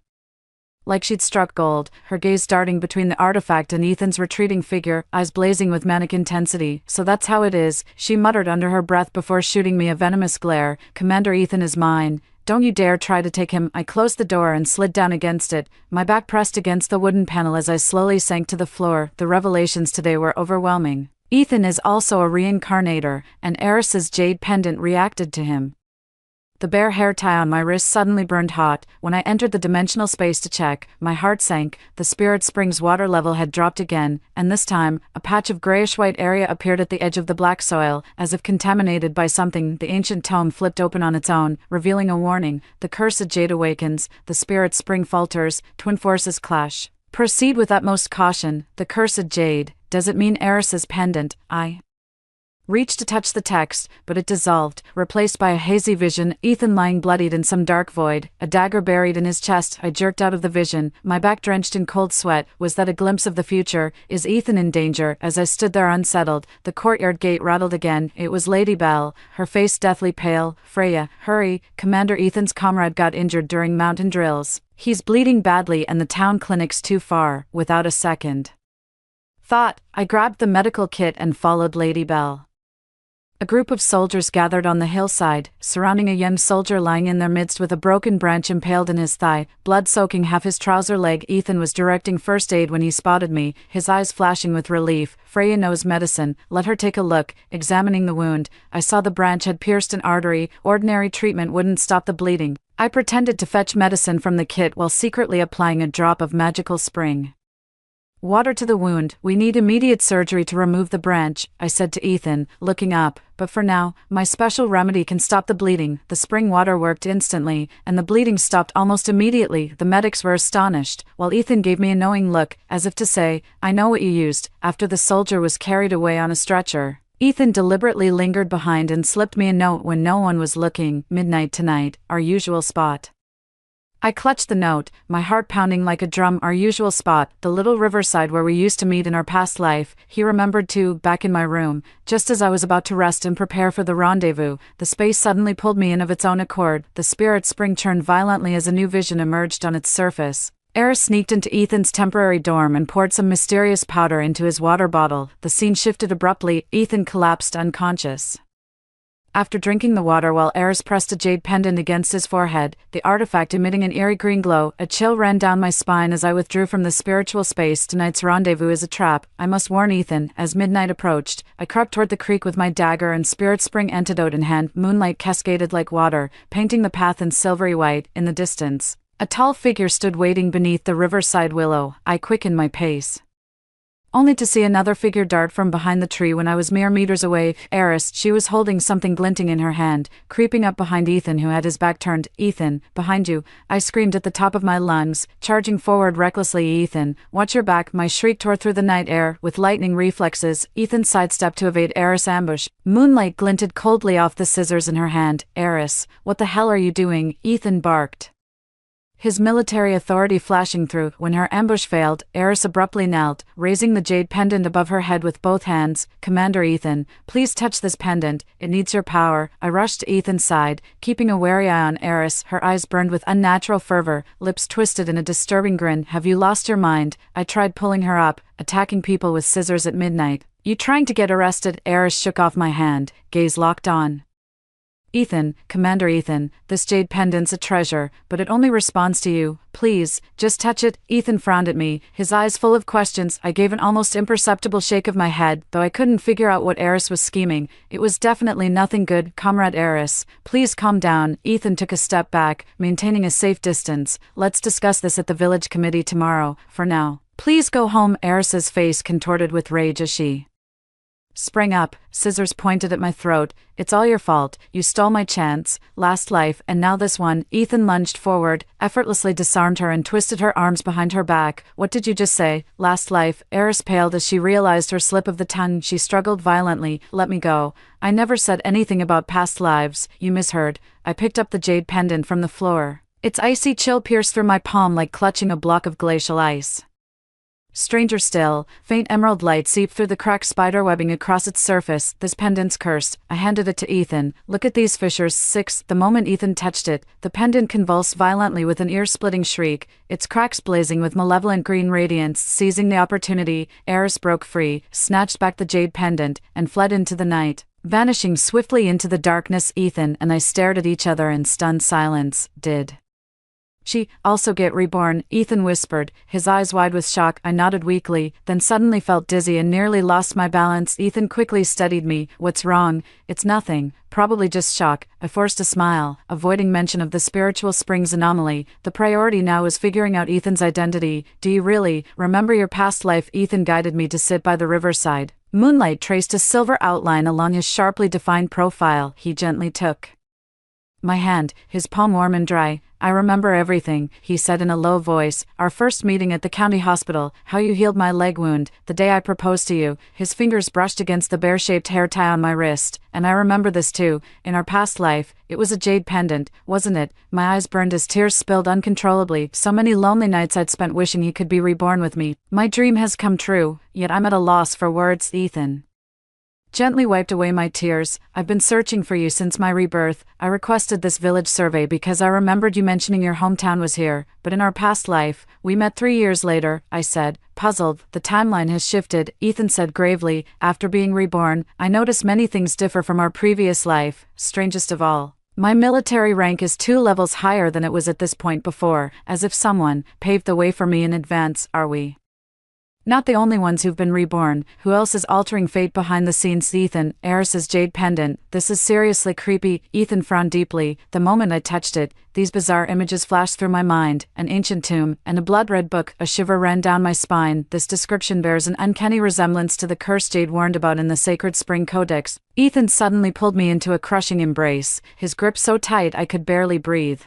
like she'd struck gold, her gaze darting between the artifact and Ethan's retreating figure, eyes blazing with manic intensity. "So that's how it is," she muttered under her breath before shooting me a venomous glare. "Commander Ethan is mine. Don't you dare try to take him." I closed the door and slid down against it, my back pressed against the wooden panel as I slowly sank to the floor. The revelations today were overwhelming. Ethan is also a reincarnator, and Eris's jade pendant reacted to him. The bare hair tie on my wrist suddenly burned hot. When I entered the dimensional space to check, my heart sank. The spirit spring's water level had dropped again, and this time, a patch of grayish-white area appeared at the edge of the black soil, as if contaminated by something. The ancient tome flipped open on its own, revealing a warning. "The cursed jade awakens, the spirit spring falters, twin forces clash. Proceed with utmost caution." The cursed jade. Does it mean Eris's pendant? I reached to touch the text, but it dissolved, replaced by a hazy vision. Ethan lying bloodied in some dark void, a dagger buried in his chest. I jerked out of the vision, my back drenched in cold sweat. Was that a glimpse of the future? Is Ethan in danger? As I stood there unsettled, the courtyard gate rattled again. It was Lady Belle, her face deathly pale. "Freya, hurry, Commander Ethan's comrade got injured during mountain drills. He's bleeding badly and the town clinic's too far." Without a second thought, I grabbed the medical kit and followed Lady Belle. A group of soldiers gathered on the hillside, surrounding a young soldier lying in their midst with a broken branch impaled in his thigh, blood soaking half his trouser leg. Ethan was directing first aid when he spotted me, his eyes flashing with relief. "Freya knows medicine, let her take a look." Examining the wound, I saw the branch had pierced an artery. Ordinary treatment wouldn't stop the bleeding. I pretended to fetch medicine from the kit while secretly applying a drop of magical spring water to the wound. "We need immediate surgery to remove the branch," I said to Ethan, looking up. "But for now, my special remedy can stop the bleeding." The spring water worked instantly, and the bleeding stopped almost immediately. The medics were astonished, while Ethan gave me a knowing look, as if to say, "I know what you used." After the soldier was carried away on a stretcher, Ethan deliberately lingered behind and slipped me a note when no one was looking. "Midnight tonight, our usual spot." I clutched the note, my heart pounding like a drum. Our usual spot, the little riverside where we used to meet in our past life. He remembered too. Back in my room, just as I was about to rest and prepare for the rendezvous, the space suddenly pulled me in of its own accord. The spirit spring churned violently as a new vision emerged on its surface. Eris sneaked into Ethan's temporary dorm and poured some mysterious powder into his water bottle. The scene shifted abruptly. Ethan collapsed unconscious after drinking the water while Eris pressed a jade pendant against his forehead, the artifact emitting an eerie green glow. A chill ran down my spine as I withdrew from the spiritual space. Tonight's rendezvous is a trap. I must warn Ethan. As midnight approached, I crept toward the creek with my dagger and spirit spring antidote in hand. Moonlight cascaded like water, painting the path in silvery white. In the distance, a tall figure stood waiting beneath the riverside willow. I quickened my pace, only to see another figure dart from behind the tree when I was mere meters away. Eris, she was holding something glinting in her hand, creeping up behind Ethan who had his back turned. "Ethan, behind you," I screamed at the top of my lungs, charging forward recklessly. "Ethan, watch your back." My shriek tore through the night air. With lightning reflexes, Ethan sidestepped to evade Eris' ambush. Moonlight glinted coldly off the scissors in her hand. "Eris, what the hell are you doing?" Ethan barked, his military authority flashing through. When her ambush failed, Eris abruptly knelt, raising the jade pendant above her head with both hands. "Commander Ethan, please touch this pendant, it needs your power." I rushed to Ethan's side, keeping a wary eye on Eris. Her eyes burned with unnatural fervor, lips twisted in a disturbing grin. "Have you lost your mind?" I tried pulling her up, attacking people with scissors at midnight. "You trying to get arrested?" Eris shook off my hand, gaze locked on Ethan. "Commander Ethan, this jade pendant's a treasure, but it only responds to you. Please, just touch it." Ethan frowned at me, his eyes full of questions. I gave an almost imperceptible shake of my head, though I couldn't figure out what Eris was scheming. It was definitely nothing good. "Comrade Eris, please calm down." Ethan took a step back, maintaining a safe distance. "Let's discuss this at the village committee tomorrow. For now, please go home." Eris's face contorted with rage as she sprang up, scissors pointed at my throat. It's all your fault. You stole my chance, last life, and now this one. Ethan lunged forward, effortlessly disarmed her and twisted her arms behind her back. What did you just say? Last life. Eris paled as she realized her slip of the tongue. She struggled violently. Let me go. I never said anything about past lives. You misheard. I picked up the jade pendant from the floor. Its icy chill pierced through my palm like clutching a block of glacial ice. Stranger still, faint emerald light seeped through the cracked spiderwebbing across its surface. This pendant's cursed. I handed it to Ethan. Look at these fissures. 6. The moment Ethan touched it, the pendant convulsed violently with an ear-splitting shriek, its cracks blazing with malevolent green radiance. Seizing the opportunity, Eris broke free, snatched back the jade pendant, and fled into the night. Vanishing swiftly into the darkness, Ethan and I stared at each other in stunned silence. Did she also get reborn? Ethan whispered, his eyes wide with shock. I nodded weakly, then suddenly felt dizzy and nearly lost my balance. Ethan quickly steadied me. What's wrong? It's nothing. Probably just shock. I forced a smile, avoiding mention of the spiritual springs anomaly. The priority now was figuring out Ethan's identity. Do you really remember your past life? Ethan guided me to sit by the riverside. Moonlight traced a silver outline along his sharply defined profile. He gently took my hand, his palm warm and dry. I remember everything, he said in a low voice. Our first meeting at the county hospital, how you healed my leg wound, the day I proposed to you. His fingers brushed against the bear-shaped hair tie on my wrist. And I remember this too. In our past life, it was a jade pendant, wasn't it? My eyes burned as tears spilled uncontrollably. So many lonely nights I'd spent wishing he could be reborn with me. My dream has come true, yet I'm at a loss for words. Ethan gently wiped away my tears. I've been searching for you since my rebirth. I requested this village survey because I remembered you mentioning your hometown was here, but in our past life, we met 3 years later, I said, puzzled. The timeline has shifted, Ethan said gravely. After being reborn, I noticed many things differ from our previous life. Strangest of all, my military rank is 2 levels higher than it was at this point before, as if someone paved the way for me in advance. Are we not the only ones who've been reborn? Who else is altering fate behind the scenes? Ethan, Eris's jade pendant. This is seriously creepy. Ethan frowned deeply. The moment I touched it, these bizarre images flashed through my mind. An ancient tomb, and a blood-red book. A shiver ran down my spine. This description bears an uncanny resemblance to the cursed jade warned about in the Sacred Spring Codex. Ethan suddenly pulled me into a crushing embrace, his grip so tight I could barely breathe.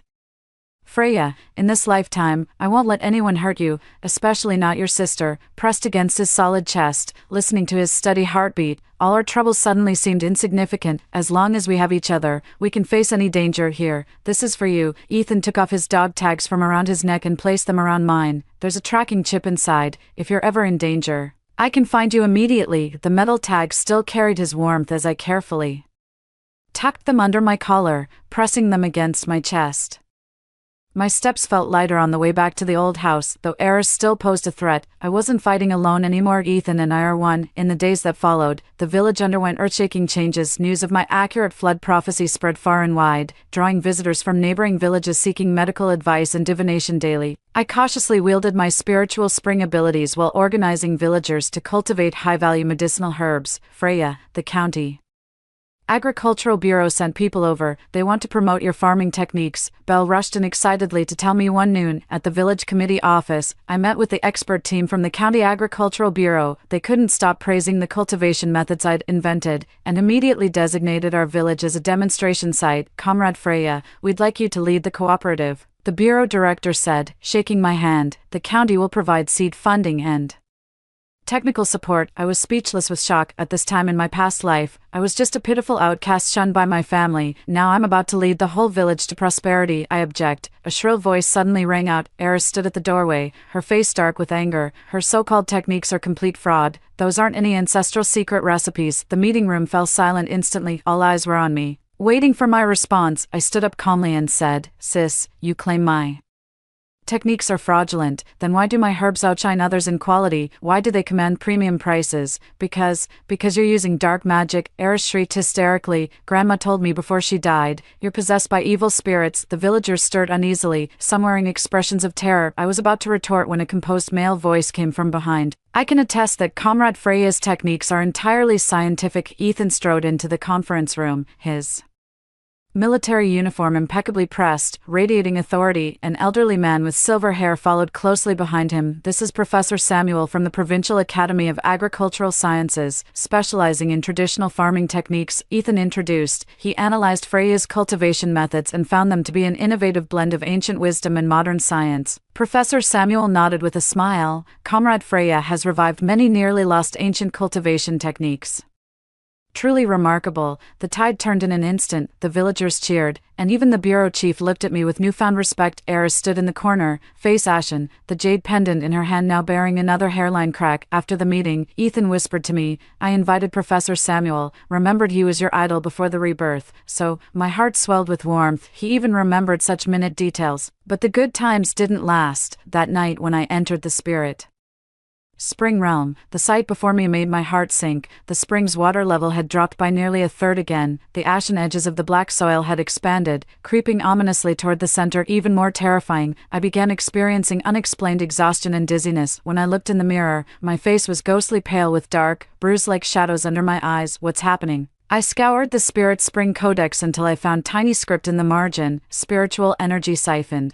Freya, in this lifetime, I won't let anyone hurt you, especially not your sister. Pressed against his solid chest, listening to his steady heartbeat, all our troubles suddenly seemed insignificant. As long as we have each other, we can face any danger. Here, this is for you. Ethan took off his dog tags from around his neck and placed them around mine. There's a tracking chip inside. If you're ever in danger, I can find you immediately. The metal tags still carried his warmth as I carefully tucked them under my collar, pressing them against my chest. My steps felt lighter on the way back to the old house. Though Eris still posed a threat, I wasn't fighting alone anymore. Ethan and I are one. In the days that followed, the village underwent earth-shaking changes. News of my accurate flood prophecy spread far and wide, drawing visitors from neighboring villages seeking medical advice and divination daily. I cautiously wielded my spiritual spring abilities while organizing villagers to cultivate high-value medicinal herbs. Freya, the county Agricultural Bureau sent people over. They want to promote your farming techniques. Belle rushed in excitedly to tell me one noon. At the village committee office, I met with the expert team from the County Agricultural Bureau. They couldn't stop praising the cultivation methods I'd invented, and immediately designated our village as a demonstration site. Comrade Freya, we'd like you to lead the cooperative, the Bureau director said, shaking my hand. The county will provide seed funding and technical support. I was speechless with shock. At this time in my past life, I was just a pitiful outcast shunned by my family. Now I'm about to lead the whole village to prosperity. I object. A shrill voice suddenly rang out. Eris stood at the doorway, her face dark with anger. Her so-called techniques are complete fraud. Those aren't any ancestral secret recipes. The meeting room fell silent instantly. All eyes were on me, waiting for my response. I stood up calmly and said, Sis, you claim my techniques are fraudulent, then why do my herbs outshine others in quality? Why do they command premium prices? Because you're using dark magic, Eris shrieked hysterically. Grandma told me before she died, you're possessed by evil spirits. The villagers stirred uneasily, some wearing expressions of terror. I was about to retort when a composed male voice came from behind. I can attest that Comrade Freya's techniques are entirely scientific. Ethan strode into the conference room, his Military uniform impeccably pressed, radiating authority, an elderly man with silver hair followed closely behind him. This is Professor Samuel from the Provincial Academy of Agricultural Sciences, specializing in traditional farming techniques, Ethan introduced. He analyzed Freya's cultivation methods and found them to be an innovative blend of ancient wisdom and modern science. Professor Samuel nodded with a smile. Comrade Freya has revived many nearly lost ancient cultivation techniques. Truly remarkable. The tide turned in an instant, the villagers cheered, and even the bureau chief looked at me with newfound respect. Eris stood in the corner, face ashen, the jade pendant in her hand now bearing another hairline crack. After the meeting, Ethan whispered to me, I invited Professor Samuel, remembered he was your idol before the rebirth, so, my heart swelled with warmth. He even remembered such minute details. But the good times didn't last. That night when I entered the spirit Spring realm, the sight before me made my heart sink. The spring's water level had dropped by nearly a third again, the ashen edges of the black soil had expanded, creeping ominously toward the center. Even more terrifying, I began experiencing unexplained exhaustion and dizziness. When I looked in the mirror, my face was ghostly pale with dark, bruise-like shadows under my eyes. What's happening? I scoured the Spirit Spring Codex until I found tiny script in the margin, spiritual energy siphoned.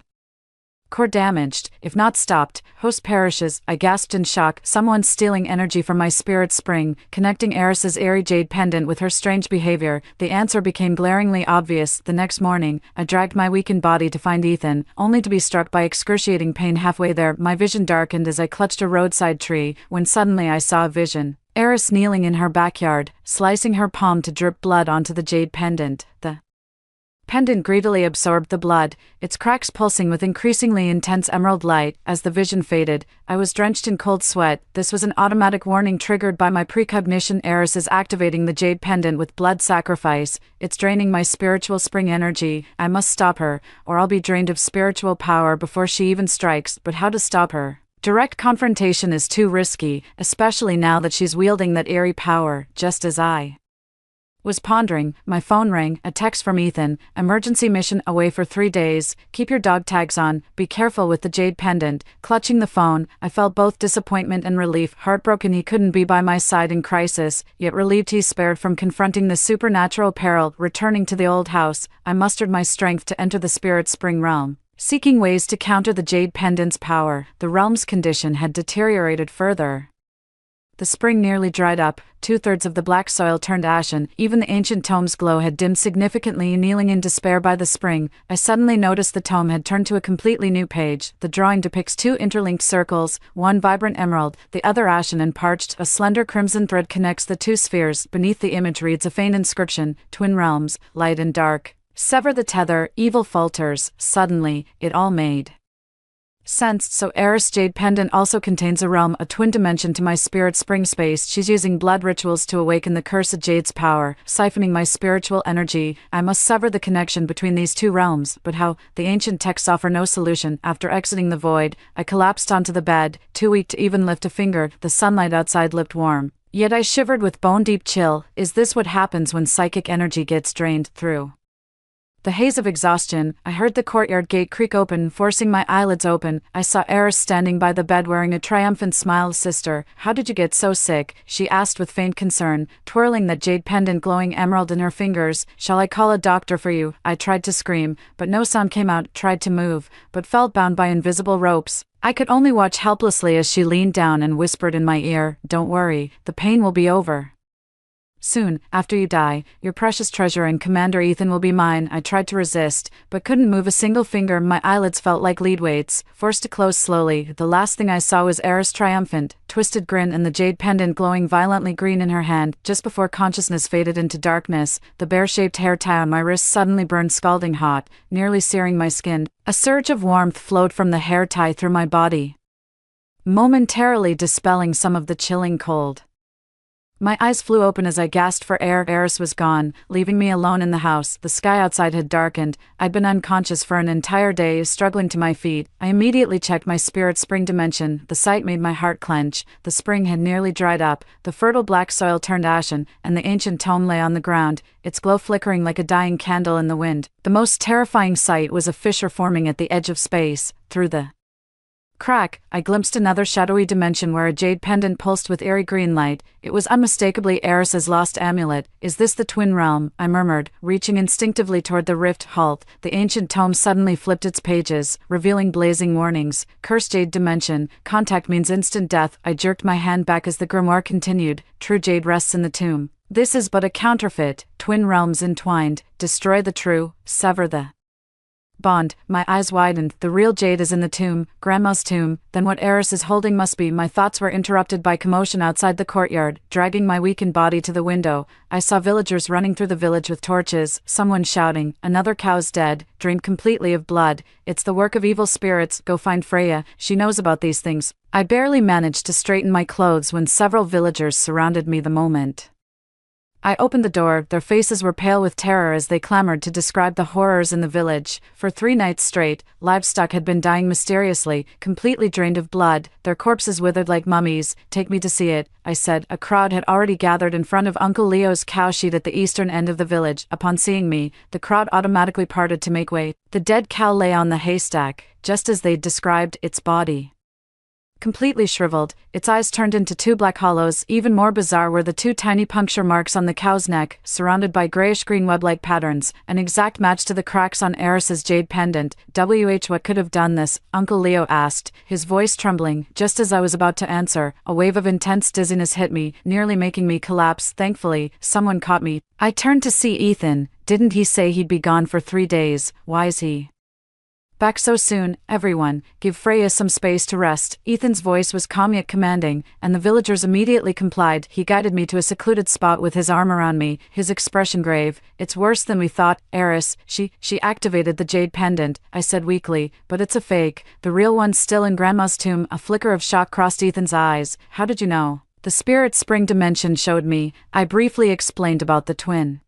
Core damaged, if not stopped, host perishes. I gasped in shock. Someone's stealing energy from my spirit spring, connecting Eris's airy jade pendant with her strange behavior. The answer became glaringly obvious. The next morning, I dragged my weakened body to find Ethan, only to be struck by excruciating pain halfway there. My vision darkened as I clutched a roadside tree, when suddenly I saw a vision. Eris kneeling in her backyard, slicing her palm to drip blood onto the jade pendant. The pendant greedily absorbed the blood, its cracks pulsing with increasingly intense emerald light. As the vision faded, I was drenched in cold sweat. This was an automatic warning triggered by my precognition. Eris is activating the jade pendant with blood sacrifice. It's draining my spiritual spring energy. I must stop her, or I'll be drained of spiritual power before she even strikes. But how to stop her? Direct confrontation is too risky, especially now that she's wielding that eerie power, just as I was pondering. My phone rang, a text from Ethan, emergency mission away for 3 days, keep your dog tags on, be careful with the jade pendant. Clutching the phone, I felt both disappointment and relief. Heartbroken he couldn't be by my side in crisis, yet relieved he's spared from confronting the supernatural peril. Returning to the old house, I mustered my strength to enter the spirit spring realm, seeking ways to counter the jade pendant's power. The realm's condition had deteriorated further. The spring nearly dried up, 2/3 of the black soil turned ashen, even the ancient tome's glow had dimmed significantly. Kneeling in despair by the spring, I suddenly noticed the tome had turned to a completely new page. The drawing depicts 2 interlinked circles, one vibrant emerald, the other ashen and parched. A slender crimson thread connects the 2 spheres. Beneath the image reads a faint inscription, Twin Realms, Light and Dark. Sever the tether, evil falters. Suddenly, it all made sense. So Eris' jade pendant also contains a realm, a twin dimension to my spirit spring space. She's using blood rituals to awaken the cursed jade's power, siphoning my spiritual energy. I must sever the connection between these 2 realms. But how? The ancient texts offer no solution. After exiting the void, I collapsed onto the bed, too weak to even lift a finger. The sunlight outside looked warm, yet I shivered with bone-deep chill. Is this what happens when psychic energy gets drained? Through the haze of exhaustion, I heard the courtyard gate creak open, forcing my eyelids open. I saw Eris standing by the bed wearing a triumphant smile. Sister, how did you get so sick? She asked with faint concern, twirling that jade pendant glowing emerald in her fingers. Shall I call a doctor for you? I tried to scream, but no sound came out. Tried to move, but felt bound by invisible ropes. I could only watch helplessly as she leaned down and whispered in my ear, Don't worry, the pain will be over soon. After you die, your precious treasure and Commander Ethan will be mine. I tried to resist, but couldn't move a single finger. My eyelids felt like lead weights, forced to close slowly. The last thing I saw was Eris' triumphant, twisted grin and the jade pendant glowing violently green in her hand. Just before consciousness faded into darkness, the bear-shaped hair tie on my wrist suddenly burned scalding hot, nearly searing my skin. A surge of warmth flowed from the hair tie through my body, momentarily dispelling some of the chilling cold. My eyes flew open as I gasped for air. Eris was gone, leaving me alone in the house. The sky outside had darkened. I'd been unconscious for an entire day, struggling to my feet. I immediately checked my spirit spring dimension. The sight made my heart clench. The spring had nearly dried up, the fertile black soil turned ashen, and the ancient tome lay on the ground, its glow flickering like a dying candle in the wind. The most terrifying sight was a fissure forming at the edge of space. Through the Crack! I glimpsed another shadowy dimension where a jade pendant pulsed with eerie green light. It was unmistakably Eris's lost amulet. Is this the twin realm? I murmured, reaching instinctively toward the rift. Halt! The ancient tome suddenly flipped its pages, revealing blazing warnings. Cursed jade dimension. Contact means instant death. I jerked my hand back as the grimoire continued. True jade rests in the tomb. This is but a counterfeit. Twin realms entwined. Destroy the true, sever the bond. My eyes widened. The real jade is in the tomb, Grandma's tomb. Then what Eris is holding must be. My thoughts were interrupted by commotion outside the courtyard. Dragging my weakened body to the window, I saw villagers running through the village with torches, someone shouting, "Another cow's dead," drained completely of blood. "It's the work of evil spirits. Go find Freya, she knows about these things." I barely managed to straighten my clothes when several villagers surrounded me the moment I opened the door. Their faces were pale with terror as they clamored to describe the horrors in the village. For 3 nights straight, livestock had been dying mysteriously, completely drained of blood, their corpses withered like mummies. "Take me to see it," I said. A crowd had already gathered in front of Uncle Leo's cowshed at the eastern end of the village. Upon seeing me, the crowd automatically parted to make way. The dead cow lay on the haystack, just as they'd described. Its body completely shriveled, its eyes turned into 2 black hollows. Even more bizarre were the 2 tiny puncture marks on the cow's neck, surrounded by grayish-green web-like patterns, an exact match to the cracks on Eris's jade pendant. What could have done this? Uncle Leo asked, his voice trembling. Just as I was about to answer, a wave of intense dizziness hit me, nearly making me collapse. Thankfully, someone caught me. I turned to see Ethan. Didn't he say he'd be gone for 3 days? Why is he back so soon? Everyone, give Freya some space to rest. Ethan's voice was calm yet commanding, and the villagers immediately complied. He guided me to a secluded spot with his arm around me, his expression grave. "It's worse than we thought, Eris. She activated the jade pendant," I said weakly, "but it's a fake. The real one's still in Grandma's tomb." A flicker of shock crossed Ethan's eyes. "How did you know?" "The spirit spring dimension showed me." I briefly explained about the twin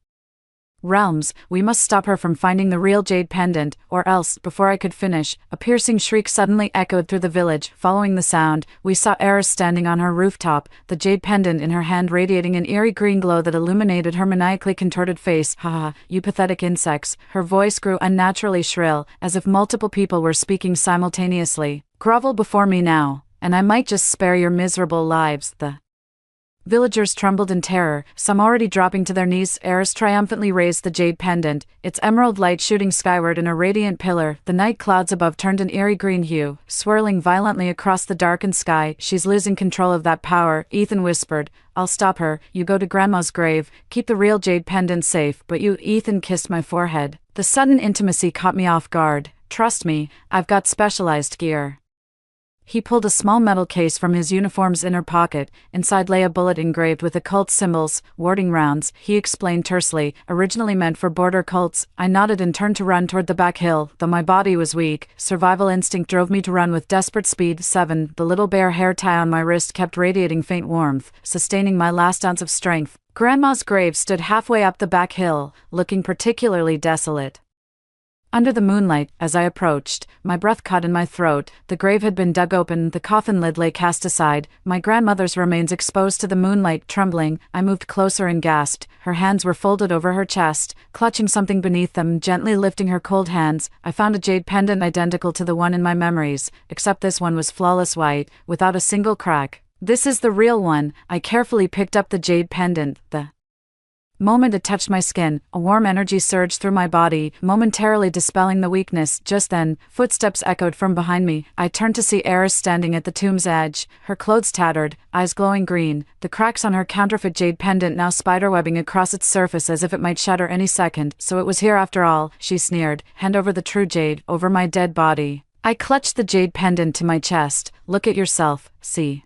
realms. "We must stop her from finding the real jade pendant, or else." Before I could finish, a piercing shriek suddenly echoed through the village. Following the sound, we saw Eris standing on her rooftop, the jade pendant in her hand radiating an eerie green glow that illuminated her maniacally contorted face. "Ha, you pathetic insects." Her voice grew unnaturally shrill, as if multiple people were speaking simultaneously. "Grovel before me now, and I might just spare your miserable lives." The villagers trembled in terror, some already dropping to their knees. Eris triumphantly raised the jade pendant, its emerald light shooting skyward in a radiant pillar. The night clouds above turned an eerie green hue, swirling violently across the darkened sky. "She's losing control of that power," Ethan whispered. "I'll stop her. You go to Grandma's grave, keep the real jade pendant safe." "But you," Ethan kissed my forehead. The sudden intimacy caught me off guard. "Trust me, I've got specialized gear." He pulled a small metal case from his uniform's inner pocket. Inside lay a bullet engraved with occult symbols, warding rounds, he explained tersely, "originally meant for border cults." I nodded and turned to run toward the back hill. Though my body was weak, survival instinct drove me to run with desperate speed. 7. The little bear hair tie on my wrist kept radiating faint warmth, sustaining my last ounce of strength. Grandma's grave stood halfway up the back hill, looking particularly desolate. Under the moonlight, as I approached, my breath caught in my throat. The grave had been dug open, the coffin lid lay cast aside, my grandmother's remains exposed to the moonlight. Trembling, I moved closer and gasped. Her hands were folded over her chest, clutching something beneath them. Gently lifting her cold hands, I found a jade pendant identical to the one in my memories, except this one was flawless white, without a single crack. "This is the real one." I carefully picked up the jade pendant. The moment it touched my skin, a warm energy surged through my body, momentarily dispelling the weakness. Just then, footsteps echoed from behind me. I turned to see Eris standing at the tomb's edge, her clothes tattered, eyes glowing green, the cracks on her counterfeit jade pendant now spiderwebbing across its surface as if it might shatter any second. "So it was here after all," she sneered. "Hand over the true jade, over my dead body." I clutched the jade pendant to my chest. "Look at yourself, see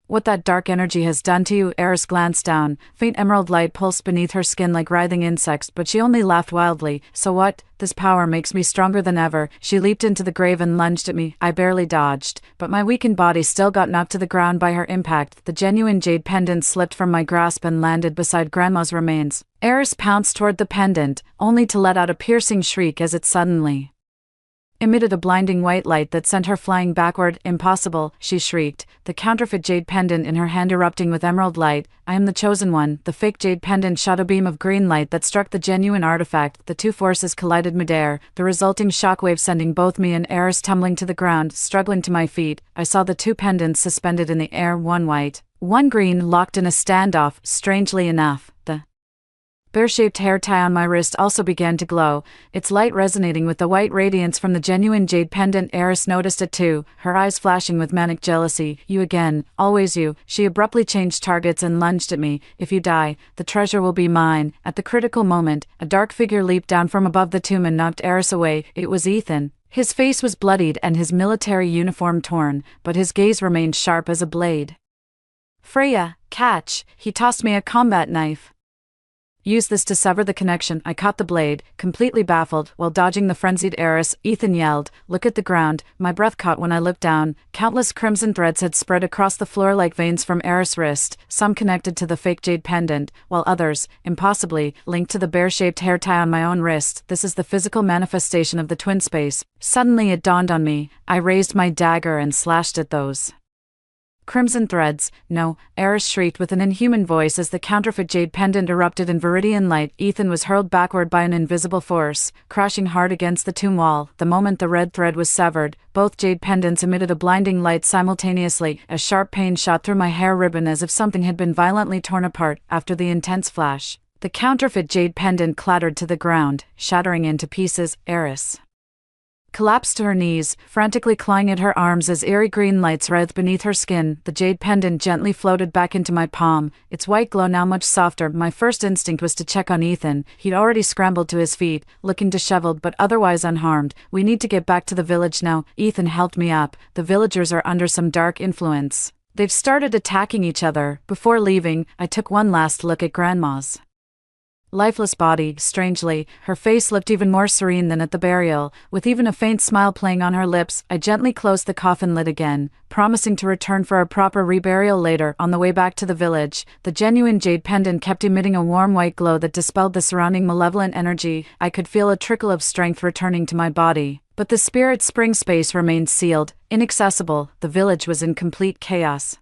what that dark energy has done to you." Eris glanced down. Faint emerald light pulsed beneath her skin like writhing insects, but she only laughed wildly. "So what? This power makes me stronger than ever." She leaped into the grave and lunged at me. I barely dodged, but my weakened body still got knocked to the ground by her impact. The genuine jade pendant slipped from my grasp and landed beside Grandma's remains. Eris pounced toward the pendant, only to let out a piercing shriek as it suddenly emitted a blinding white light that sent her flying backward. "Impossible," she shrieked, the counterfeit jade pendant in her hand erupting with emerald light. "I am the chosen one." The fake jade pendant shot a beam of green light that struck the genuine artifact. The two forces collided midair, the resulting shockwave sending both me and Eris tumbling to the ground. Struggling to my feet, I saw the two pendants suspended in the air, one white, one green, locked in a standoff. Strangely enough, the bear-shaped hair tie on my wrist also began to glow, its light resonating with the white radiance from the genuine jade pendant. Eris noticed it too, her eyes flashing with manic jealousy. "You again, always you." She abruptly changed targets and lunged at me. "If you die, the treasure will be mine." At the critical moment, a dark figure leaped down from above the tomb and knocked Eris away. It was Ethan. His face was bloodied and his military uniform torn, but his gaze remained sharp as a blade. "Freya, catch!" He tossed me a combat knife. "Use this to sever the connection." I caught the blade, completely baffled, while dodging the frenzied Eris. Ethan yelled, "Look at the ground." My breath caught when I looked down. Countless crimson threads had spread across the floor like veins from Eris' wrist, some connected to the fake jade pendant, while others, impossibly, linked to the bear-shaped hair tie on my own wrist. This is the physical manifestation of the twin space. Suddenly it dawned on me. I raised my dagger and slashed at those crimson threads. "No!" Eris shrieked with an inhuman voice as the counterfeit jade pendant erupted in viridian light. Ethan was hurled backward by an invisible force, crashing hard against the tomb wall. The moment the red thread was severed, both jade pendants emitted a blinding light simultaneously. A sharp pain shot through my hair ribbon as if something had been violently torn apart. After the intense flash, the counterfeit jade pendant clattered to the ground, shattering into pieces. Eris collapsed to her knees, frantically clawing at her arms as eerie green lights writhed beneath her skin. The jade pendant gently floated back into my palm, its white glow now much softer. My first instinct was to check on Ethan. He'd already scrambled to his feet, looking disheveled but otherwise unharmed. "We need to get back to the village now." Ethan helped me up. "The villagers are under some dark influence. They've started attacking each other." Before leaving, I took one last look at Grandma's lifeless body. Strangely, her face looked even more serene than at the burial, with even a faint smile playing on her lips. I gently closed the coffin lid again, promising to return for a proper reburial later. On the way back to the village, the genuine jade pendant kept emitting a warm white glow that dispelled the surrounding malevolent energy. I could feel a trickle of strength returning to my body, but the spirit spring space remained sealed, inaccessible. The village was in complete chaos.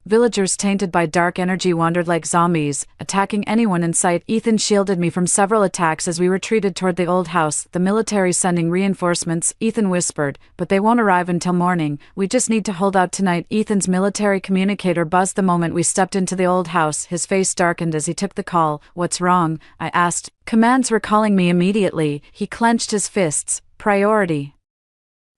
Villagers tainted by dark energy wandered like zombies, attacking anyone in sight. Ethan shielded me from several attacks as we retreated toward the old house. "The military's sending reinforcements," Ethan whispered, "but they won't arrive until morning. We just need to hold out tonight." Ethan's military communicator buzzed the moment we stepped into the old house. His face darkened as he took the call. "What's wrong?" I asked. "Commands were calling me immediately." He clenched his fists. "Priority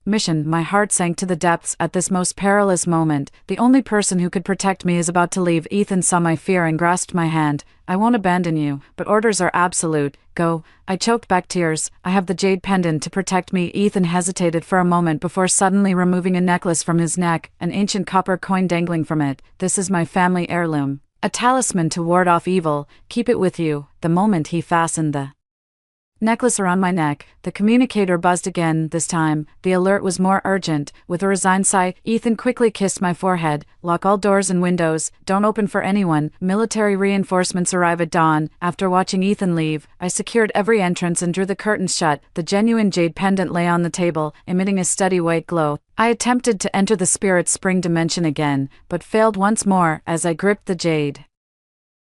mission." My heart sank to the depths. At this most perilous moment, the only person who could protect me is about to leave. Ethan saw my fear and grasped my hand. "I won't abandon you, but orders are absolute. Go." I choked back tears. "I have the jade pendant to protect me." Ethan hesitated for a moment before suddenly removing a necklace from his neck, an ancient copper coin dangling from it. "This is my family heirloom, a talisman to ward off evil. Keep it with you." The moment he fastened the necklace around my neck, the communicator buzzed again. This time, the alert was more urgent. With a resigned sigh, Ethan quickly kissed my forehead. "Lock all doors and windows. Don't open for anyone. Military reinforcements arrive at dawn." After watching Ethan leave, I secured every entrance and drew the curtains shut. The genuine jade pendant lay on the table, emitting a steady white glow. I attempted to enter the spirit spring dimension again, but failed once more as I gripped the jade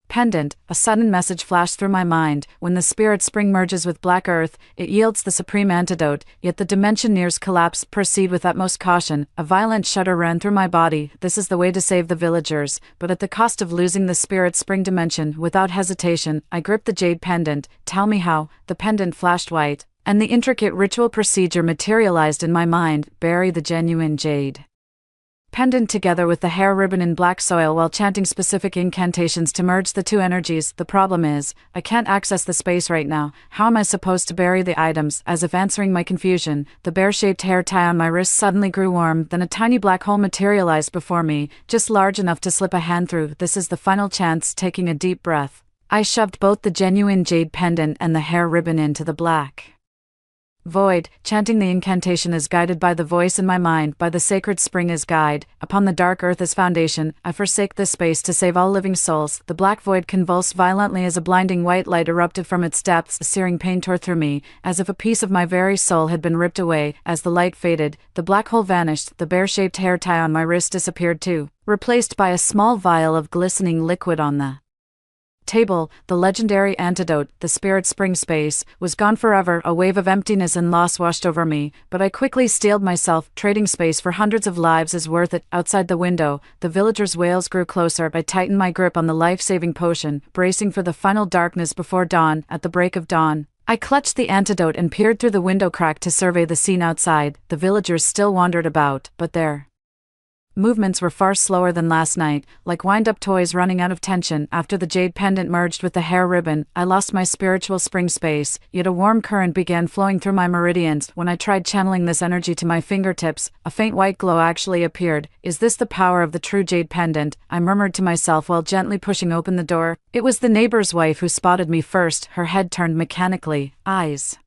pendant. A sudden message flashed through my mind. When the spirit spring merges with black earth, it yields the supreme antidote, yet the dimension nears collapse. Proceed with utmost caution. A violent shudder ran through my body. This is the way to save the villagers, but at the cost of losing the spirit spring dimension. Without hesitation, I gripped the jade pendant. "Tell me how." The pendant flashed white, and the intricate ritual procedure materialized in my mind. Bury the genuine jade pendant together with the hair ribbon in black soil while chanting specific incantations to merge the two energies. The problem is, I can't access the space right now. How am I supposed to bury the items? As if answering my confusion, the bear-shaped hair tie on my wrist suddenly grew warm, then a tiny black hole materialized before me, just large enough to slip a hand through. This is the final chance. Taking a deep breath, I shoved both the genuine jade pendant and the hair ribbon into the black Void, chanting the incantation as guided by the voice in my mind, by the sacred spring as guide, upon the dark earth as foundation, I forsake this space to save all living souls. The black void convulsed violently as a blinding white light erupted from its depths. A searing pain tore through me, as if a piece of my very soul had been ripped away. As the light faded, the black hole vanished, the bear-shaped hair tie on my wrist disappeared too, replaced by a small vial of glistening liquid on the table. The legendary antidote, the spirit spring space, was gone forever. A wave of emptiness and loss washed over me, but I quickly steeled myself. Trading space for hundreds of lives is worth it. Outside the window, the villagers' wails grew closer. I tightened my grip on the life-saving potion, bracing for the final darkness before dawn. At the break of dawn, I clutched the antidote and peered through the window crack to survey the scene outside. The villagers still wandered about, but their movements were far slower than last night, like wind-up toys running out of tension. After the jade pendant merged with the hair ribbon, I lost my spiritual spring space, yet a warm current began flowing through my meridians. When I tried channeling this energy to my fingertips, a faint white glow actually appeared. Is this the power of the true jade pendant? I murmured to myself while gently pushing open the door. It was the neighbor's wife who spotted me first, her head turned mechanically, eyes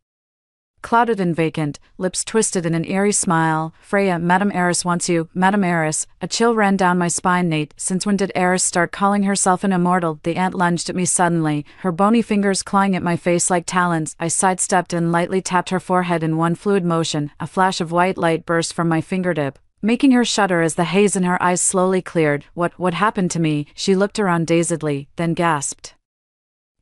clouded and vacant, lips twisted in an eerie smile. Freya, Madame Eris wants you. Madame Eris. A chill ran down my spine. Nate, since when did Eris start calling herself an immortal? The aunt lunged at me suddenly, her bony fingers clawing at my face like talons. I sidestepped and lightly tapped her forehead in one fluid motion. A flash of white light burst from my fingertip, making her shudder as the haze in her eyes slowly cleared. What happened to me? She looked around dazedly, then gasped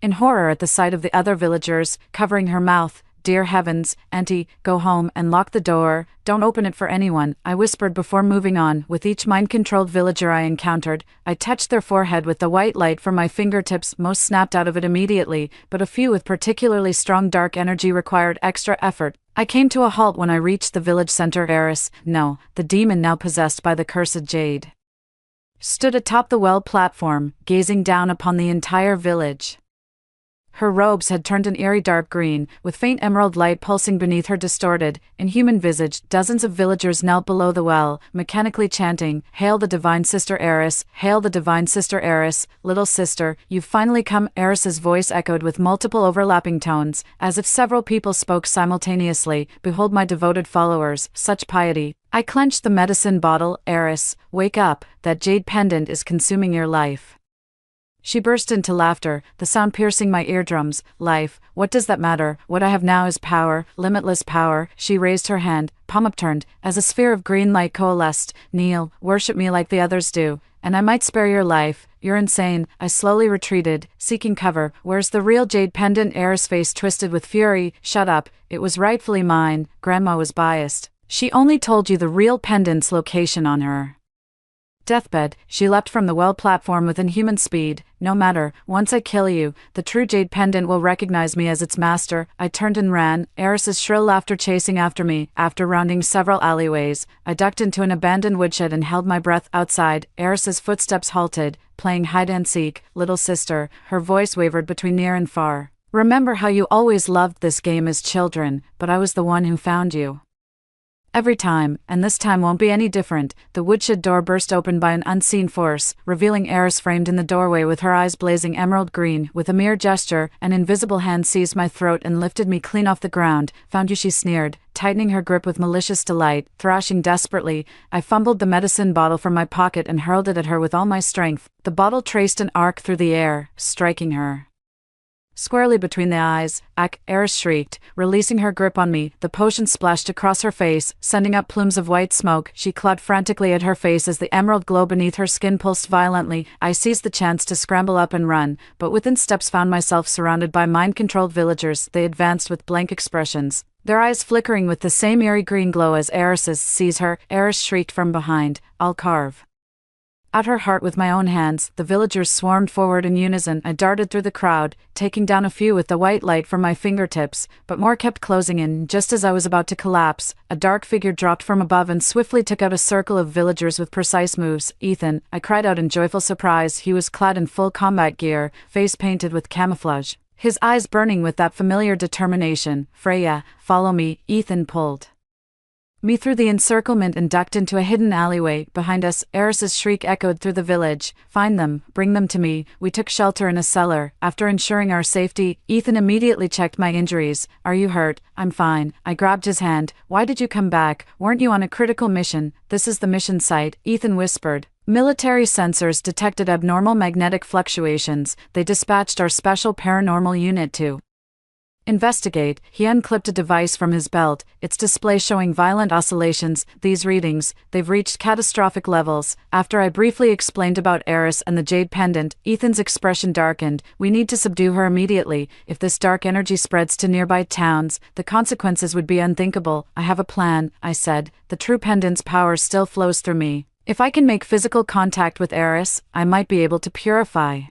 in horror at the sight of the other villagers, covering her mouth. Dear heavens, Auntie, go home and lock the door. Don't open it for anyone, I whispered before moving on. With each mind-controlled villager I encountered, I touched their forehead with the white light from my fingertips. Most snapped out of it immediately, but a few with particularly strong dark energy required extra effort. I came to a halt when I reached the village center. Eris, no, the demon now possessed by the cursed jade, stood atop the well platform, gazing down upon the entire village. Her robes had turned an eerie dark green, with faint emerald light pulsing beneath her distorted, inhuman visage. Dozens of villagers knelt below the well, mechanically chanting, "Hail the divine sister Eris, hail the divine sister Eris, little sister, you've finally come." Eris's voice echoed with multiple overlapping tones, as if several people spoke simultaneously. Behold my devoted followers, such piety. I clenched the medicine bottle. Eris, wake up, that jade pendant is consuming your life. She burst into laughter, the sound piercing my eardrums. Life, what does that matter? What I have now is power, limitless power. She raised her hand, palm upturned, as a sphere of green light coalesced. Kneel, worship me like the others do, and I might spare your life. You're insane. I slowly retreated, seeking cover. Where's the real jade pendant? Eris' face twisted with fury. Shut up, it was rightfully mine. Grandma was biased. She only told you the real pendant's location on her deathbed. She leapt from the well platform with inhuman speed. No matter, once I kill you, the true jade pendant will recognize me as its master. I turned and ran, Eris's shrill laughter chasing after me. After rounding several alleyways, I ducked into an abandoned woodshed and held my breath. Outside, Eris's footsteps halted, playing hide-and-seek. Little sister, her voice wavered between near and far. Remember how you always loved this game as children, but I was the one who found you. Every time, and this time won't be any different. The woodshed door burst open by an unseen force, revealing Eris framed in the doorway with her eyes blazing emerald green. With a mere gesture, an invisible hand seized my throat and lifted me clean off the ground. Found you, she sneered, tightening her grip with malicious delight. Thrashing desperately, I fumbled the medicine bottle from my pocket and hurled it at her with all my strength. The bottle traced an arc through the air, striking her squarely between the eyes. Ack, Eris shrieked, releasing her grip on me. The potion splashed across her face, sending up plumes of white smoke. She clawed frantically at her face as the emerald glow beneath her skin pulsed violently. I seized the chance to scramble up and run, but within steps found myself surrounded by mind-controlled villagers. They advanced with blank expressions, their eyes flickering with the same eerie green glow as Eris's. Seize her, Eris shrieked from behind. I'll carve out her heart with my own hands. The villagers swarmed forward in unison. I darted through the crowd, taking down a few with the white light from my fingertips, but more kept closing in. Just as I was about to collapse, a dark figure dropped from above and swiftly took out a circle of villagers with precise moves. Ethan, I cried out in joyful surprise. He was clad in full combat gear, face painted with camouflage, his eyes burning with that familiar determination. Freya, follow me. Ethan pulled me through the encirclement and ducked into a hidden alleyway. Behind us, Eris's shriek echoed through the village. Find them, bring them to me. We took shelter in a cellar. After ensuring our safety, Ethan immediately checked my injuries. Are you hurt? I'm fine. I grabbed his hand. Why did you come back? Weren't you on a critical mission? This is the mission site, Ethan whispered. Military sensors detected abnormal magnetic fluctuations. They dispatched our special paranormal unit to investigate. He unclipped a device from his belt, its display showing violent oscillations. These readings, they've reached catastrophic levels. After I briefly explained about Eris and the jade pendant, Ethan's expression darkened. We need to subdue her immediately. If this dark energy spreads to nearby towns, the consequences would be unthinkable. I have a plan, I said. The true pendant's power still flows through me. If I can make physical contact with Eris, I might be able to purify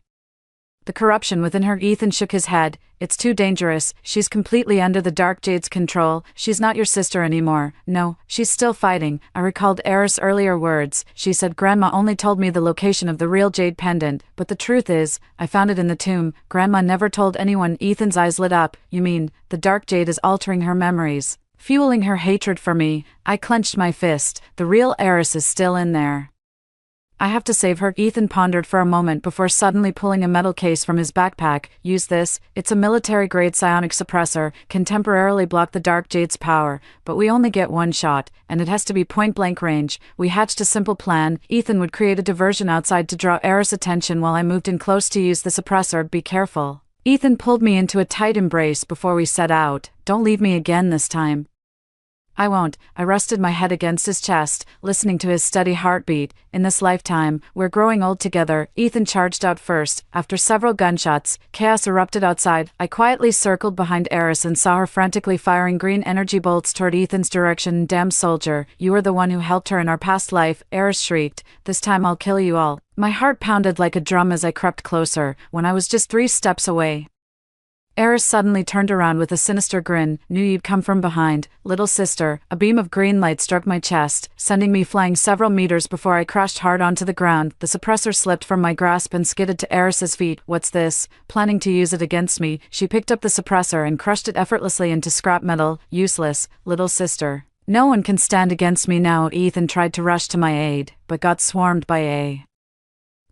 the corruption within her. Ethan shook his head. It's too dangerous. She's completely under the Dark Jade's control. She's not your sister anymore. No, she's still fighting. I recalled Eris' earlier words. She said Grandma only told me the location of the real jade pendant, but the truth is, I found it in the tomb. Grandma never told anyone. Ethan's eyes lit up. You mean, the Dark Jade is altering her memories, fueling her hatred for me? I clenched my fist. The real Eris is still in there. I have to save her. Ethan pondered for a moment before suddenly pulling a metal case from his backpack. Use this. It's a military-grade psionic suppressor, can temporarily block the Dark Jade's power, but we only get one shot, and it has to be point-blank range. We hatched a simple plan. Ethan would create a diversion outside to draw Eris' attention while I moved in close to use the suppressor. Be careful. Ethan pulled me into a tight embrace before we set out. Don't leave me again this time. I won't. I rested my head against his chest, listening to his steady heartbeat. In this lifetime, we're growing old together. Ethan charged out first. After several gunshots, chaos erupted outside. I quietly circled behind Eris and saw her frantically firing green energy bolts toward Ethan's direction. Damn soldier, you were the one who helped her in our past life, Eris shrieked. This time I'll kill you all. My heart pounded like a drum as I crept closer. When I was just 3 steps away, Eris suddenly turned around with a sinister grin. Knew you'd come from behind, little sister. A beam of green light struck my chest, sending me flying several meters before I crashed hard onto the ground. The suppressor slipped from my grasp and skidded to Eris's feet. What's this? Planning to use it against me, she picked up the suppressor and crushed it effortlessly into scrap metal. Useless, little sister. No one can stand against me now. Ethan tried to rush to my aid, but got swarmed by a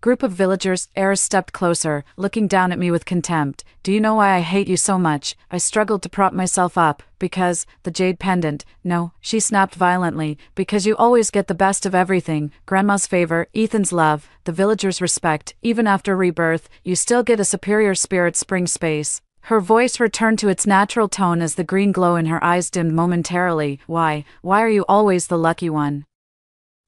group of villagers. Eris stepped closer, looking down at me with contempt. Do you know why I hate you so much? I struggled to prop myself up. Because, the jade pendant. No, she snapped violently. Because you always get the best of everything. Grandma's favor, Ethan's love, the villagers' respect. Even after rebirth, you still get a superior spirit spring space. Her voice returned to its natural tone as the green glow in her eyes dimmed momentarily. Why are you always the lucky one?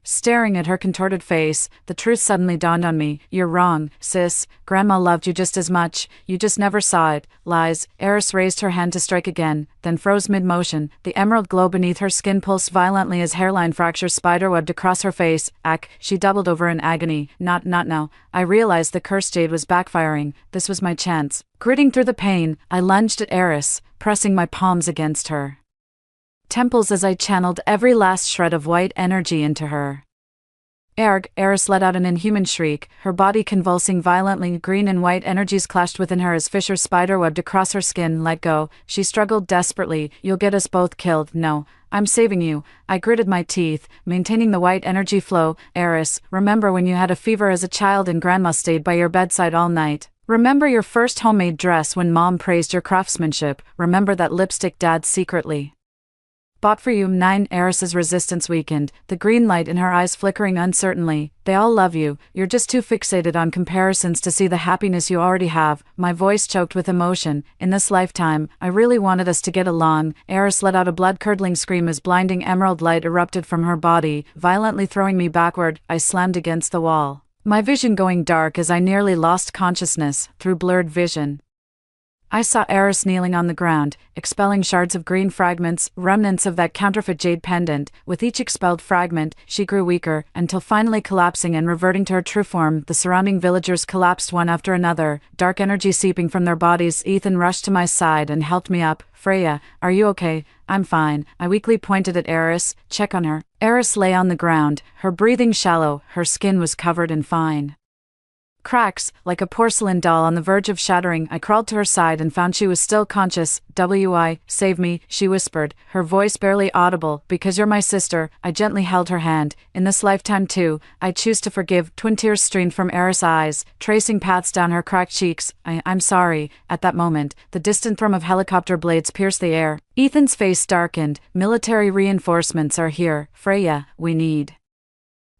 Staring at her contorted face, the truth suddenly dawned on me. You're wrong, sis. Grandma loved you just as much. You just never saw it. Lies. Eris raised her hand to strike again, then froze mid-motion. The emerald glow beneath her skin pulsed violently as hairline fractures spiderwebbed across her face. She doubled over in agony. Not now. I realized the cursed jade was backfiring. This was my chance. Gritting through the pain, I lunged at Eris, pressing my palms against her temples as I channeled every last shred of white energy into her. Erg! Eris let out an inhuman shriek, her body convulsing violently. Green and white energies clashed within her as fissures spiderwebbed across her skin. Let go. She struggled desperately. You'll get us both killed. No, I'm saving you. I gritted my teeth, maintaining the white energy flow. Eris, remember when you had a fever as a child and Grandma stayed by your bedside all night? Remember your first homemade dress when Mom praised your craftsmanship? Remember that lipstick Dad secretly bought for you? 9. Eris's resistance weakened, the green light in her eyes flickering uncertainly. They all love you. You're just too fixated on comparisons to see the happiness you already have. My voice choked with emotion. In this lifetime, I really wanted us to get along. Eris let out a blood-curdling scream as blinding emerald light erupted from her body, violently throwing me backward. I slammed against the wall, my vision going dark as I nearly lost consciousness. Through blurred vision, I saw Eris kneeling on the ground, expelling shards of green fragments, remnants of that counterfeit jade pendant. With each expelled fragment, she grew weaker, until finally collapsing and reverting to her true form. The surrounding villagers collapsed one after another, dark energy seeping from their bodies. Ethan rushed to my side and helped me up. Freya, are you okay? I'm fine. I weakly pointed at Eris. Check on her. Eris lay on the ground, her breathing shallow, her skin was covered in fine Cracks, like a porcelain doll on the verge of shattering. I crawled to her side and found she was still conscious. Save me, she whispered, her voice barely audible. Because you're my sister. I gently held her hand. In this lifetime too, I choose to forgive. Twin tears streamed from Eris' eyes, tracing paths down her cracked cheeks. I'm sorry. At that moment, the distant thrum of helicopter blades pierced the air. Ethan's face darkened. Military reinforcements are here. Freya, we need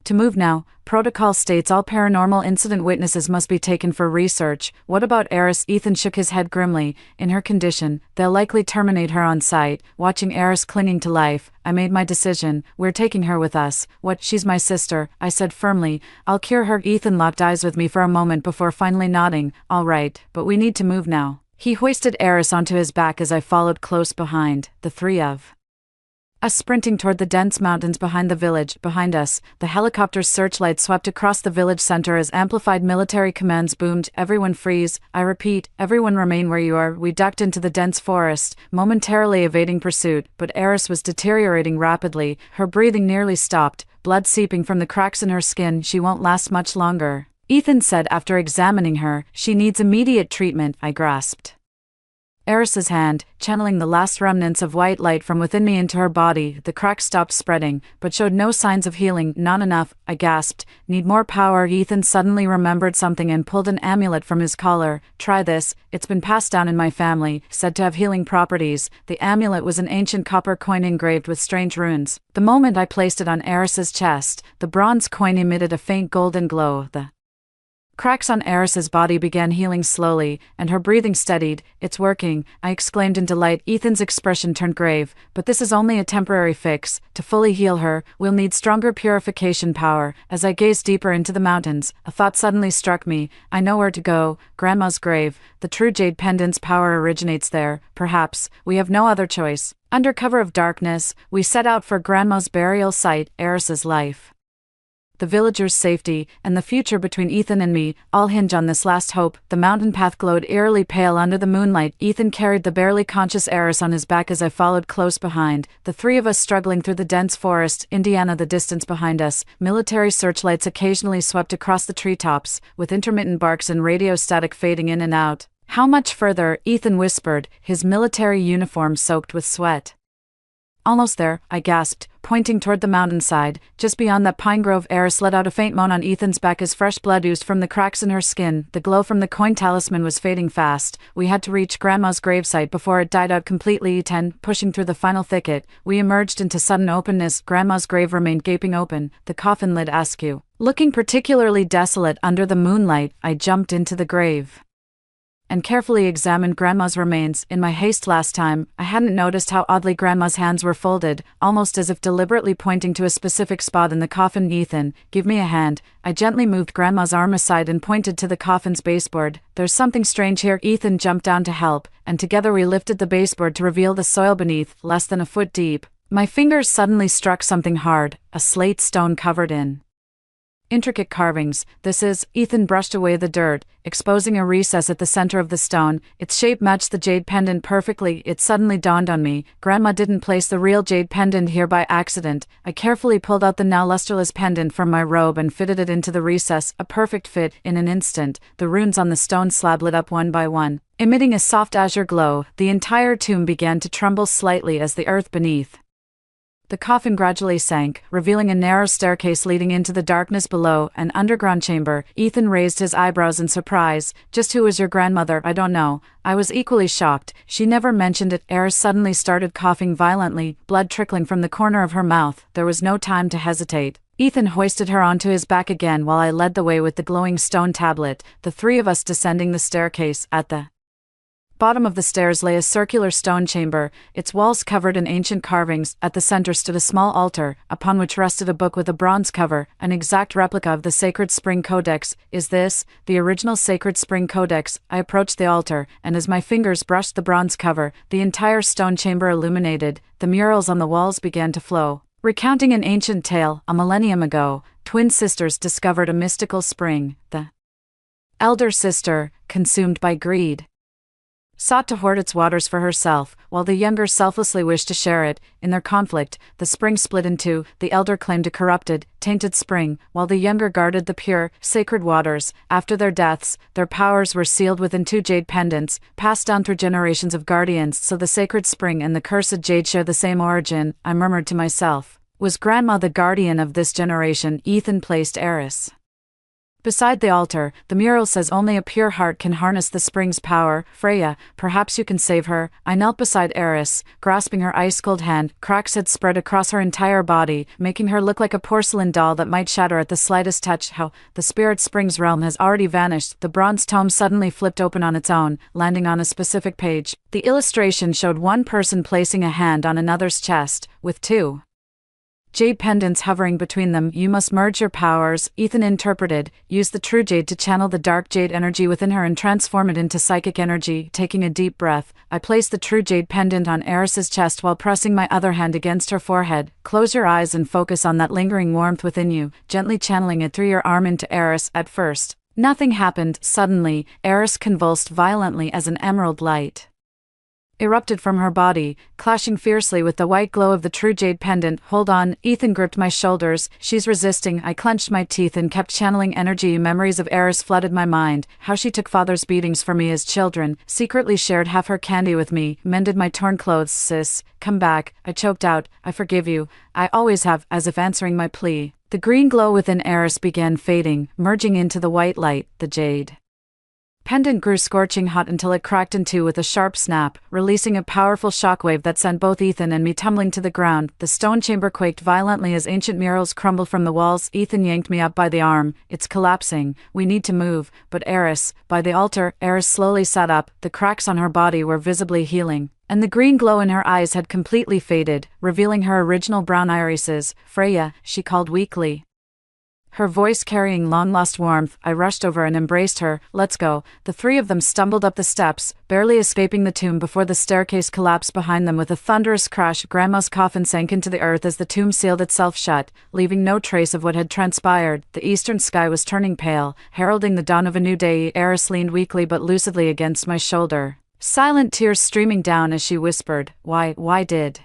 to move now. Protocol states all paranormal incident witnesses must be taken for research. What about Eris? Ethan shook his head grimly. In her condition, they'll likely terminate her on sight. Watching Eris clinging to life, I made my decision. We're taking her with us. What? She's my sister, I said firmly. I'll cure her. Ethan locked eyes with me for a moment before finally nodding. All right, but we need to move now. He hoisted Eris onto his back as I followed close behind. The three of us sprinting toward the dense mountains behind the village. Behind us, the helicopter's searchlight swept across the village center as amplified military commands boomed. Everyone freeze. I repeat, everyone remain where you are. We ducked into the dense forest, momentarily evading pursuit, but Eris was deteriorating rapidly. Her breathing nearly stopped, blood seeping from the cracks in her skin. She won't last much longer, Ethan said after examining her. She needs immediate treatment, I grasped Eris's hand, channeling the last remnants of white light from within me into her body. The cracks stopped spreading, but showed no signs of healing. Not enough, I gasped. Need more power. Ethan suddenly remembered something and pulled an amulet from his collar. Try this, it's been passed down in my family, said to have healing properties. The amulet was an ancient copper coin engraved with strange runes. The moment I placed it on Eris's chest, the bronze coin emitted a faint golden glow. The cracks on Eris's body began healing slowly, and her breathing steadied. It's working, I exclaimed in delight. Ethan's expression turned grave. But this is only a temporary fix. To fully heal her, we'll need stronger purification power. As I gazed deeper into the mountains, a thought suddenly struck me. I know where to go. Grandma's grave. The true jade pendant's power originates there. Perhaps we have no other choice. Under cover of darkness, we set out for Grandma's burial site. Eris's life, the villagers' safety, and the future between Ethan and me all hinge on this last hope. The mountain path glowed eerily pale under the moonlight. Ethan carried the barely conscious Eris on his back as I followed close behind, the three of us struggling through the dense forest. Indiana, the distance behind us. Military searchlights occasionally swept across the treetops, with intermittent barks and radio static fading in and out. How much further? Ethan whispered, his military uniform soaked with sweat. Almost there, I gasped, pointing toward the mountainside. Just beyond that pine grove. Eris let out a faint moan on Ethan's back as fresh blood oozed from the cracks in her skin. The glow from the coin talisman was fading fast. We had to reach Grandma's gravesite before it died out completely. Pushing through the final thicket, we emerged into sudden openness. Grandma's grave remained gaping open, the coffin lid askew, looking particularly desolate under the moonlight. I jumped into the grave and carefully examined Grandma's remains. In my haste last time, I hadn't noticed how oddly Grandma's hands were folded, almost as if deliberately pointing to a specific spot in the coffin. Ethan, give me a hand. I gently moved Grandma's arm aside and pointed to the coffin's baseboard. There's something strange here. Ethan jumped down to help, and together we lifted the baseboard to reveal the soil beneath, less than a foot deep. My fingers suddenly struck something hard, a slate stone covered in intricate carvings. Ethan brushed away the dirt, exposing a recess at the center of the stone. Its shape matched the jade pendant perfectly. It suddenly dawned on me. Grandma didn't place the real jade pendant here by accident. I carefully pulled out the now lusterless pendant from my robe and fitted it into the recess. A perfect fit. In an instant, the runes on the stone slab lit up one by one, emitting a soft azure glow. The entire tomb began to tremble slightly as the earth beneath the coffin gradually sank, revealing a narrow staircase leading into the darkness below, an underground chamber. Ethan raised his eyebrows in surprise. Just who is your grandmother? I don't know. I was equally shocked. She never mentioned it. Eris suddenly started coughing violently, blood trickling from the corner of her mouth. There was no time to hesitate. Ethan hoisted her onto his back again while I led the way with the glowing stone tablet, the three of us descending the staircase. At the bottom of the stairs lay a circular stone chamber, its walls covered in ancient carvings. At the center stood a small altar, upon which rested a book with a bronze cover, an exact replica of the Sacred Spring Codex. Is this the original Sacred Spring Codex? I approached the altar, and as my fingers brushed the bronze cover, the entire stone chamber illuminated. The murals on the walls began to flow, recounting an ancient tale. A millennium ago, twin sisters discovered a mystical spring. The elder sister, consumed by greed, sought to hoard its waters for herself, while the younger selflessly wished to share it. In their conflict, the spring split in two. The elder claimed a corrupted, tainted spring, while the younger guarded the pure, sacred waters. After their deaths, their powers were sealed within two jade pendants, passed down through generations of guardians. So the sacred spring and the cursed jade share the same origin, I murmured to myself. Was Grandma the guardian of this generation? Ethan placed Eris beside the altar. The mural says only a pure heart can harness the spring's power. Freya, perhaps you can save her. I knelt beside Eris, grasping her ice-cold hand. Cracks had spread across her entire body, making her look like a porcelain doll that might shatter at the slightest touch. How? The spirit spring's realm has already vanished. The bronze tome suddenly flipped open on its own, landing on a specific page. The illustration showed one person placing a hand on another's chest, with two jade pendants hovering between them. You must merge your powers, Ethan interpreted. Use the true jade to channel the dark jade energy within her and transform it into psychic energy. Taking a deep breath, I placed the true jade pendant on Eris's chest while pressing my other hand against her forehead. Close your eyes and focus on that lingering warmth within you, gently channeling it through your arm into Eris. At first, nothing happened. Suddenly, Eris convulsed violently as an emerald light erupted from her body, clashing fiercely with the white glow of the true jade pendant. Hold on, Ethan gripped my shoulders. She's resisting. I clenched my teeth and kept channeling energy. Memories of Eris flooded my mind. How she took father's beatings for me as children, secretly shared half her candy with me, mended my torn clothes. Sis, come back, I choked out. I forgive you. I always have, as if answering my plea. The green glow within Eris began fading, merging into the white light. The jade pendant grew scorching hot until it cracked in two with a sharp snap, releasing a powerful shockwave that sent both Ethan and me tumbling to the ground. The stone chamber quaked violently as ancient murals crumbled from the walls. Ethan yanked me up by the arm. It's collapsing. We need to move. But Eris, by the altar. Eris slowly sat up. The cracks on her body were visibly healing, and the green glow in her eyes had completely faded, revealing her original brown irises. Freya, she called weakly, her voice carrying long-lost warmth. I rushed over and embraced her. Let's go. The three of them stumbled up the steps, barely escaping the tomb before the staircase collapsed behind them with a thunderous crash. Grandma's coffin sank into the earth as the tomb sealed itself shut, leaving no trace of what had transpired. The eastern sky was turning pale, heralding the dawn of a new day. Eris leaned weakly but lucidly against my shoulder, silent tears streaming down as she whispered, Why did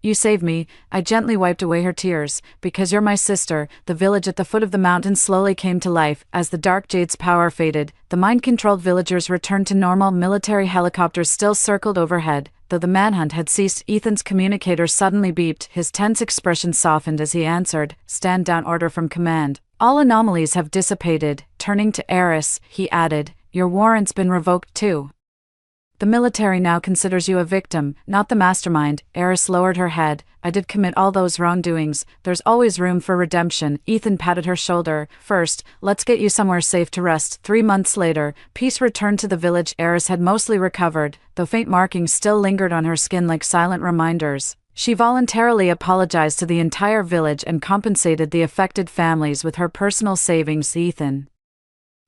you save me? I gently wiped away her tears. Because you're my sister. The village at the foot of the mountain slowly came to life. As the dark jade's power faded, the mind-controlled villagers returned to normal. Military helicopters still circled overhead. Though the manhunt had ceased, Ethan's communicator suddenly beeped. His tense expression softened as he answered, Stand down. Order from command. All anomalies have dissipated. Turning to Eris, he added, Your warrant's been revoked too. The military now considers you a victim, not the mastermind. Eris lowered her head. I did commit all those wrongdoings. There's always room for redemption. Ethan patted her shoulder. First, let's get you somewhere safe to rest. 3 months later, peace returned to the village. Eris had mostly recovered, though faint markings still lingered on her skin like silent reminders. She voluntarily apologized to the entire village and compensated the affected families with her personal savings. Ethan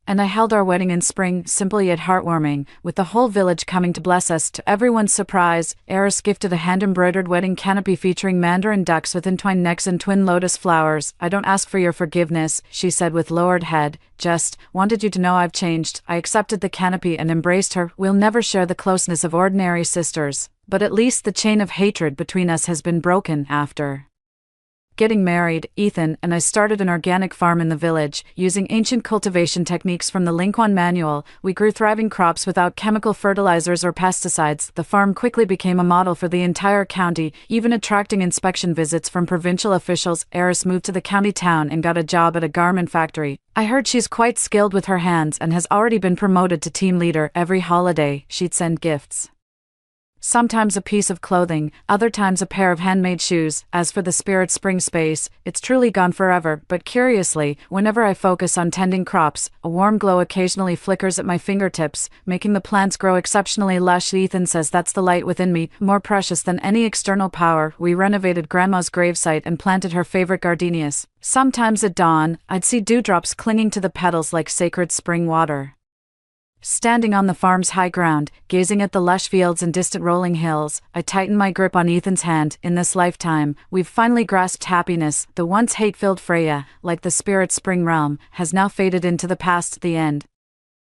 and I held our wedding in spring, simple yet heartwarming, with the whole village coming to bless us. To everyone's surprise, Eris gifted a hand-embroidered wedding canopy featuring mandarin ducks with entwined necks and twin lotus flowers. I don't ask for your forgiveness, she said with lowered head, just wanted you to know I've changed. I accepted the canopy and embraced her. We'll never share the closeness of ordinary sisters, but at least the chain of hatred between us has been broken. After getting married, Ethan and I started an organic farm in the village. Using ancient cultivation techniques from the Lincoln manual, we grew thriving crops without chemical fertilizers or pesticides. The farm quickly became a model for the entire county, even attracting inspection visits from provincial officials. Eris moved to the county town and got a job at a garment factory. I heard she's quite skilled with her hands and has already been promoted to team leader. Every holiday, she'd send gifts. Sometimes a piece of clothing, other times a pair of handmade shoes. As for the spirit spring space, it's truly gone forever, but curiously, whenever I focus on tending crops, a warm glow occasionally flickers at my fingertips, making the plants grow exceptionally lush. Ethan says that's the light within me, more precious than any external power. We renovated Grandma's gravesite and planted her favorite gardenias. Sometimes at dawn, I'd see dewdrops clinging to the petals like sacred spring water. Standing on the farm's high ground, gazing at the lush fields and distant rolling hills, I tightened my grip on Ethan's hand. In this lifetime, we've finally grasped happiness. The once hate-filled Freya, like the spirit spring realm, has now faded into the past. The end.